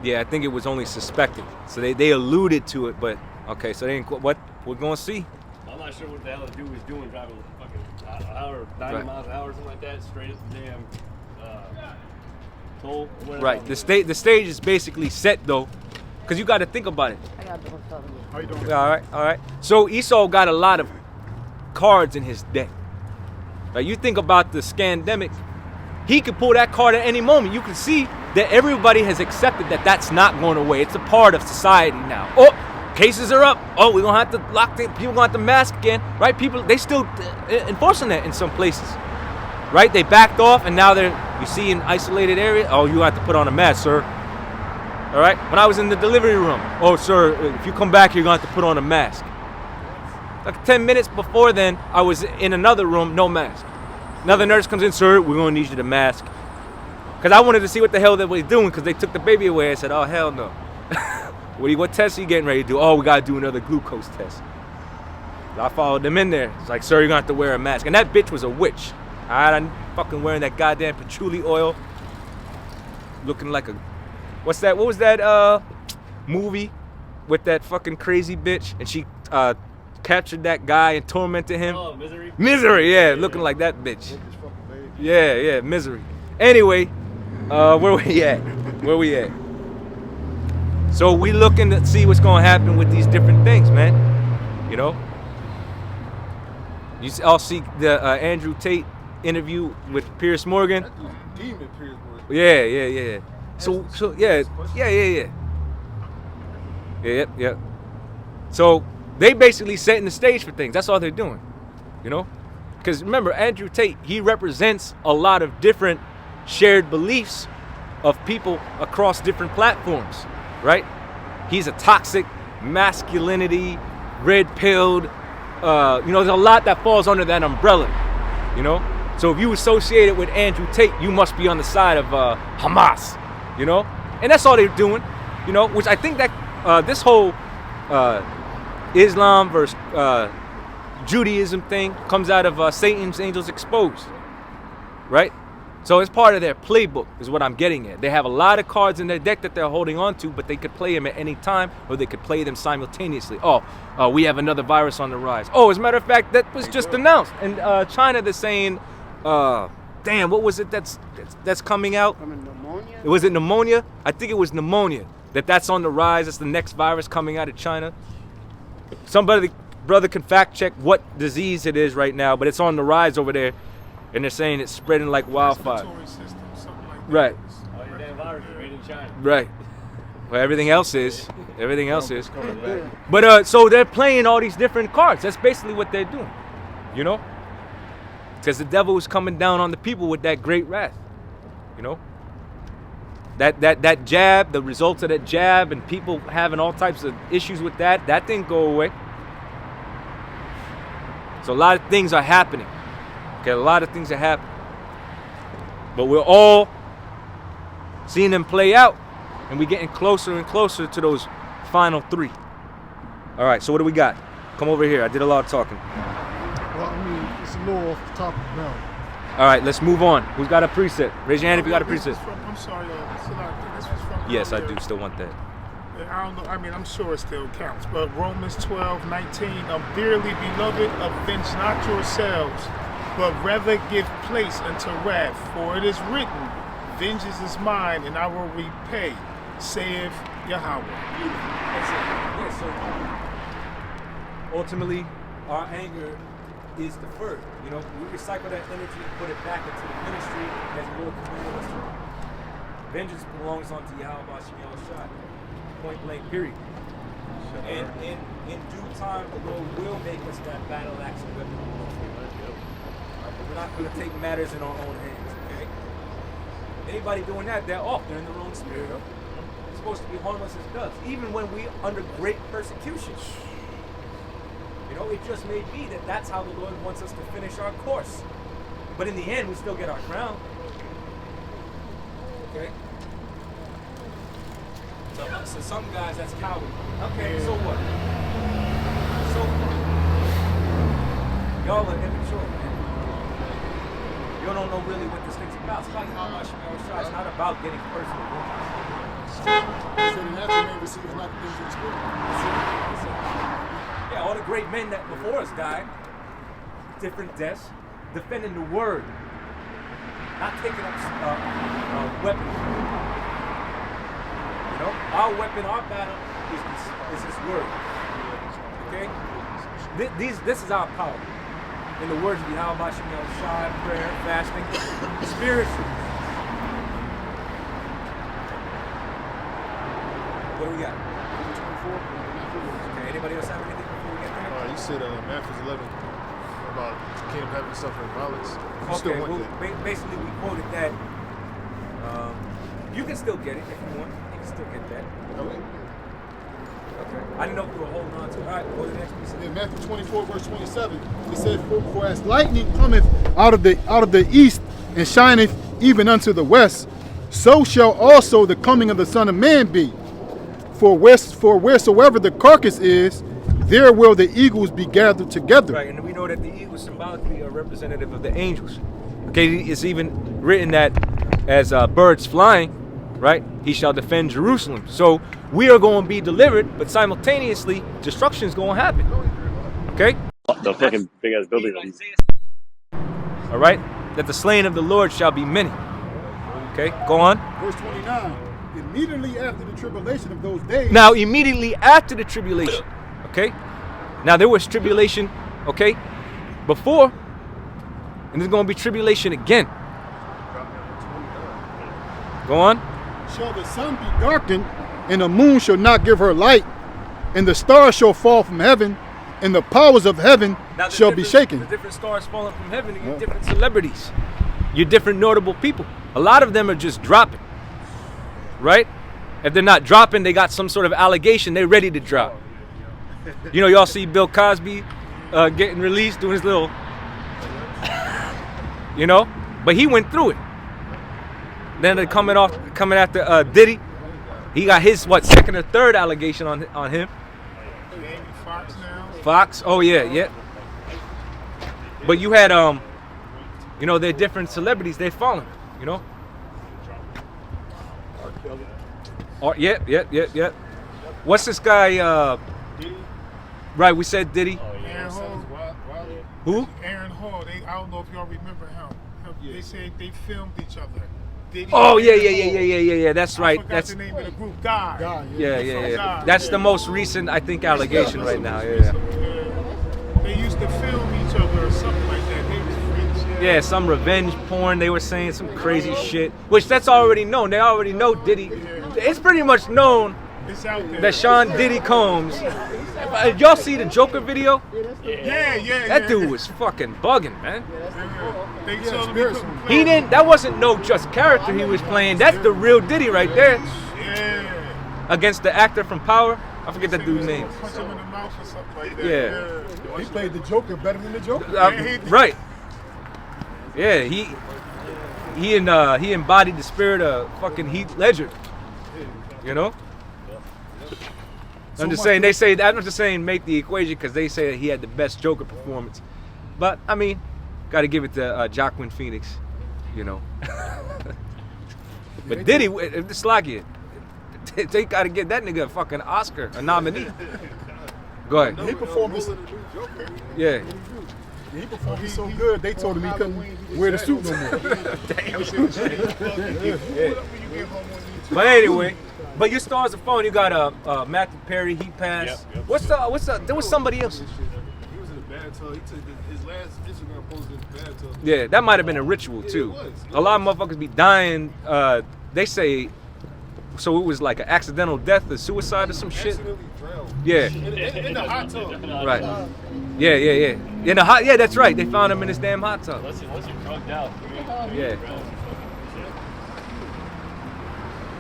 Yeah, I think it was only suspected. So they alluded to it, but okay, so they didn't, what we're gonna see. I'm not sure what the hell the dude was doing, driving fucking an hour, 90 miles an hour or something like that, straight up the damn toll. Right. The stage is basically set though, because you got to think about it. How you doing? All right. So Esau got a lot of cards in his deck. Right. You think about the scandemic, he could pull that card at any moment. You can see that everybody has accepted that that's not going away. It's a part of society now. Oh, cases are up. Oh, we're going to have to lock the people, going to have to mask again. Right? People, they still enforcing that in some places. Right? They backed off, and now you see in isolated areas, oh, you have to put on a mask, sir. All right? When I was in the delivery room, oh, sir, if you come back, you're going to have to put on a mask. Like 10 minutes before then, I was in another room, no mask. Another nurse comes in, sir, we're going to need you to mask. Because I wanted to see what the hell they were doing, because they took the baby away. I said, oh, hell no. What test are you getting ready to do? Oh, we got to do another glucose test. I followed them in there. It's like, sir, you're going to have to wear a mask. And that bitch was a witch. I'm fucking wearing that goddamn patchouli oil. Looking like a... What was that movie with that fucking crazy bitch? And she captured that guy and tormented him. Oh, Misery? Misery, yeah. Looking like that bitch. Yeah, Misery. Anyway, where we at? So we looking to see what's going to happen with these different things, man. You all see the Andrew Tate interview with Piers Morgan. Demon Piers Morgan. Yeah. So yeah. So they basically setting the stage for things. That's all they're doing, Because remember, Andrew Tate, he represents a lot of different shared beliefs of people across different platforms, right? He's a toxic masculinity, red-pilled, there's a lot that falls under that umbrella, So if you associated with Andrew Tate, you must be on the side of Hamas, you know? And that's all they're doing, you know, which I think that this whole Islam versus Judaism thing comes out of Satan's Angels Exposed, right? So it's part of their playbook is what I'm getting at. They have a lot of cards in their deck that they're holding on to, but they could play them at any time, or they could play them simultaneously. We have another virus on the rise. As a matter of fact, that was just announced. In China, they're saying, damn, what was it that's coming out? Pneumonia? Was it pneumonia? I think it was pneumonia. That's on the rise. That's the next virus coming out of China. Somebody, brother, can fact check what disease it is right now, but it's on the rise over there. And they're saying it's spreading like wildfire. Right. Right. Well, everything else is. Everything else is. But so they're playing all these different cards. That's basically what they're doing. You know? Because the devil is coming down on the people with that great wrath. You know? That jab, the results of that jab, and people having all types of issues with that didn't go away. So a lot of things are happening. Okay, a lot of things are happening. But we're all seeing them play out, and we're getting closer and closer to those final three. All right, so what do we got? Come over here. I did a lot of talking. Well, I mean, it's a little off the top of the mountain. All right, let's move on. Who's got a preset? Raise your hand if you got a preset. I'm sorry, this was from Yes, I earlier. do still want that. I don't know. I mean, I'm sure it still counts. But Romans 12:19, dearly beloved, avenge not yourselves, but rather give place unto wrath. For it is written, vengeance is mine, and I will repay, saith Yahweh. Yeah, so ultimately, our anger is deferred. You know, we recycle that energy and put it back into the ministry as the Lord commanded us to. Vengeance belongs unto Yahweh Shai. Point blank, period. And in due time, the Lord will make us that battle axe and weapon. We're not going to take matters in our own hands, okay? Anybody doing that, they're off. They're in the wrong spirit. It's supposed to be harmless as doves, even when we under great persecution. You know, it just may be that that's how the Lord wants us to finish our course. But in the end, we still get our crown. Okay? So some guys, that's cowardly. Okay, so what? So what? Y'all are immature, man. You don't know really what this thing's about. It's about Yahweh Shai. It's not about getting personal. Yeah, all the great men that before us died, different deaths, defending the word, not taking up weapons. You know, our weapon, our battle is this word. Okay, this is our power. In the words of Yahweh Shai, prayer, fasting, spiritual. What do we got? 24. Okay, anybody else have anything before we get there? You said Matthew 11 about kingdom heaven suffering violence. Okay, well, basically we quoted that. You can still get it if you want. You can still get that. Okay. I didn't know if you were holding on to it. All right, go to the next piece. In Matthew 24, verse 27, it says, For as lightning cometh out of the east and shineth even unto the west, so shall also the coming of the Son of Man be. For wheresoever the carcass is, there will the eagles be gathered together. Right, and we know that the eagles symbolically are representative of the angels. Okay, it's even written that as birds flying, right? He shall defend Jerusalem. So we are going to be delivered, but simultaneously, destruction is going to happen. Okay? The fucking big ass building. All right? That the slain of the Lord shall be many. Okay, go on. Verse 29. Immediately after the tribulation of those days. Now, immediately after the tribulation. Okay? Now, there was tribulation, okay, before, and there's going to be tribulation again. Go on. Shall the sun be darkened, and the moon shall not give her light, and the stars shall fall from heaven, and the powers of heaven shall be shaken. The different stars falling from heaven, and your different celebrities, your different notable people. A lot of them are just dropping, right? If they're not dropping, they got some sort of allegation. They're ready to drop. You know, y'all see Bill Cosby getting released, doing his little you know. But he went through it. Then they're coming after Diddy. He got his second or third allegation on him. Fox now. Fox. Oh yeah. But you had you know, they're different celebrities. They're falling. You know. Yeah. What's this guy? Diddy. Right, we said Diddy. Aaron Hall. Who? Aaron Hall. I don't know if y'all remember him. They said they filmed each other. Diddy Oh yeah. That's right. I forgot That's the name of the group. God. yeah. That's the most recent, I think, allegation right now. Yeah. They used to film each other or something like that. They was friends. Yeah, some revenge porn. They were saying some crazy shit, which that's already known. They already know Diddy. It's pretty much known It's out there. that Sean Diddy Combs. Y'all see the Joker video? Yeah. That dude was fucking bugging, man. They told him he couldn't play. He didn't. That wasn't no just character he was playing. That's the real Diddy right there. Yeah. Against the actor from Power. I forget that dude's name. Punch him in the mouth or something like that. Yeah. He played the Joker better than the Joker. Right. Yeah, he embodied the spirit of fucking Heath Ledger. You know? I'm just saying make the equation because they say that he had the best Joker performance. But I mean, gotta give it to Joaquin Phoenix, you know. But Diddy, it's like it. They gotta give that nigga a fucking Oscar, a nominee. Go ahead. He performed this. Yeah. He performed so good, they told him he couldn't wear the suit no more. But anyway, but your stars are phone. You got Matthew Perry, Heat Pass. Yep. What's the? There was somebody else. He was in a bathtub. He took his last Instagram post in the bathtub. Yeah, that might have been a ritual too. A lot of motherfuckers be dying. They say, so it was like an accidental death or suicide or some shit. Accidentally drowned. Yeah. In the hot tub. Right. Yeah. In the hot. Yeah, that's right. They found him in his damn hot tub. Once you're drugged out. Yeah.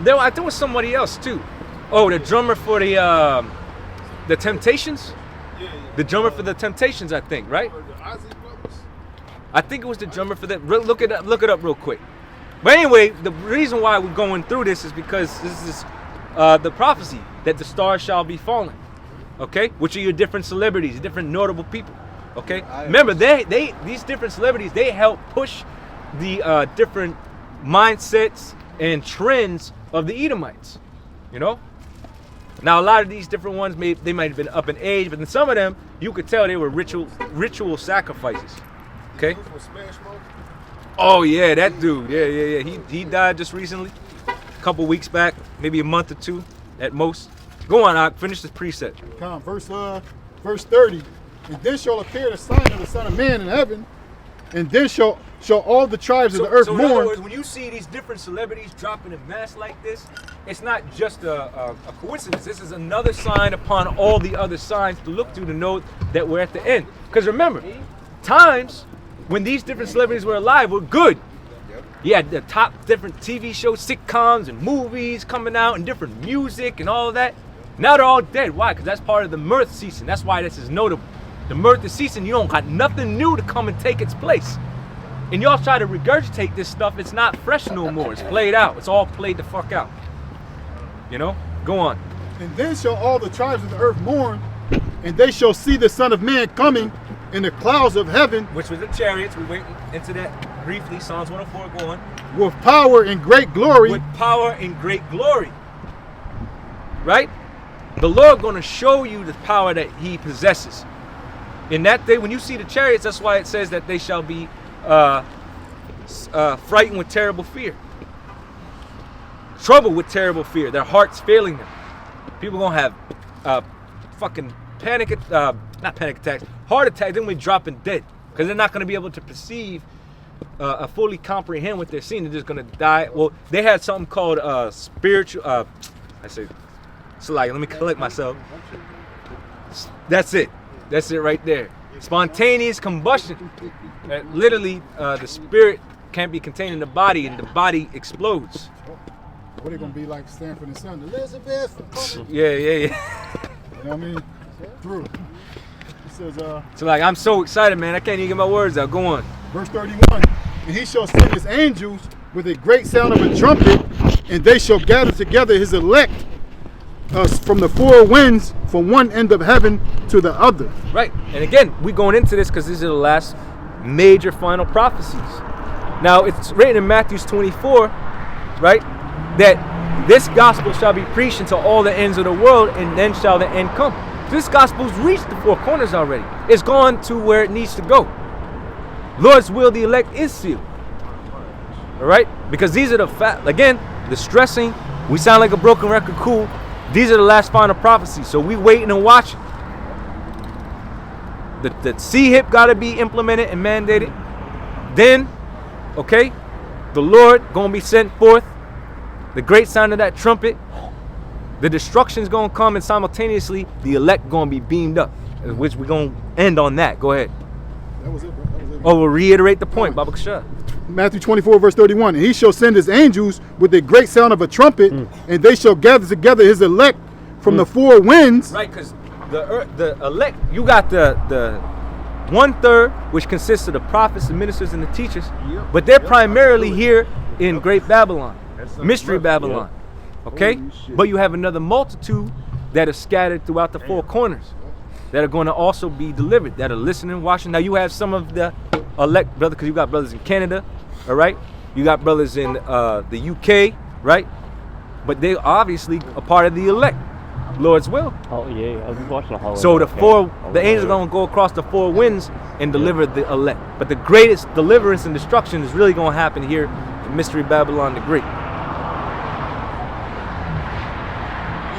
There was somebody else too. Oh, the drummer for the Temptations. Yeah. The drummer for the Temptations, I think, right? I think it was the drummer for that. Look it up real quick. But anyway, the reason why we're going through this is because this is the prophecy that the stars shall be falling. Okay, which are your different celebrities, different notable people. Okay, remember these different celebrities, they help push the different mindsets and trends of the Edomites. You know. Now a lot of these different ones they might have been up in age, but then some of them you could tell they were ritual sacrifices. Okay. Oh yeah, that dude. Yeah. He died just recently, a couple weeks back, maybe a month or two at most. Go on, Ak, finish this precept. Come, verse 30. And then shall appear the sign of the Son of Man in heaven, and then shall all the tribes of the earth so in other mourn. words, when you see these different celebrities dropping in mass like this, it's not just a coincidence. This is another sign upon all the other signs to look to know that we're at the end. Because remember, times when these different celebrities were alive were good. You had the top different TV shows, sitcoms, and movies coming out, and different music and all of that. Now they're all dead. Why? Because that's part of the mirth season. That's why this is notable. The mirth is ceasing. You don't got nothing new to come and take its place. And y'all try to regurgitate this stuff. It's not fresh no more. It's played out. It's all played the fuck out. You know? Go on. And then shall all the tribes of the earth mourn, and they shall see the Son of Man coming in the clouds of heaven. Which was the chariots. We went into that briefly. Psalms 104, go on. With power and great glory. With power and great glory. Right? The Lord going to show you the power that he possesses. In that day, when you see the chariots, that's why it says that they shall be frightened with terrible fear. Troubled with terrible fear. Their hearts failing them. People going to have fucking not panic attacks, heart attacks, then we're dropping dead. Because they're not going to be able to perceive, fully comprehend what they're seeing. They're just going to die. Well, they had something called spiritual, so like, let me collect myself. That's it right there. Spontaneous combustion. Literally, the spirit can't be contained in the body, and the body explodes. What are they gonna be like Stanford and Son? Elizabeth. Yeah. You know what I mean? Through. It says, so like, I'm so excited, man. I can't even get my words out. Go on. Verse 31. And he shall send his angels with a great sound of a trumpet, and they shall gather together his elect from the four winds, from one end of heaven to the other. Right. And again, we're going into this because these are the last major final prophecies. Now, it's written in Matthew 24, right, that this gospel shall be preached into all the ends of the world, and then shall the end come. This gospel's reached the four corners already. It's gone to where it needs to go. Lord's will, the elect is sealed. All right? Because these are again, the stressing, we sound like a broken record, cool. These are the last final prophecies. So we waiting and watching. The C-hip got to be implemented and mandated. Then, okay, the Lord going to be sent forth. The great sound of that trumpet. The destruction's going to come, and simultaneously, the elect going to be beamed up. Which we're going to end on that. Go ahead. That was it, bro. That was it. Oh, we'll reiterate the point, Baba Kasha. Matthew 24, verse 31. And he shall send his angels with a great sound of a trumpet, and they shall gather together his elect from the four winds. Right, because the elect, you got the 1/3, which consists of the prophets, the ministers, and the teachers. Yep. But they're primarily here in Great Babylon, Mystery Babylon. Yep. Okay? But you have another multitude that are scattered throughout the four corners that are going to also be delivered, that are listening, watching. Now you have some of the elect brothers, because you got brothers in Canada, all right? You got brothers in the UK, right? But they obviously a part of the elect, Lord's will. Oh yeah, I was watching a whole. So the angels are going to go across the four winds and deliver the elect. But the greatest deliverance and destruction is really going to happen here in Mystery Babylon the Great.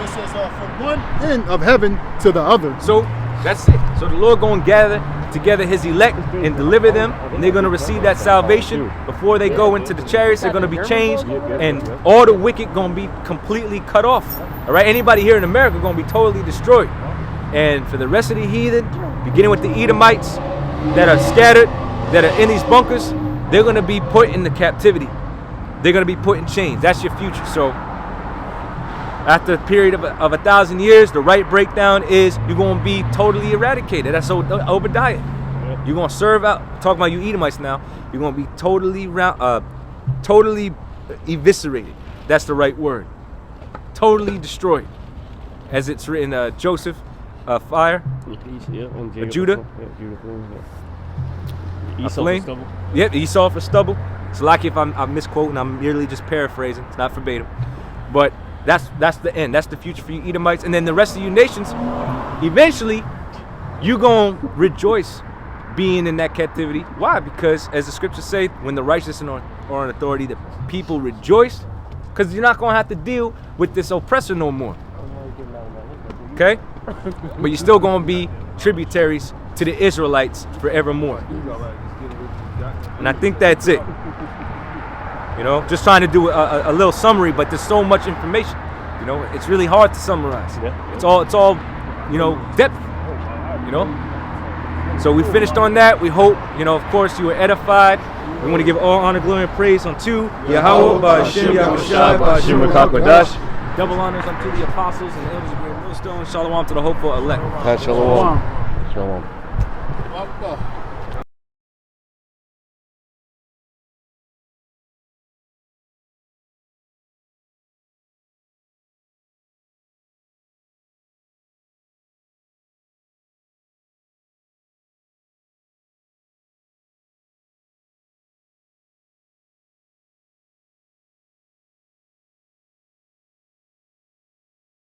It says from one end of heaven to the other. So that's it. So the Lord going to gather together his elect and deliver them, and they're going to receive that salvation. Before they go into the chariots, they're going to be changed, and all the wicked going to be completely cut off. All right, anybody here in America going to be totally destroyed. And for the rest of the heathen, beginning with the Edomites that are scattered, that are in these bunkers, they're going to be put into captivity. They're going to be put in chains. That's your future. So after a period of 1,000 years, the right breakdown is you're going to be totally eradicated. That's Obadiah. You're going to serve out. Talking about you Edomites now. You're going to be totally eviscerated. That's the right word. Totally destroyed. As it's written, Joseph, fire. Judah. Esau for stubble. Yep, Esau for stubble. It's like if I'm misquoting, I'm merely just paraphrasing. It's not verbatim. But that's the end. That's the future for you Edomites. And then the rest of you nations, eventually, you're going to rejoice being in that captivity. Why? Because as the scriptures say, when the righteous are in authority, the people rejoice, because you're not going to have to deal with this oppressor no more. Okay? But you're still going to be tributaries to the Israelites forevermore. And I think that's it. You know, just trying to do a little summary, but there's so much information. You know, it's really hard to summarize. It's all, you know, depth. You know. So we finished on that. We hope, you know, of course, you were edified. We want to give all honor, glory, and praise unto Yahweh, Ba'Shem Yahushua, Ba'Shem Rakakwadash. Double honors unto the apostles and the elders of Great Millstone. Shalom to the hopeful elect. Shalom. Shalom. Well,